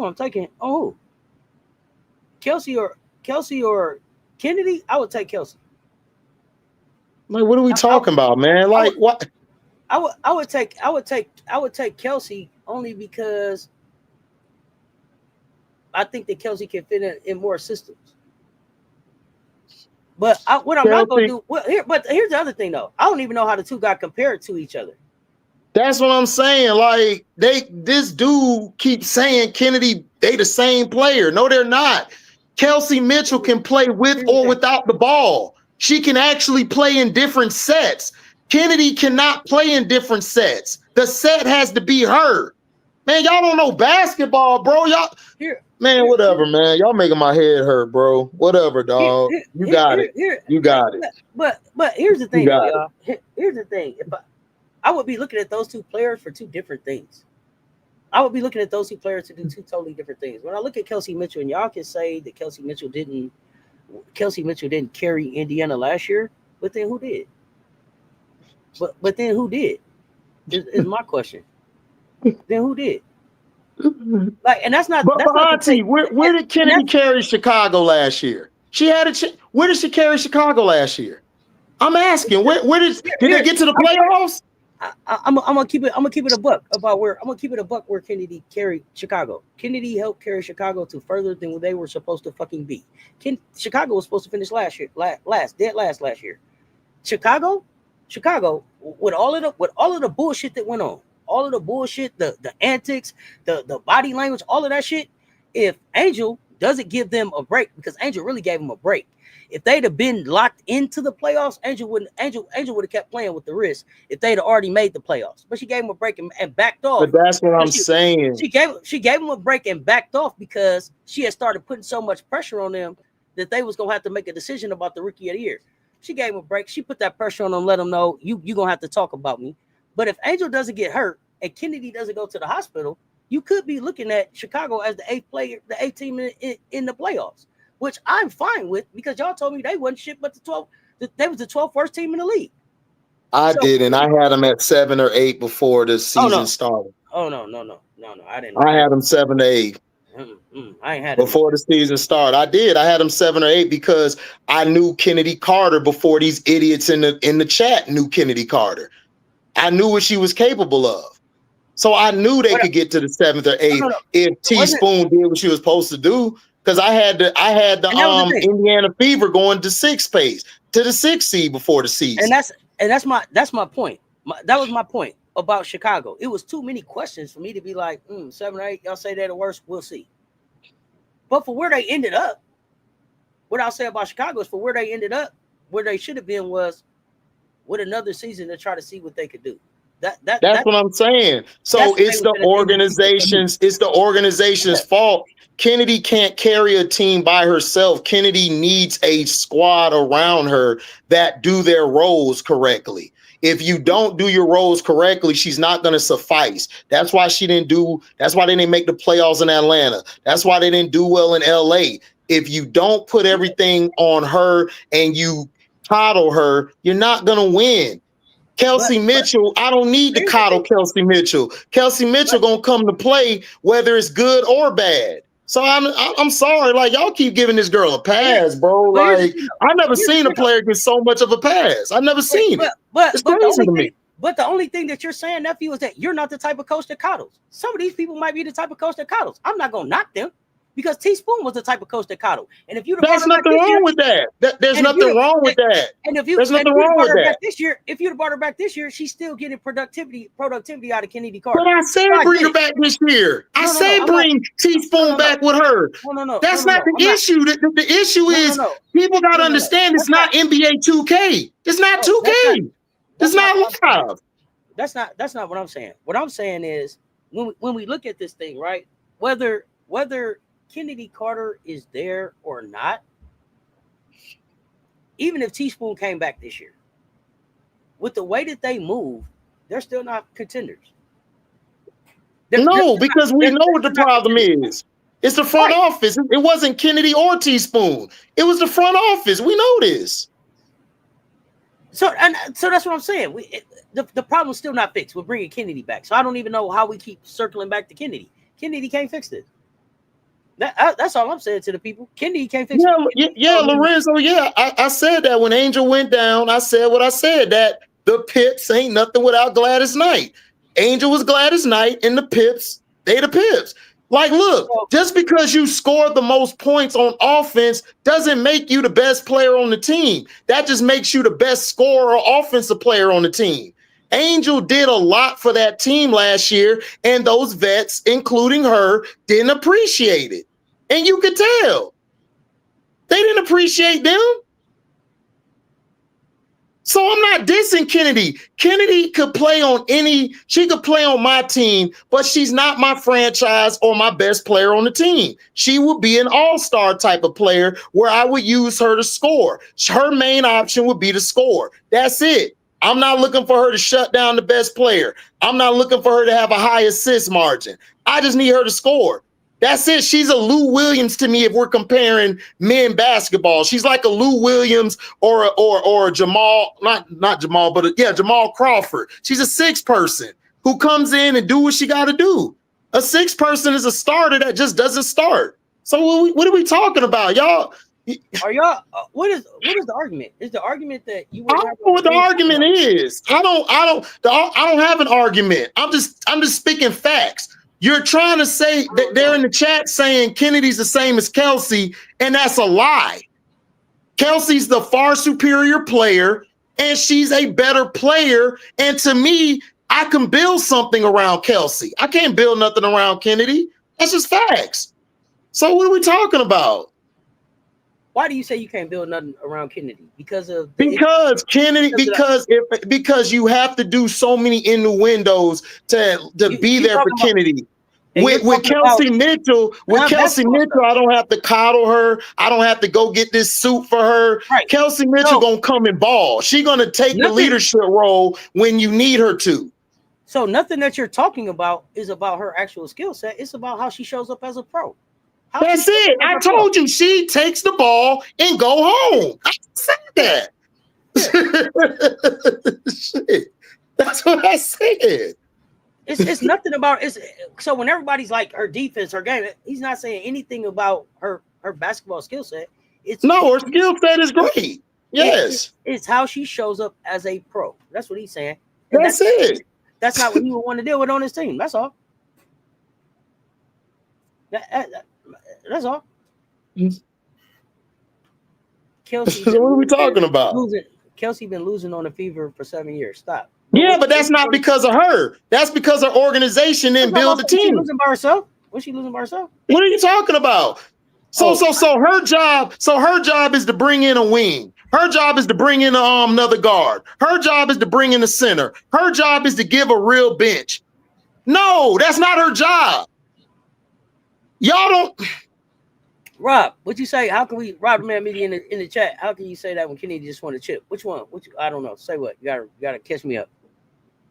I'm taking. Oh, Kelsey or Kennedy? I would take Kelsey. Like, what are we talking about, man? Like, what? I would take Kelsey only because I think that Kelsey can fit in more systems. But what I'm not gonna do. Well, here's the other thing though. I don't even know how the two got compared to each other. That's what I'm saying. Like, this dude keeps saying Kennedy, they the same player. No, they're not. Kelsey Mitchell can play with or without the ball. She can actually play in different sets. Kennedy cannot play in different sets. The set has to be her. Man, y'all don't know basketball, bro. Y'all man, whatever, man. Y'all making my head hurt, bro. Whatever, dog. You got it. You got it. But here's the thing, y'all. Here's the thing. If I would be looking at those two players for two different things. I would be looking at those two players to do two totally different things. When I look at Kelsey Mitchell, and y'all can say that Kelsey Mitchell didn't carry Indiana last year, but then who did? But then who did? Is my question. Then who did? Like, and that's not. But Auntie, where did Kennedy carry Chicago last year? She had where did she carry Chicago last year? I'm asking. Where did they get to the playoffs? I'm gonna keep it a buck about where where Kennedy carried Chicago. Kennedy helped carry Chicago to further than they were supposed to fucking be. Chicago was supposed to finish last year, dead last last year. Chicago, with all of the bullshit that went on, all of the bullshit, the antics, the body language, all of that shit. If Angel doesn't give them a break, because Angel really gave them a break. If they'd have been locked into the playoffs, Angel would have kept playing with the risk if they'd have already made the playoffs. But she gave him a break and backed off. But that's what I'm saying. She gave him a break and backed off because she had started putting so much pressure on them that they was gonna have to make a decision about the rookie of the year. She gave him a break. She put that pressure on them, let them know you gonna have to talk about me. But if Angel doesn't get hurt and Kennedy doesn't go to the hospital, you could be looking at Chicago as the eighth team in the playoffs, which I'm fine with because y'all told me they wasn't shit but they was the 12th worst team in the league. I did, and I had them at 7 or 8 before the season started. Oh no, I didn't. I had them 7 to 8. I ain't had before the season started. I had them 7 or 8 because I knew Kennedy Carter before these idiots in the chat knew Kennedy Carter. I knew what she was capable of. So I knew they could get to the 7th or 8th if Teaspoon did what she was supposed to do. Because I had the Indiana Fever going to 6th place to the 6th seed before the season. And that's my point. That was my point about Chicago. It was too many questions for me to be like, 7 or 8. Y'all say they're the worst. We'll see. But for where they ended up, what I'll say about Chicago is for where they ended up, where they should have been was with another season to try to see what they could do. That's what I'm saying. So it's the organization's fault Kennedy can't carry a team by herself. Kennedy needs a squad around her that do their roles correctly. If you don't do your roles correctly, she's not going to suffice. That's why they didn't make the playoffs in Atlanta. That's why they didn't do well in LA. If you don't put everything on her and you coddle her, you're not going to win. Kelsey Mitchell, I don't need to coddle Kelsey Mitchell. Kelsey Mitchell gonna come to play whether it's good or bad. So I'm sorry, like y'all keep giving this girl a pass, bro. Like I've never seen a player get so much of a pass. I've never seen it. It's crazy to me. But the only thing that you're saying, nephew, is that you're not the type of coach that coddles. Some of these people might be the type of coach that coddles. I'm not gonna knock them. Because Teaspoon was the type of coach that coddled. And if you there's nothing wrong with that. There's nothing wrong with that. And if you there's nothing wrong with that. This year, if you'd have brought her back this year, she's still getting productivity out of Kennedy Carter. But I said bring her back this year. I said bring Teaspoon back with her. No. That's not the issue. The issue is people gotta understand it's not NBA 2K. It's not 2K. It's not live. That's not what I'm saying. What I'm saying is when we look at this thing, right? Whether Kennedy Carter is there or not, even if Teaspoon came back this year, with the way that they move, they're still not contenders. Because we know what the problem is. It's the front office. It wasn't Kennedy or Teaspoon. It was the front office. We know this. So that's what I'm saying. The problem's still not fixed. We're bringing Kennedy back. So I don't even know how we keep circling back to Kennedy. Kennedy can't fix this. That's all I'm saying to the people. Kennedy can't fix it. Yeah, Lorenzo. Yeah, I said that when Angel went down. I said what I said, that the Pips ain't nothing without Gladys Knight. Angel was Gladys Knight, and the Pips, they the Pips. Like, look, just because you scored the most points on offense doesn't make you the best player on the team. That just makes you the best scorer or offensive player on the team. Angel did a lot for that team last year, and those vets, including her, didn't appreciate it. And you could tell. They didn't appreciate them. So I'm not dissing Kennedy. Kennedy could play on she could play on my team, but she's not my franchise or my best player on the team. She would be an all-star type of player where I would use her to score. Her main option would be to score. That's it. I'm not looking for her to shut down the best player. I'm not looking for her to have a high assist margin. I just need her to score. That's it. She's a Lou Williams to me if we're comparing men basketball. She's like a Lou Williams or a Jamal, not Jamal, but Jamal Crawford. She's a sixth person who comes in and do what she got to do. A sixth person is a starter that just doesn't start. So what are we talking about, y'all? Are y'all? What is the argument? Is the argument that you? I don't know what the argument is. I don't have an argument. I'm just speaking facts. You're trying to say that they're in the chat saying Kennedy's the same as Kelsey, and that's a lie. Kelsey's the far superior player, and she's a better player. And to me, I can build something around Kelsey. I can't build nothing around Kennedy. That's just facts. So what are we talking about? Why do you say you can't build nothing around Kennedy? Because you have to do so many innuendos to be there for Kennedy. With Kelsey Mitchell, I don't have to coddle her. I don't have to go get this suit for her. Right. Kelsey Mitchell gonna come and ball. She's gonna take the leadership role when you need her to. So nothing that you're talking about is about her actual skill set. It's about how she shows up as a pro. That's it. I told you she takes the ball and go home. I said that. Shit. That's what I said. It's nothing about it. So when everybody's like her defense, her game, he's not saying anything about her basketball skill set. Her skill set is great. Yes. It's how she shows up as a pro. That's what he's saying. That's it. That's not what he would want to deal with on his team. That's all. That's all. Kelsey. So what are we talking about? Kelsey been losing on the fever for 7 years. Stop. Yeah, but that's not because of her. That's because her organization didn't build the team. Was she losing by herself? Was she losing by herself? What are you talking about? So her job is to bring in a wing. Her job is to bring in another guard. Her job is to bring in a center. Her job is to give a real bench. No, that's not her job. Y'all don't. Rob, what you say? How can we, Rob Man Media in the chat? How can you say that when Kennedy just won a chip? Which one? I don't know. Say what? You gotta catch me up.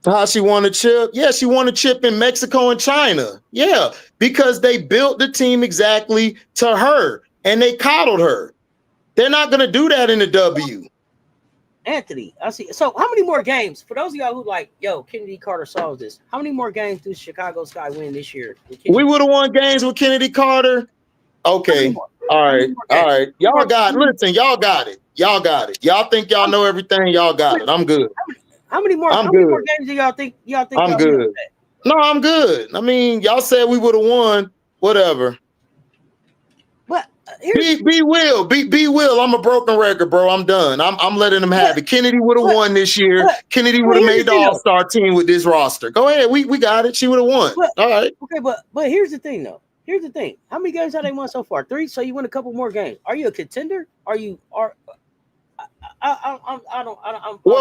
How she won a chip? Yeah, she won a chip in Mexico and China. Yeah, because they built the team exactly to her and they coddled her. They're not gonna do that in the W. Anthony, I see. So how many more games? For those of y'all who like, yo, Kennedy Carter solves this. How many more games do Chicago Sky win this year? We would have won games with Kennedy Carter. Okay. All right. Y'all got it. Listen, y'all got it. Y'all think y'all know everything. Y'all got it. I'm good. How many more games do y'all think? I'm good. No, I'm good. I mean, y'all said we would have won. Whatever. But be Will. I'm a broken record, bro. I'm done. I'm letting them have it. Kennedy would have won this year. Kennedy would have made the All-Star team with this roster. Go ahead. We got it. She would have won. All right. Okay, but here's the thing, though. Here's the thing. How many games have they won so far? 3. So you win a couple more games. Are you a contender? Well,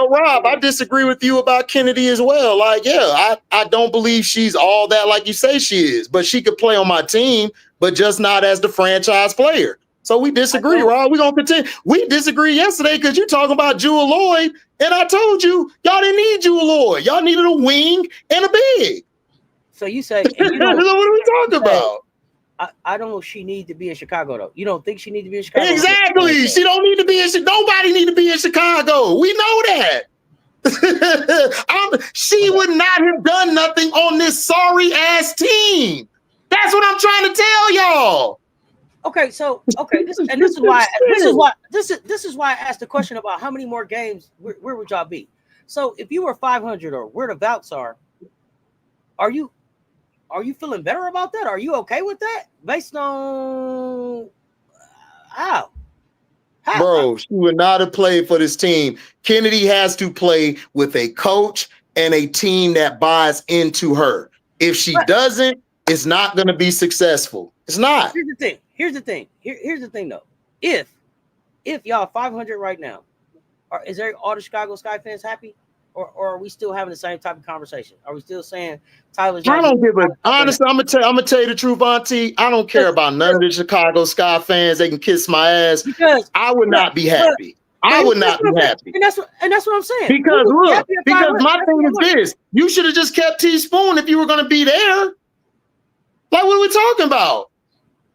Rob, I disagree with you about Kennedy as well. Like, yeah, I don't believe she's all that like you say she is, but she could play on my team, but just not as the franchise player. So we disagree, Rob. We're gonna continue. We disagree yesterday because you're talking about Jewel Lloyd, and I told you y'all didn't need Jewel Lloyd. Y'all needed a wing and a big. So you say, what are we talking about? I don't know if she needs to be in Chicago, though. You don't think she needs to be in Chicago? Exactly. She don't need to be in Chicago. Nobody need to be in Chicago. We know that. She would not have done nothing on this sorry ass team. That's what I'm trying to tell y'all. Okay, this is why I asked the question about how many more games. Where would y'all be? So if you were 500 or where the Vouts are you feeling better about that? Are you okay with that? Based on how? Bro, she would not have played for this team. Kennedy has to play with a coach and a team that buys into her. If she doesn't, it's not going to be successful. It's not. Here's the thing though. If y'all 500 right now, is there all the Chicago Sky fans happy? Or are we still having the same type of conversation? Are we still saying Tyler's? I don't give a honestly. I'm gonna tell you the truth, Auntie. I don't care about none of the Chicago Sky fans. They can kiss my ass. Because I would not be happy. I would not be happy. And that's what I'm saying. Because look, because my thing is this: you should have just kept Teaspoon if you were gonna be there. Like, what are we talking about?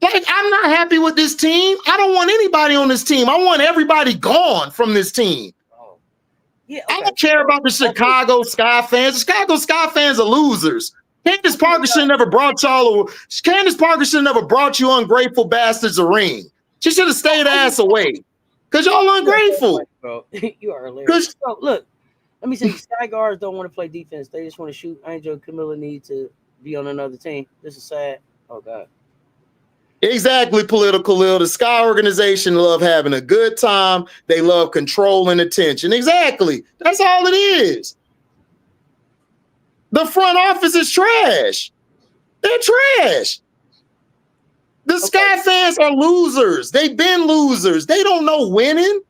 Like, I'm not happy with this team. I don't want anybody on this team. I want everybody gone from this team. Yeah, okay. I don't care about the Chicago Sky fans. The Chicago Sky fans are losers. Candace Parker should have never brought y'all. Candace Parker should have never brought you ungrateful bastards a ring. She should have stayed ass away. Because y'all ungrateful. Bro, you are hilarious. So, look, let me say, Sky Guards don't want to play defense. They just want to shoot. Angel and Camilla need to be on another team. This is sad. Oh, God. Exactly, Political Lil. The Sky organization love having a good time. They love control and attention. Exactly. That's all it is. The front office is trash. They're trash. The Sky fans are losers. They've been losers. They don't know winning.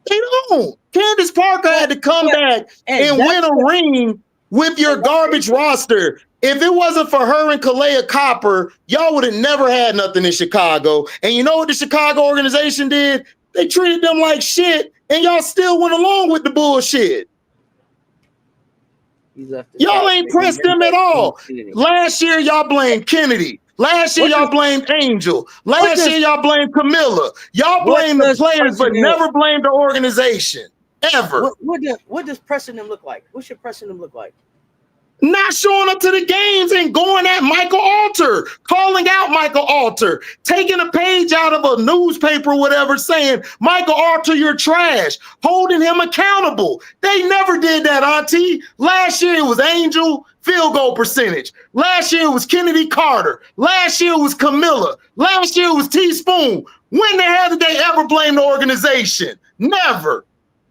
They don't. Candace Parker had to come back and win a ring with your garbage roster. If it wasn't for her and Kalea Copper, y'all would have never had nothing in Chicago. And you know what the Chicago organization did? They treated them like shit, and y'all still went along with the bullshit. Y'all ain't pressed them at all. Last year, y'all blamed Kennedy. Last year, y'all blamed Angel. Last year, y'all blamed Camilla. Y'all blamed the players, but never blamed the organization. Ever. What does pressing them look like? What should pressing them look like? Not showing up to the games and going at Michael Alter, calling out Michael Alter, taking a page out of a newspaper or whatever, saying, Michael Alter, you're trash, holding him accountable. They never did that, Auntie. Last year it was Angel, field goal percentage. Last year it was Kennedy Carter. Last year it was Camilla. Last year it was Teaspoon. When the hell did they ever blame the organization? Never.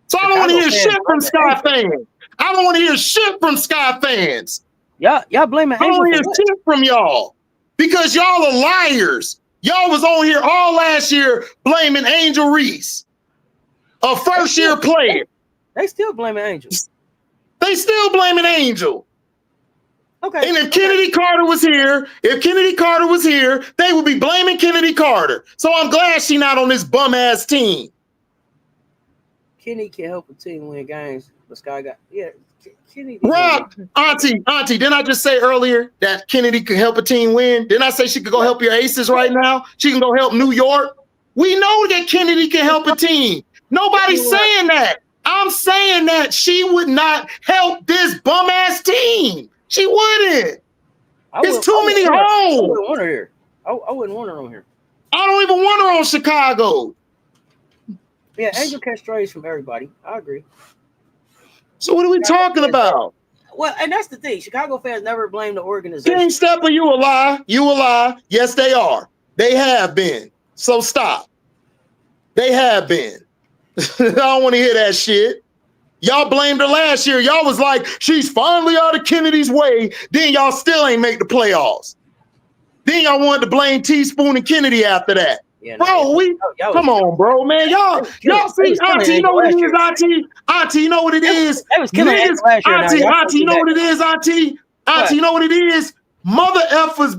So I don't want to hear shit from Sky fans. I don't want to hear shit from Sky fans. Y'all blaming Angel. I don't want to hear shit from y'all because y'all are liars. Y'all was on here all last year blaming Angel Reese, a first-year player. They still blaming Angel. They still blaming Angel. Okay. And if Kennedy Carter was here, they would be blaming Kennedy Carter. So I'm glad she not on this bum ass team. Kenny can help a team win games. But Sky got Kenny. Rob, Auntie, didn't I just say earlier that Kennedy could help a team win? Didn't I say she could go help your Aces right now? She can go help New York. We know that Kennedy can help a team. Nobody's saying that. I'm saying that she would not help this bum ass team. She wouldn't. There's too many holes. I wouldn't want her here. I wouldn't want her on here. I don't even want her on Chicago. Yeah, Angel catch strays from everybody. I agree. So what are we talking about? Well, and that's the thing. Chicago fans never blame the organization. King Stepper, you a lie. You a lie. Yes, they are. They have been. So stop. They have been. I don't want to hear that shit. Y'all blamed her last year. Y'all was like, she's finally out of Kennedy's way. Then y'all still ain't make the playoffs. Then y'all wanted to blame Teaspoon and Kennedy after that. Yeah, bro, come on, bro, man. Y'all see, Auntie, you know what it is, Auntie? Auntie, you know what it is? Auntie, you know what it is, Auntie? Auntie, you know what it is? Mother effers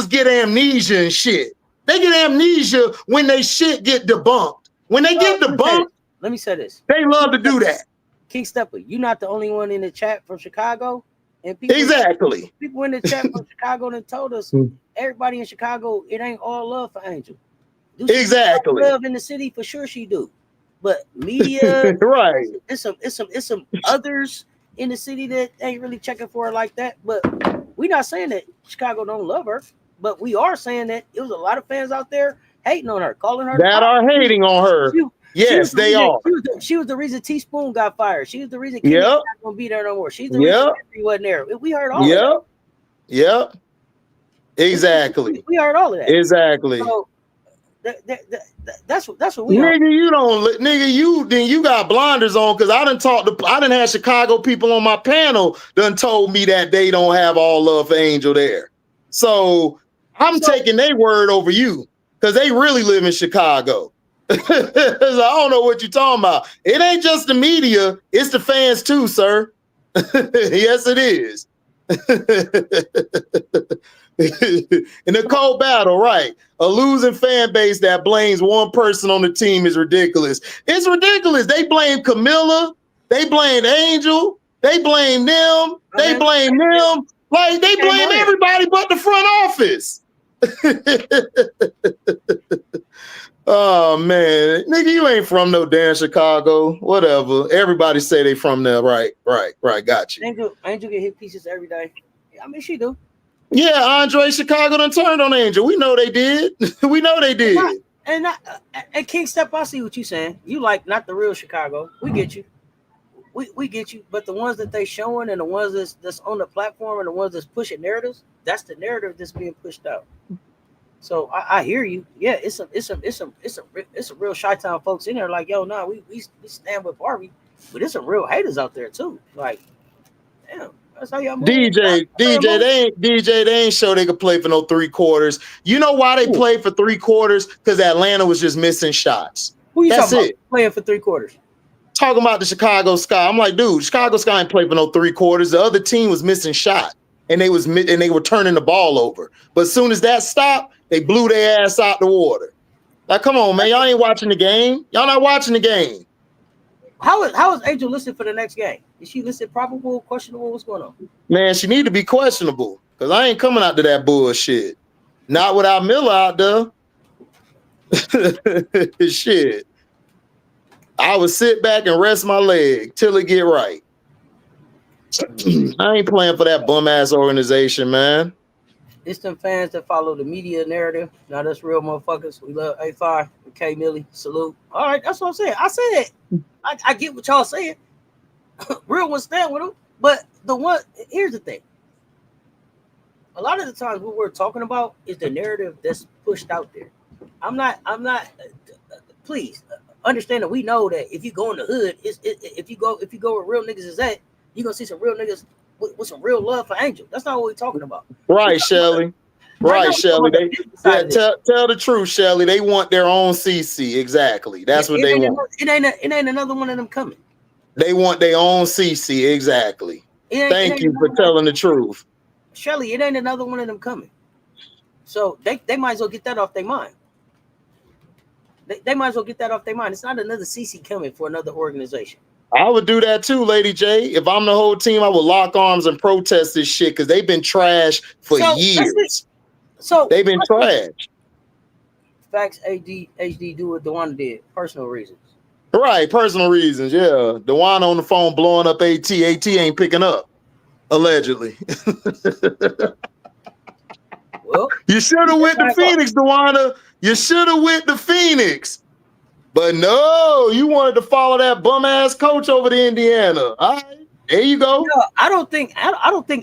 get amnesia and shit. They get amnesia when they shit get debunked. When they get debunked, let me say this. They love to do that. King Stepper, you're not the only one in the chat from Chicago. And people in the chat from Chicago that told us everybody in Chicago, it ain't all love for Angel. Exactly. Love in the city for sure she do. But media, right. It's some others in the city that ain't really checking for her like that. But we not saying that Chicago don't love her, but we are saying that it was a lot of fans out there hating on her, calling her that are hating on her. Yes, they are. She was the reason Teaspoon got fired. She was the reason Kenny not gonna be there no more. She's the reason Henry wasn't there. We heard all of that. Yep. Exactly. We heard all of that. Exactly. So that's what we nigga, you don't you got blinders on because I done had Chicago people on my panel done told me that they don't have all love for Angel there. So I'm taking their word over you because they really live in Chicago. I don't know what you're talking about. It ain't just the media, it's the fans too, sir. Yes, it is. In a cold battle, right? A losing fan base that blames one person on the team is ridiculous. It's ridiculous. They blame Camilla, they blame Angel, they blame them, they blame them. Like they blame everybody but the front office. Oh man, nigga, you ain't from no damn Chicago. Whatever. Everybody say they from there. Right. Got you. Angel get hit pieces every day. I mean, she do. Yeah, Andre Chicago done turned on Angel. We know they did. We know they did. And King Step, I see what you saying. You like not the real Chicago. We get you. We get you. But the ones that they showing and the ones that's on the platform and the ones that's pushing narratives, that's the narrative that's being pushed out. So I hear you. Yeah, it's a real Chi-Town folks in there. Like, yo, nah, we stand with Barbie, but there's some real haters out there too. Like, damn, that's how y'all move. DJ, they ain't sure they could play for no 3/4. You know why they played for 3/4? Because Atlanta was just missing shots. Who you talking about playing for 3/4? Talking about the Chicago Sky. I'm like, dude, Chicago Sky ain't played for no 3/4. The other team was missing shot, and they were turning the ball over. But as soon as that stopped, they blew their ass out the water. Like, come on, man. Y'all ain't watching the game. Y'all not watching the game. How is Angel listed for the next game? Is she listed probable, questionable? What's going on? Man, she need to be questionable because I ain't coming out to that bullshit. Not without Milla out there. Shit. I would sit back and rest my leg till it get right. I ain't playing for that bum-ass organization, man. It's them fans that follow the media narrative. Now that's real motherfuckers. We love A5, K Millie, salute. All right, that's what I'm saying. I said I get what y'all saying. Real ones stand with them. But here's the thing. A lot of the times what we're talking about is the narrative that's pushed out there. I'm not please understand that we know that if you go in the hood, if you go where real niggas is at, you're gonna see some real niggas with some real love for Angel. That's not what we're talking about. Right, Shelly. Right, Shelly. Tell the truth, Shelly. They want their own CC. Exactly. That's what they want. It ain't another one of them coming. They want their own CC. Exactly. Thank you for telling the truth. Shelly, it ain't another one of them coming. So they might as well get that off their mind. They might as well get that off their mind. It's not another CC coming for another organization. I would do that too, Lady J. If I'm the whole team, I would lock arms and protest this shit because they've been trash for years. So they've been trash. Facts. HD do what DeWanda did. Personal reasons. Right, personal reasons. Yeah, DeWanda on the phone blowing up AT. AT ain't picking up. Allegedly. Well, you should have went to Phoenix, DeWanda. You should have went to Phoenix. But no, you wanted to follow that bum ass coach over to Indiana. All right, there you go. No, I don't think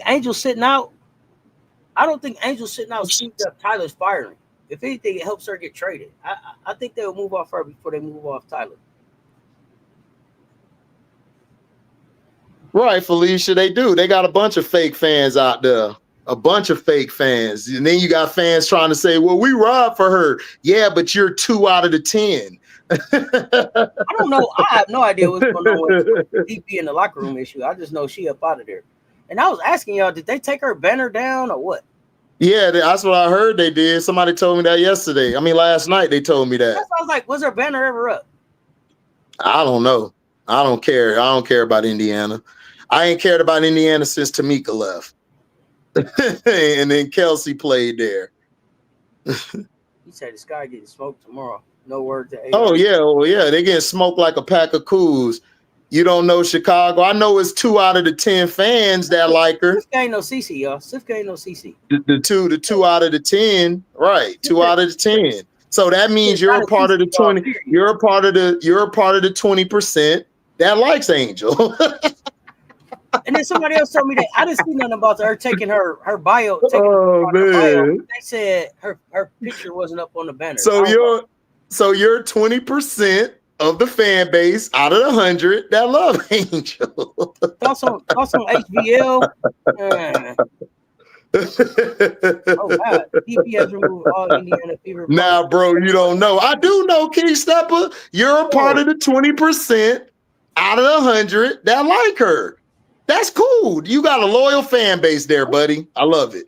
Angel's sitting out. I don't think Angel's sitting out speeds up Tyler's firing. If anything, it helps her get traded. I think they'll move off her before they move off Tyler. Right, Felicia, they do. They got a bunch of fake fans out there. A bunch of fake fans. And then you got fans trying to say, well, we robbed for her. Yeah, but you're 2 out of the 10. I don't know. I have no idea what's going on with DP in the locker room issue. I just know she up out of there. And I was asking y'all, did they take her banner down or what? Yeah, that's what I heard they did. Somebody told me that yesterday. I mean, last night they told me that. I was like, was her banner ever up? I don't know. I don't care. I don't care about Indiana. I ain't cared about Indiana since Tamika left. And then Kelsey played there. He said the Sky getting smoked tomorrow. No word to AR. Oh, yeah. They getting smoked like a pack of coos. You don't know Chicago. I know it's 2 out of the 10 fans that like her. Sifka ain't no CC, y'all. Sifka ain't no CC. The two out of the 10, right? 2 out of the 10. So that means you're a part of the 20. You're a part of the 20% that likes Angel. And then somebody else told me that I didn't see nothing about her taking her bio. Oh man! Bio. They said her picture wasn't up on the banner. So you're 20% of the fan base out of the 100 that love Angel. Thoughts on HBL? Oh God! DP has removed all Indiana fever. Now, bro, you don't know. I do know, King Stepper. You're a part of the 20% out of the 100 that like her. That's cool. You got a loyal fan base there, buddy. I love it.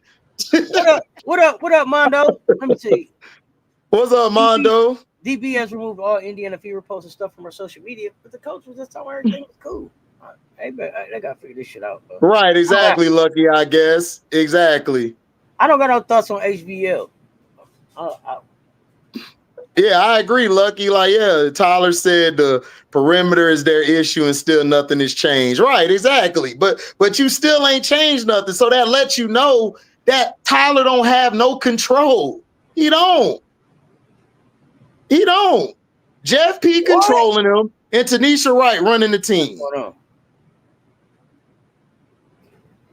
What up, Mondo? Let me see. What's up, Mondo? DB has removed all Indiana Fever posts and stuff from her social media, but the coach was just telling her everything was cool. Hey, they gotta figure this shit out. Bro. Right, exactly, Lucky, I guess. Exactly. I don't got no thoughts on HBL. Yeah, I agree, Lucky. Like, yeah, Tyler said the perimeter is their issue and still nothing has changed. Right, exactly. But you still ain't changed nothing. So that lets you know that Tyler don't have no control. He don't. Jeff P controlling him and Tanisha Wright running the team.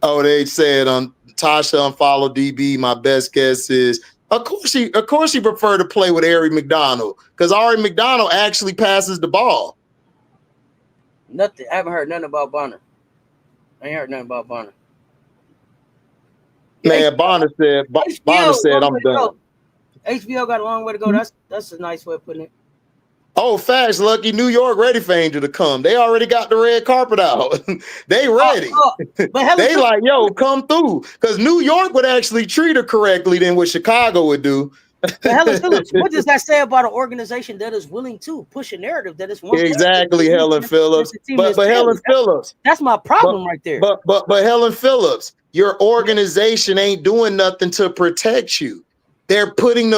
Oh, they said Tasha unfollowed DB. My best guess is Of course she preferred to play with Ari McDonald because Ari McDonald actually passes the ball. Nothing. I haven't heard nothing about Bonner. I ain't heard nothing about Bonner. Man, Bonner said I'm done. HBL got a long way to go. That's a nice way of putting it. Oh, facts, Lucky. New York ready for Angel to come. They already got the red carpet out. They ready. But they like, yo, come through. Because New York would actually treat her correctly than what Chicago would do. But Helen Phillips, what does that say about an organization that is willing to push a narrative that is one exactly, Helen Phillips. But Helen Phillips. That's my problem right there. But Helen Phillips, your organization ain't doing nothing to protect you. They're putting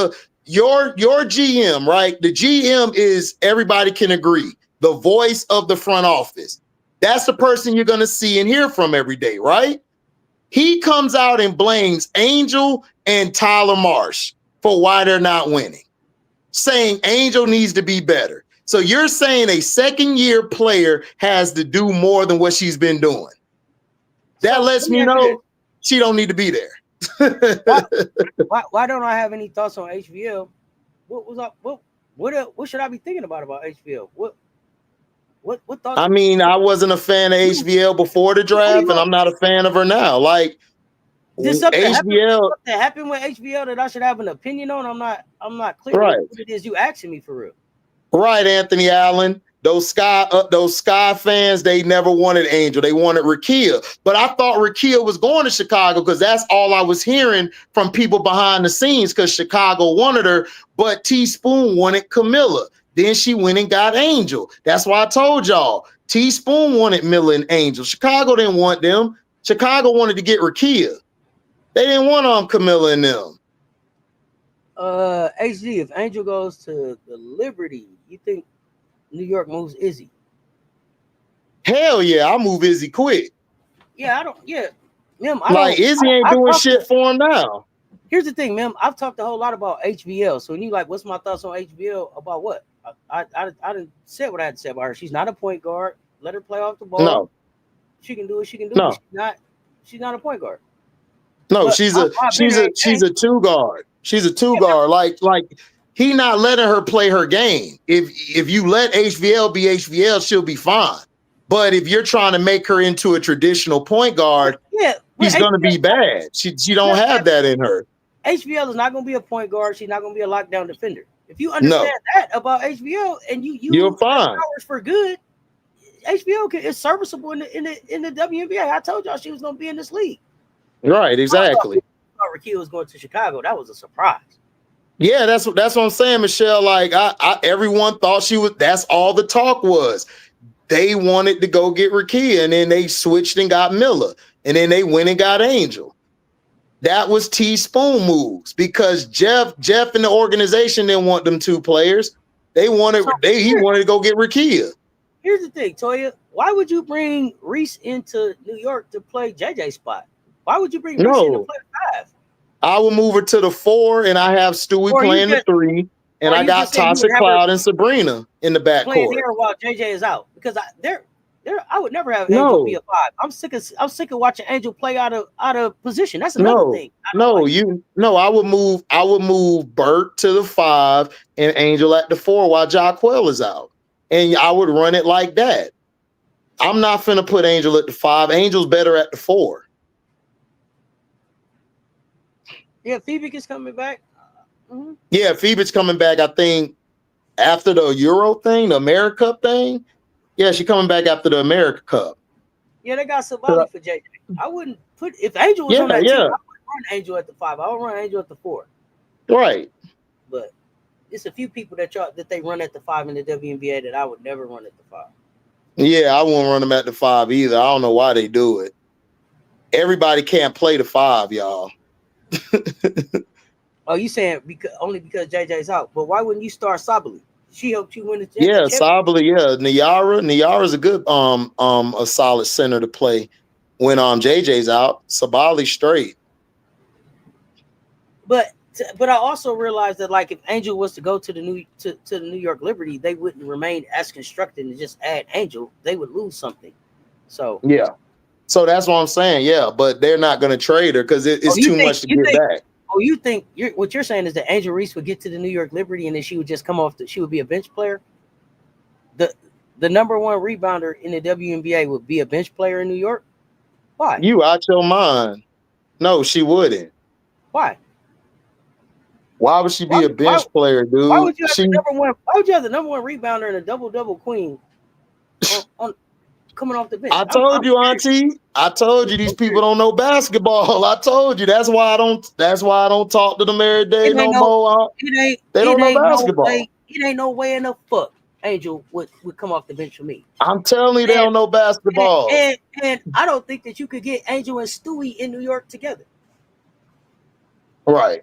your GM, right? The GM is, everybody can agree, the voice of the front office. That's the person you're going to see and hear from every day, right? He comes out and blames Angel and Tyler Marsh for why they're not winning, saying Angel needs to be better. So you're saying a second-year player has to do more than what she's been doing. That lets me know she don't need to be there. Why don't I have any thoughts on HBL? What was up? What should I be thinking about HBL? What thoughts? I mean, I wasn't a fan of HBL before the draft, and I'm not a fan of her now. Like, did something happen with HBL that I should have an opinion on? I'm not clear what it is you asking me for real. Right, Anthony Allen. those Sky fans, they never wanted Angel. They wanted Rakia. But I thought Rakia was going to Chicago because that's all I was hearing from people behind the scenes because Chicago wanted her, but Teaspoon wanted Camilla. Then she went and got Angel. That's why I told y'all. Teaspoon wanted Milla and Angel. Chicago didn't want them. Chicago wanted to get Rakia. They didn't want Camilla and them. HD, if Angel goes to the Liberty, you think New York moves Izzy? Hell yeah, I'll move Izzy quick. Yeah, I don't. Yeah, Izzy ain't doing shit for him now. Here's the thing, ma'am. I've talked a whole lot about HBL. So when you like, what's my thoughts on HBL? About what? I didn't say what I had to say about her. She's not a point guard. Let her play off the ball. No, she can do it. She can do no. it. She's not a point guard. No, but she's a 2-guard. She's a 2-guard. Like he not letting her play her game. If you let HVL be HVL, she'll be fine. But if you're trying to make her into a traditional point guard, she's gonna be bad. She don't have that in her. HVL is not gonna be a point guard. She's not gonna be a lockdown defender. If you understand that about HVL and you're fine hours for good, HVL is serviceable in the WNBA. I told y'all she was gonna be in this league. Right, exactly. I thought Rakia was going to Chicago. That was a surprise. Yeah, that's what I'm saying, Michelle. Like everyone thought she was. That's all the talk was. They wanted to go get Rakia, and then they switched and got Milla, and then they went and got Angel. That was Teaspoon moves because Jeff and the organization didn't want them 2 players. He wanted to go get Rakia. Here's the thing, Toya. Why would you bring Reese into New York to play JJ's spot? Why would you bring Reese in to play 5? I will move her to the 4, and I have Stewie playing the 3, and I got Tasha, Cloud, and Sabrina in the backcourt. Playing here while JJ is out because I would never have Angel be a 5. I'm sick of watching Angel play out of position. That's another thing. I would move Bert to the 5 and Angel at the 4 while Jaquel is out, and I would run it like that. I'm not finna put Angel at the 5. Angel's better at the 4. Yeah, Phoebe is coming back. Yeah, Phoebe's coming back. I think after the Euro thing, the America Cup thing. Yeah, she's coming back after the America Cup. Yeah, they got somebody for JJ. I wouldn't put if Angel was on that team. I would run Angel at the 5. I would run Angel at the 4. Right. But it's a few people that they run at the 5 in the WNBA that I would never run at the 5. Yeah, I won't run them at the 5 either. I don't know why they do it. Everybody can't play the 5, y'all. Oh, you saying only because JJ's out? But why wouldn't you start Sabali? She helped you win the championship. Yeah, Sabali. Yeah, Nyara's a good a solid center to play when JJ's out. Sabali straight. But I also realized that like if Angel was to go to the New York Liberty, they wouldn't remain as constructed and just add Angel. They would lose something. So yeah. So that's what I'm saying. Yeah, but they're not going to trade her because it's too much to get back. Oh, you think what you're saying is that Angel Reese would get to the New York Liberty and then she would just come off she would be a bench player? The number 1 rebounder in the WNBA would be a bench player in New York? Why? You out your mind. No, she wouldn't. Why? Why would she be a bench player, dude? Why would you have the number 1? Why would you have the number 1 rebounder and a double queen on coming off the bench? I told you, Auntie. I told you these people don't know basketball. I told you that's why I don't talk to them every day no more. They don't know basketball. It ain't no way in the fuck Angel would come off the bench for me. I'm telling you, they don't know basketball. And I don't think that you could get Angel and Stewie in New York together. Right.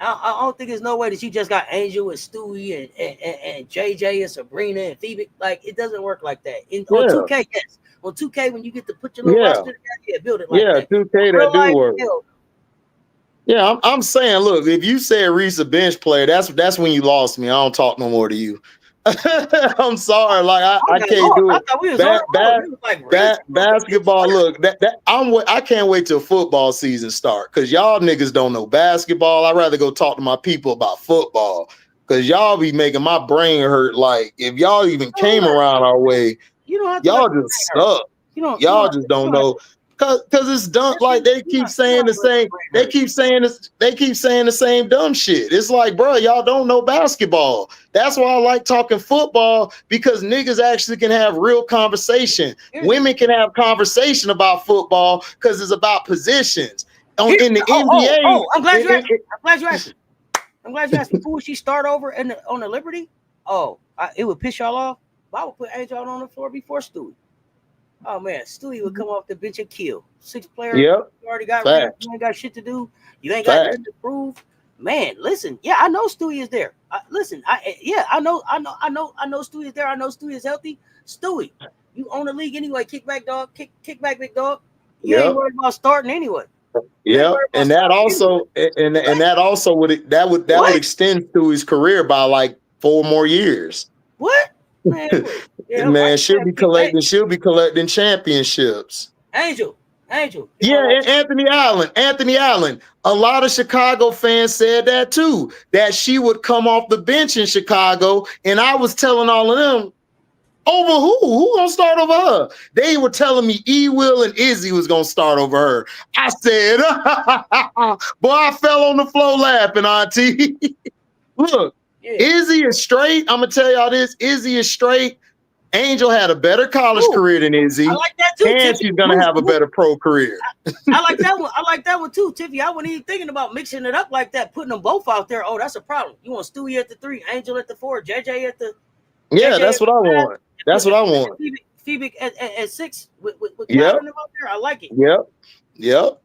I don't think there's no way that you just got Angel and Stewie and JJ and Sabrina and Phoebe. Like, it doesn't work like that. On 2K, yes. On 2K, when you get to put your little roster together, build it like that. 2K, that do work. Yeah, I'm saying, look, if you say Reese a bench player, that's when you lost me. I don't talk no more to you. I'm sorry, like I can't do it. Basketball, look, I can't wait till football season start because y'all niggas don't know basketball. I'd rather go talk to my people about football because y'all be making my brain hurt. Like if y'all even came around our way, y'all just suck. Y'all just don't know. Cause it's dumb. Like they keep saying the same. They keep saying this. They keep saying the same dumb shit. It's like, bro, y'all don't know basketball. That's why I like talking football, because niggas actually can have real conversation. Women can have conversation about football because it's about positions. In the NBA. I'm glad you asked. I'm glad you asked. Who would she start over on the Liberty? It would piss y'all off. I would put Angel on the floor before Stewie. Oh man, Stewie would come off the bench and kill. 6 players. Yep. You already got rid. You ain't got shit to do. You ain't got nothing to prove. Man, listen. Yeah, I know Stewie is there. I know Stewie is there. I know Stewie is healthy. Stewie, you own the league anyway. Kick back, dog. Kick back, big dog. You ain't worried about starting anyway. Yeah, and that also would extend Stewie's career by like 4 more years. What? Man, she'll be collecting championships. Angel. Yeah, and Anthony Allen. A lot of Chicago fans said that too, that she would come off the bench in Chicago, and I was telling all of them, over who? Who gonna start over her? They were telling me Will and Izzy was gonna start over her. I said, boy, I fell on the floor laughing, Auntie. Look, Izzy is straight. I'm gonna tell y'all this. Izzy is straight. Angel had a better college career than Izzy. I like that too. And she's gonna have a better pro career. I like that one. I like that one too, Tiffy. I wasn't even thinking about mixing it up like that, putting them both out there. Oh, that's a problem. You want Stewie at the 3, Angel at the 4, JJ at the. Yeah, that's what I want. That's what I want. Phoebe at 6 with them out there. I like it. Yep.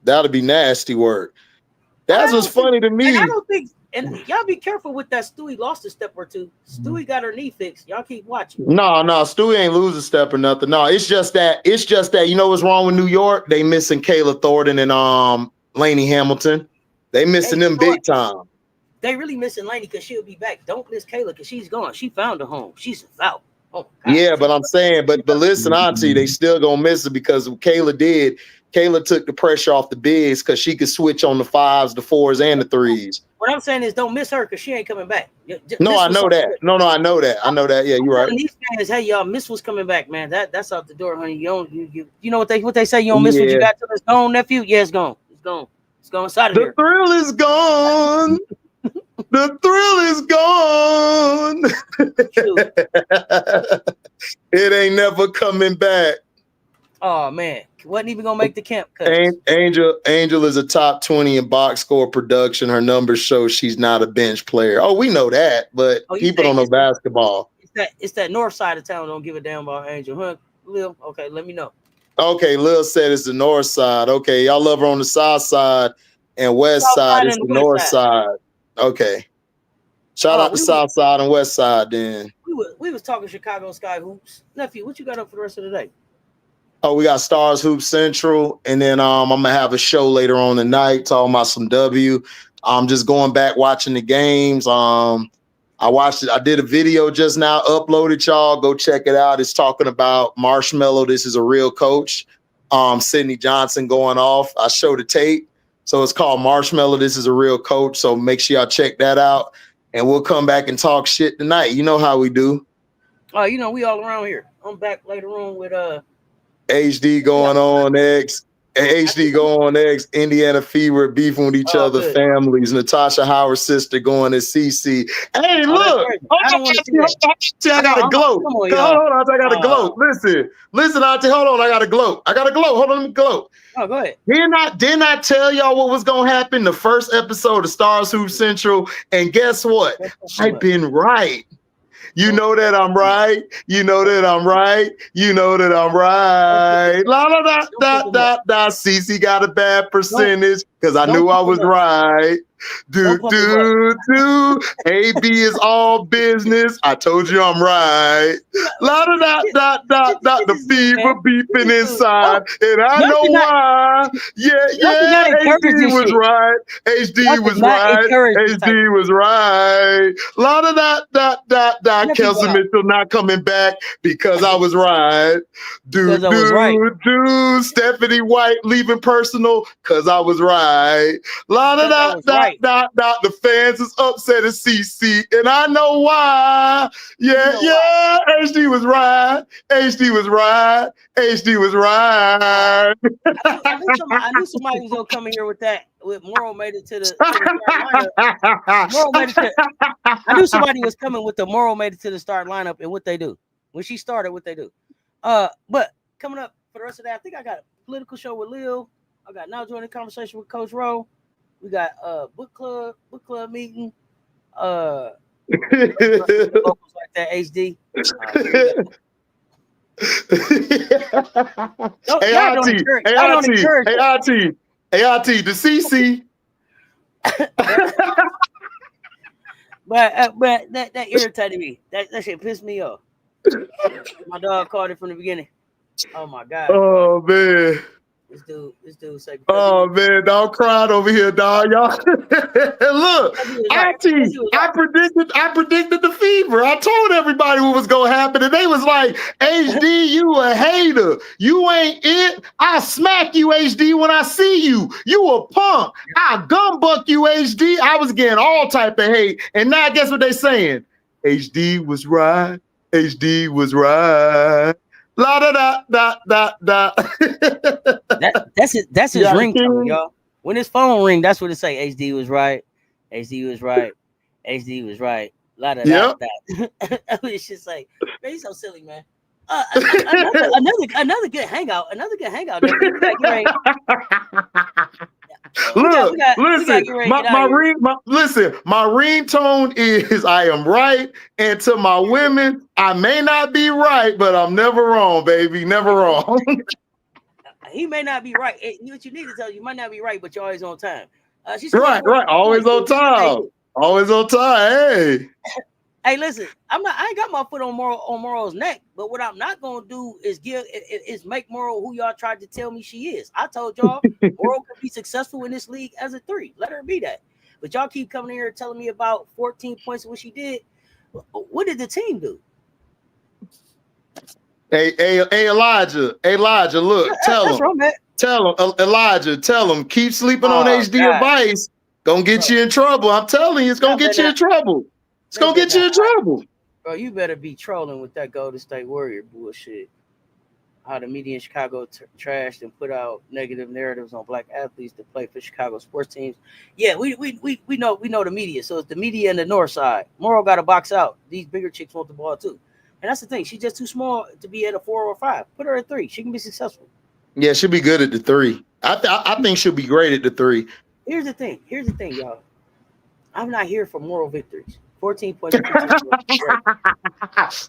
That'll be nasty work. That's what's funny to me. And I don't think. And y'all be careful with that. Stewie lost a step or two. Stewie got her knee fixed. Y'all keep watching. No, Stewie ain't lose a step or nothing. No, it's just that. You know what's wrong with New York? They missing Kayla Thornton and Lainey Hamilton. They missing them big time. They really missing Lainey because she'll be back. Don't miss Kayla because she's gone. She found a home. She's out. Oh, yeah, but I'm saying, but listen, Auntie, they still gonna miss her because what Kayla did. Kayla took the pressure off the bigs because she could switch on the 5s, the 4s, and the 3s. What I'm saying is, don't miss her because she ain't coming back. No, I know that. No, I know that. I know that. Yeah, you're right. These fans, hey y'all, Miss was coming back, man. That's out the door, honey. You know what they say? You don't miss what you got till it's gone, nephew. Yeah, it's gone. It's gone. It's gone inside of here. The thrill is gone. The thrill is gone. It ain't never coming back. Oh man, wasn't even gonna make the camp. Angel is a top 20 in box score production. Her numbers show she's not a bench player. Oh, we know that, but people don't know basketball. It's that north side of town don't give a damn about Angel, huh? Lil, okay, let me know. Okay, Lil said it's the north side. Okay, y'all love her on the south side and west side. It's the north side. Okay. Shout out to south side and west side then. We was talking Chicago Sky Hoops. Nephew, what you got up for the rest of the day? Oh, we got Stars Hoop Central, and then I'm gonna have a show later on tonight talking about some W. I'm just going back watching the games. I watched it. I did a video just now, uploaded y'all. Go check it out. It's talking about Marshmallow. This is a real coach. Sidney Johnson going off. I showed the tape. So it's called Marshmallow. This is a real coach. So make sure y'all check that out. And we'll come back and talk shit tonight. You know how we do. Oh, you know, we all around here. I'm back later on with HD going on X. HD going X. Indiana Fever beefing with each other. Good. Families. Natasha Howard's sister going to CC. Hey, look. I got a gloat. Hold on. I got a gloat. Listen, Auntie. Hold on. I got a gloat. Hold on. Let me gloat. Oh, go ahead. Didn't I tell y'all what was going to happen the first episode of Stars Hoop Central? And guess what? I've been right. You know that I'm right. You know that I'm right. You know that I'm right. La la da da da da. CC got a bad percentage because I knew I was right. Do. AB is all business. I told you I'm right. La da da da da da. The fever beeping inside, and I know why. Yeah. HD was right. HD was right. HD was right. La da da da da da. Kelsey Mitchell not coming back because I was right. Do. Stephanie White leaving personal because I was right. right. La da da da da da. The fans is upset at CC, and I know why. Yeah, yeah. HD was right. HD was right. HD was right. I knew somebody was gonna come in here with that. With Moral made it to the lineup. Moral made it to, I knew somebody was coming with the Moral made it to the start lineup and what they do. When she started, what they do. But coming up for the rest of that, I think I got a political show with Lil. I got now joining the conversation with Coach Rowe. We got book club meeting. Vocals like that, HD. AIT, the CC. but that irritated me. That shit pissed me off. My dog called it from the beginning. Oh my god. Oh man. This dude said. Oh man, don't cry over here, dog. Y'all look, I predicted the fever. I told everybody what was gonna happen, and they was like, HD, you a hater. You ain't it. I'll smack you, HD, when I see you. You a punk. I'll gumbuck you, HD. I was getting all type of hate. And now guess what they saying? HD was right. HD was right. La da da da da da. That's it. That's his ringtone, y'all. When his phone ring, that's what it say. HD was right. HD was right. HD was right. La da da da. It's just like, man, he's so silly, man. Another good hangout. Another good hangout. Look, listen, my ringtone is I am right, and to my women, I may not be right, but I'm never wrong, baby, never wrong. He may not be right. What you need to tell you might not be right, but you're always on time. Right, always on time, always on time. Hey. Hey, listen, I ain't got my foot on Moral's neck, but what I'm not gonna do is make Moral who y'all tried to tell me she is. I told y'all Moral could be successful in this league as a 3. Let her be that. But y'all keep coming here telling me about 14 points of what she did. What did the team do? Hey, Elijah, look, tell him, Elijah, tell him, keep sleeping on HD advice. Gonna get you in trouble. I'm telling you, it's gonna get you in trouble. It's gonna get you in trouble. Bro, you better be trolling with that Golden State Warrior bullshit. How the media in Chicago trashed and put out negative narratives on black athletes that play for Chicago sports teams. Yeah, we know the media. So it's the media in the north side. Moral got to box out. These bigger chicks want the ball too. And that's the thing. She's just too small to be at a 4 or 5. Put her at 3. She can be successful. Yeah, she'll be good at the 3. I think she'll be great at the 3. Here's the thing, y'all. I'm not here for moral victories. 14 points.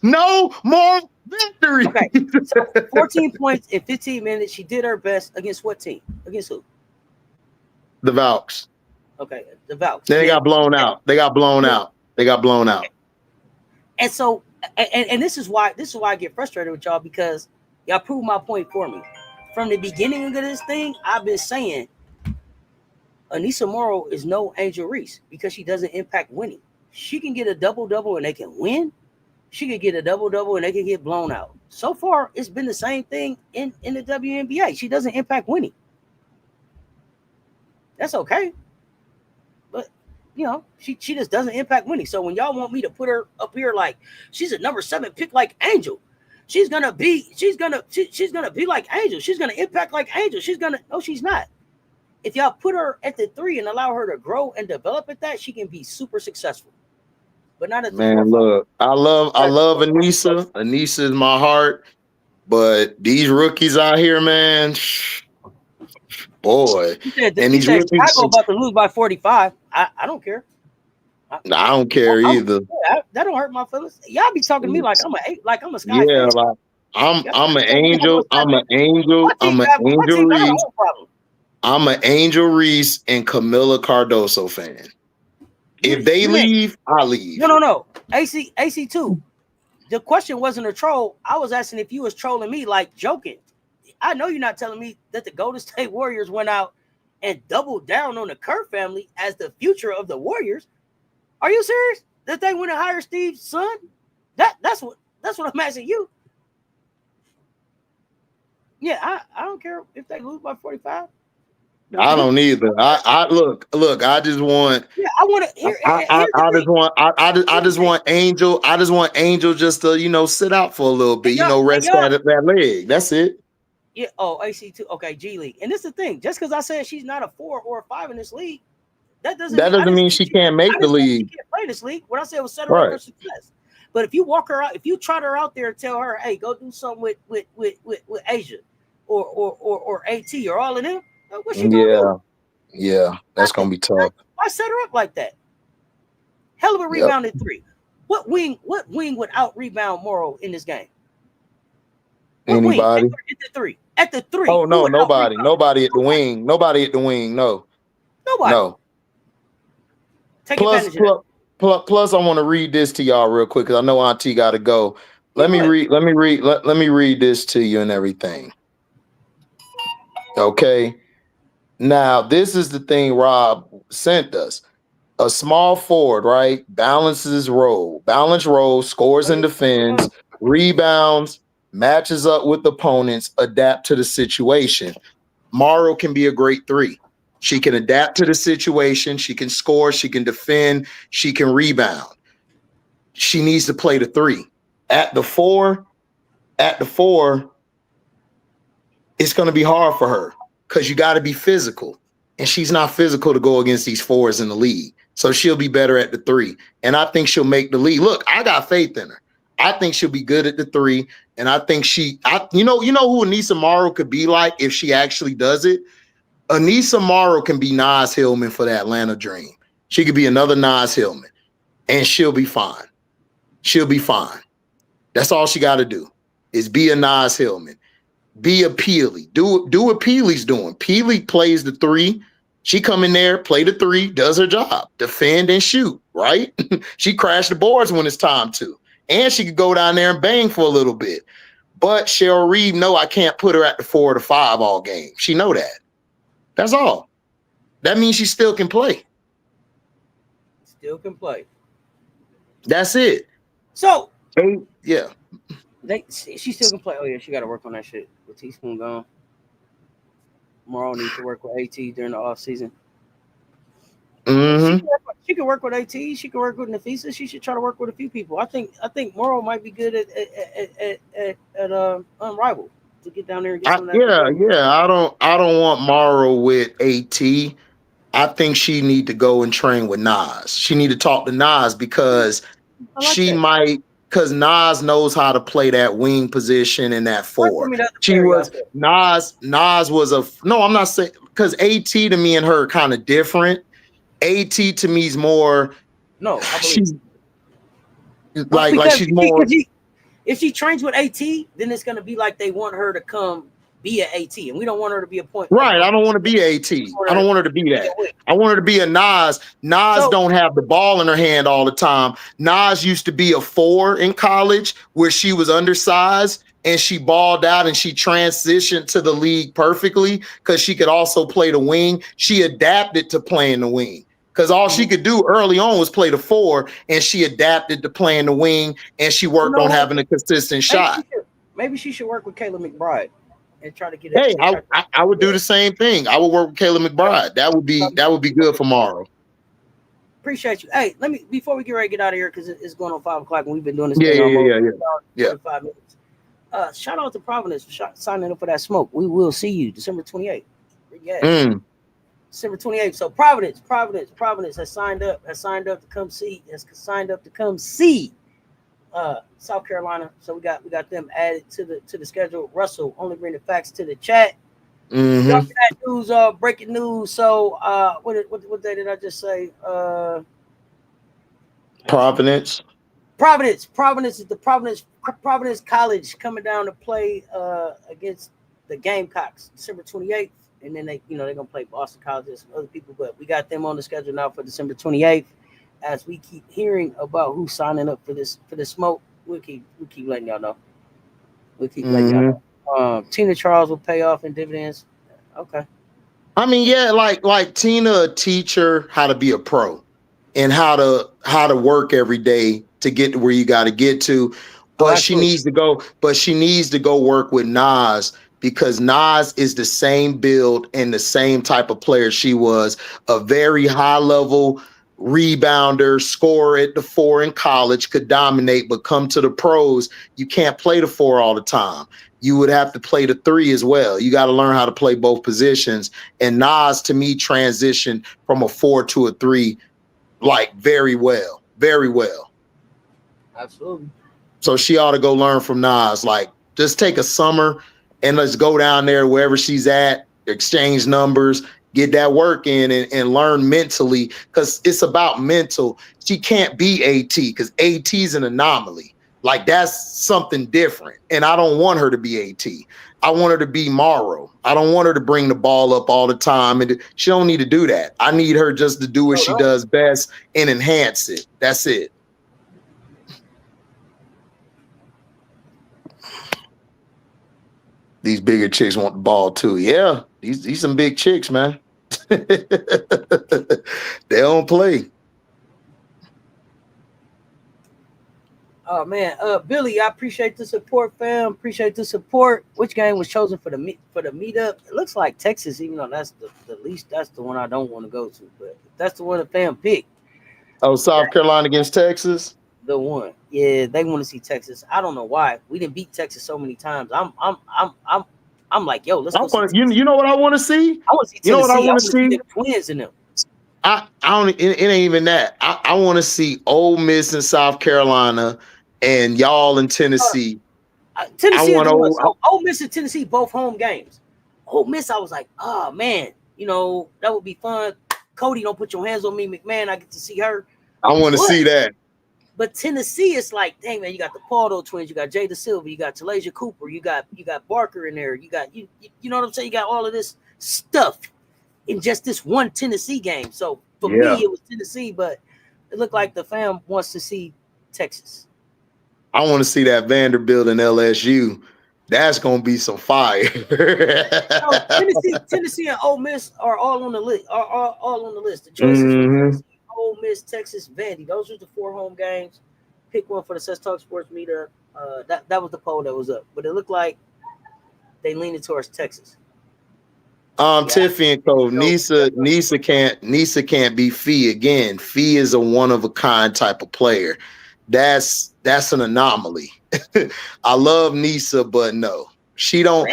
No more victory. Okay, so 14 points in 15 minutes. She did her best against what team? Against who? The Valks. Okay, the Valks. They got blown out. They got blown out. And so, and this is why I get frustrated with y'all, because y'all proved my point for me. From the beginning of this thing, I've been saying Anissa Morrow is no Angel Reese because she doesn't impact winning. She can get a double-double and they can win. She could get a double-double and they can get blown out. So far, it's been the same thing in the WNBA. She doesn't impact winning. That's okay. But, she just doesn't impact winning. So when y'all want me to put her up here like she's a number 7 pick like Angel, she's gonna be like Angel. She's gonna impact like Angel. No, she's not. If y'all put her at the 3 and allow her to grow and develop at that, she can be super successful. But not at the 4. Man, look, I love Anissa. Anissa is my heart. But these rookies out here, man, boy. And these rookies, Chicago about to lose by 45. I don't care. I don't care either. That don't hurt my feelings. Y'all be talking to me like I'm a Sky. Yeah, like I'm an angel. I'm an angel. I'm an Angel Reese. I'm an Angel Reese and Camila Cardoso fan. If they leave, I leave. No. AC2. The question wasn't a troll. I was asking if you was trolling me, like joking. I know you're not telling me that the Golden State Warriors went out and doubled down on the Kerr family as the future of the Warriors. Are you serious? That they went and hired Steve's son? That's what I'm asking you. Yeah, I don't care if they lose by 45. I don't either. I look. I just want. Yeah, I want to. I just want Angel. I just want Angel just to sit out for a little bit. Rest that leg. That's it. Yeah. Oh, AC2. Okay, G League. And this is the thing. Just because I said she's not a 4 or a 5 in this league, that doesn't mean she can't make the league. She can't play this league. What I said was set her up for success. But if you walk her out, if you trot her out there and tell her, "Hey, go do something with Asia or AT or all of them," what's she gonna do? Yeah, that's gonna be tough. Why set her up like that? Hell of a rebound at 3. What wing would out rebound Morrow in this game? Anybody? At the 3. At the 3. Oh no, nobody. Nobody at the wing. Nobody at the wing. No. Nobody. No. Take advantage of that. Plus, I want to read this to y'all real quick because I know Auntie got to go. Let me read this to you and everything. Okay. Now, this is the thing Rob sent us. A small forward, right? Balanced role, scores and defends, rebounds, matches up with opponents, adapt to the situation. Morrow can be a great 3. She can adapt to the situation. She can score. She can defend. She can rebound. She needs to play the 3. At the 4, it's going to be hard for her because you got to be physical. And she's not physical to go against these 4s in the league. So she'll be better at the 3. And I think she'll make the league. Look, I got faith in her. I think she'll be good at the 3. And I think you know who Anissa Morrow could be like if she actually does it? Anissa Morrow can be Nas Hillman for the Atlanta Dream. She could be another Nas Hillman, and she'll be fine. She'll be fine. That's all she got to do is be a Nas Hillman. Be a Peely. Do what Peely's doing. Peely plays the 3. She come in there, play the 3, does her job, defend and shoot, right? She crashed the boards when it's time to. And she could go down there and bang for a little bit. But Cheryl Reeve, no, I can't put her at the 4 or the 5 all game. She know that. That's all. That means she still can play. Still can play. That's it. So yeah. She still can play. Oh yeah, she got to work on that shit with Teaspoon gone. Morrow needs to work with AT during the off season. Mm-hmm. She can work with AT. She can work with Nafisa. She should try to work with a few people. I think Morrow might be good at Unrivaled to get down there and get some of that. Yeah. I don't want Morrow with AT. I think she need to go and train with Nas. She need to talk to Nas because because Nas knows how to play that wing position in that 4. Nas was no, I'm not saying because AT to me and her are kind of different. AT to me is more she's she's more. If she trains with AT, then it's gonna be like they want her to come be an AT, and we don't want her to be a point. Right, I don't want to be AT. I don't want her to be that. I want her to be a Nas. Nas don't have the ball in her hand all the time. Nas used to be a 4 in college where she was undersized and she balled out and she transitioned to the league perfectly because she could also play the wing. She adapted to playing the wing because all she could do early on was play the 4, and she adapted to playing the wing, and she worked on having a consistent shot. Maybe she should work with Kayla McBride and try to get. I would do the same thing. I would work with Kayla McBride. That would be good for Morrow. Appreciate you. Hey, let me before we get ready to get out of here because it's going on 5 o'clock and we've been doing this. Yeah. 5 minutes. Shout out to Providence for signing up for that smoke. We will see you December 28th. Yeah. December 28th. So Providence has signed up to come see. Has signed up to come see South Carolina. So we got them added to the schedule. Russell, only bring the facts to the chat. That news, breaking news. So what day did I just say? Providence is the Providence College coming down to play against the Gamecocks December 28th. And then they're gonna play Boston College and some other people, but we got them on the schedule now for December 28th. As we keep hearing about who's signing up for this smoke, we'll keep letting y'all know. Tina Charles will pay off in dividends. Okay. I mean, yeah, like Tina teach her how to be a pro and how to work every day to get to where you got to get to. But she needs to go work with Nas because Nas is the same build and the same type of player she was, a very high level rebounder, scorer at the 4 in college, could dominate, but come to the pros, you can't play the 4 all the time. You would have to play the 3 as well. You got to learn how to play both positions. And Nas, to me, transitioned from a 4 to a 3 like very well, very well. Absolutely. So she ought to go learn from Nas. Like, just take a summer and let's go down there wherever she's at, exchange numbers, get that work in and learn mentally, because it's about mental. She can't be AT because AT is an anomaly. Like, that's something different. And I don't want her to be AT. I want her to be Morrow. I don't want her to bring the ball up all the time. And she don't need to do that. I need her just to do what she does best and enhance it. That's it. These bigger chicks want the ball too. Yeah, these some big chicks, man. They don't play. Oh man, Billy, I appreciate the support, fam. Appreciate the support. Which game was chosen for the meetup? It looks like Texas, even though that's the least. That's the one I don't want to go to, but that's the one the fam picked. Oh, South Carolina against Texas. The one, yeah, they want to see Texas. I don't know why. We didn't beat Texas so many times. I'm like, yo, let's go. You know what I want to see? I want to see Tennessee. You know what I want to see? The Twins in them. I don't. It ain't even that. I want to see Ole Miss and South Carolina, and y'all in Tennessee. Tennessee. Ole Miss and Tennessee both home games. Ole Miss, I was like, oh man, you know that would be fun. Cody, don't put your hands on me, McMahon. I get to see her. I want to see that. But Tennessee is like, dang man, you got the Pardo twins, you got Jada Silva, you got Talasia Cooper, you got Barker in there, you got you know what I'm saying? You got all of this stuff in just this one Tennessee game. So for me, it was Tennessee, but it looked like the fam wants to see Texas. I want to see that Vanderbilt and LSU. That's gonna be some fire. Tennessee and Ole Miss are all on the list. Are all on the list. The choices. Ole Miss, Texas, Vandy. Those are the 4 home games. Pick one for the Sess Talk Sports meetup. That was the poll that was up, but it looked like they leaning towards Texas. Tiffany and Cove, Nisa can't be Fee again. Fee is a one of a kind type of player. That's an anomaly. I love Nisa, but no, she don't.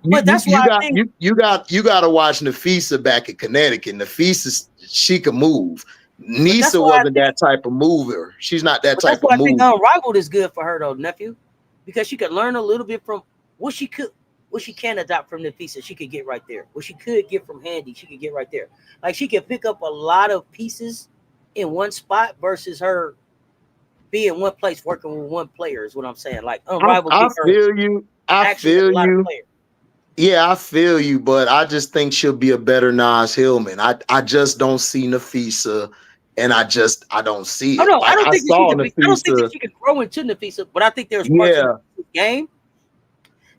But that's why you got to watch Nafisa back in Connecticut. Nafisa, she can move. Nisa wasn't that type of mover. She's not that type of mover. I think Unrivaled is good for her though, nephew, because she could learn a little bit from what she can adopt from Nafisa. She could get right there. What she could get from Handy, she could get right there. Like she could pick up a lot of pieces in one spot versus her be in one place working with one player is what I'm saying. Like Unrivaled. I feel you. Yeah, I feel you, but I just think she'll be a better Nas Hillman. I just don't see Nafisa, and I don't see it. Oh, no, I don't think that she can grow into Nafisa, but I think there's parts of the game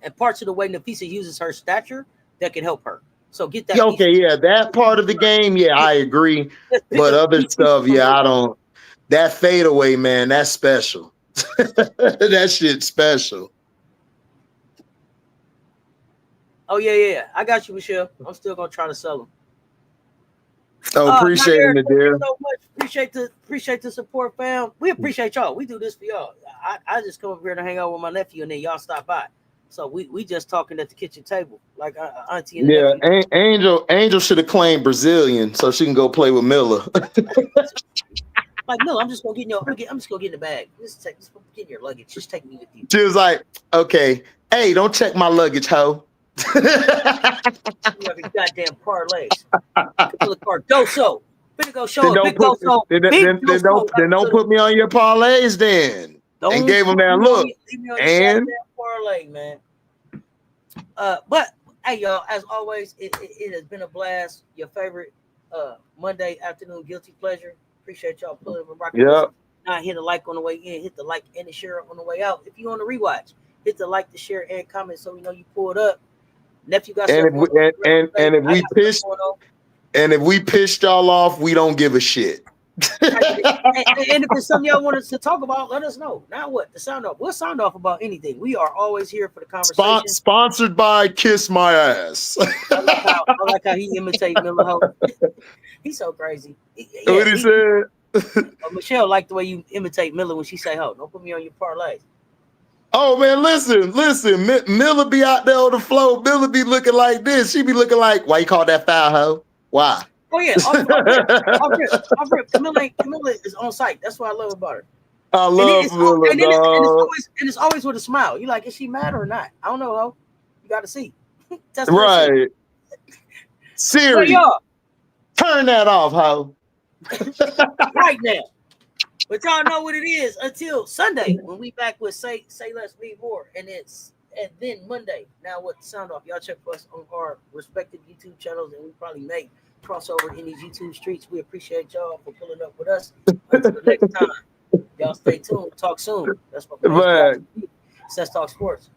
and parts of the way Nafisa uses her stature that can help her. So get that. Okay, that part of the game, I agree. But other stuff, I don't. That fadeaway, man, that's special. That shit's special. Oh yeah. I got you, Michelle. I'm still gonna try to sell them. Oh, appreciate it, dear. So much. Appreciate the support, fam. We appreciate y'all. We do this for y'all. I just come over here to hang out with my nephew, and then y'all stop by. So we just talking at the kitchen table, like auntie. And Angel should have claimed Brazilian so she can go play with Milla. Like, no, I'm just gonna get in the bag. Just get in your luggage. Just take me with you. She was like, okay, hey, don't check my luggage, ho. You have your goddamn parlays. Cardoso. Finna go show a big Doso. Then don't put me on your parlays then. And gave him that look. And parlay, man. But hey, y'all, as always, it has been a blast. Your favorite Monday afternoon guilty pleasure. Appreciate y'all pulling and rocking. Yep. Now hit a like on the way in, hit the like and the share on the way out. If you on the rewatch, hit the like, the share, and comment so we know you pulled up. Nephew got if we pissed y'all off, we don't give a shit. And if it's something y'all want us to talk about, let us know. Now what? The sound off. We'll sound off about anything. We are always here for the conversation. Sponsored by Kiss My Ass. I like how he imitates Milla Ho. He's so crazy. What he said? Michelle liked the way you imitate Milla when she say ho. Don't put me on your parlays. Oh man, listen. Milla be out there on the floor. Milla be looking like this. She be looking like, why you call that foul hoe? Why? Oh yeah, Camilla is on site. That's what I love about her. I love Milla, and it's always with a smile. You like, is she mad or not? I don't know, ho. You got to see. Right. Siri, turn that off, ho. Right now. But y'all know what it is until Sunday when we back with Say Less, Be More, and then Monday. Now what? Sound off. Y'all check for us on our respective YouTube channels, and we probably may crossover in these YouTube streets. We appreciate y'all for pulling up with us. Until the next time, y'all stay tuned. Talk soon. That's what we're Talk Sports.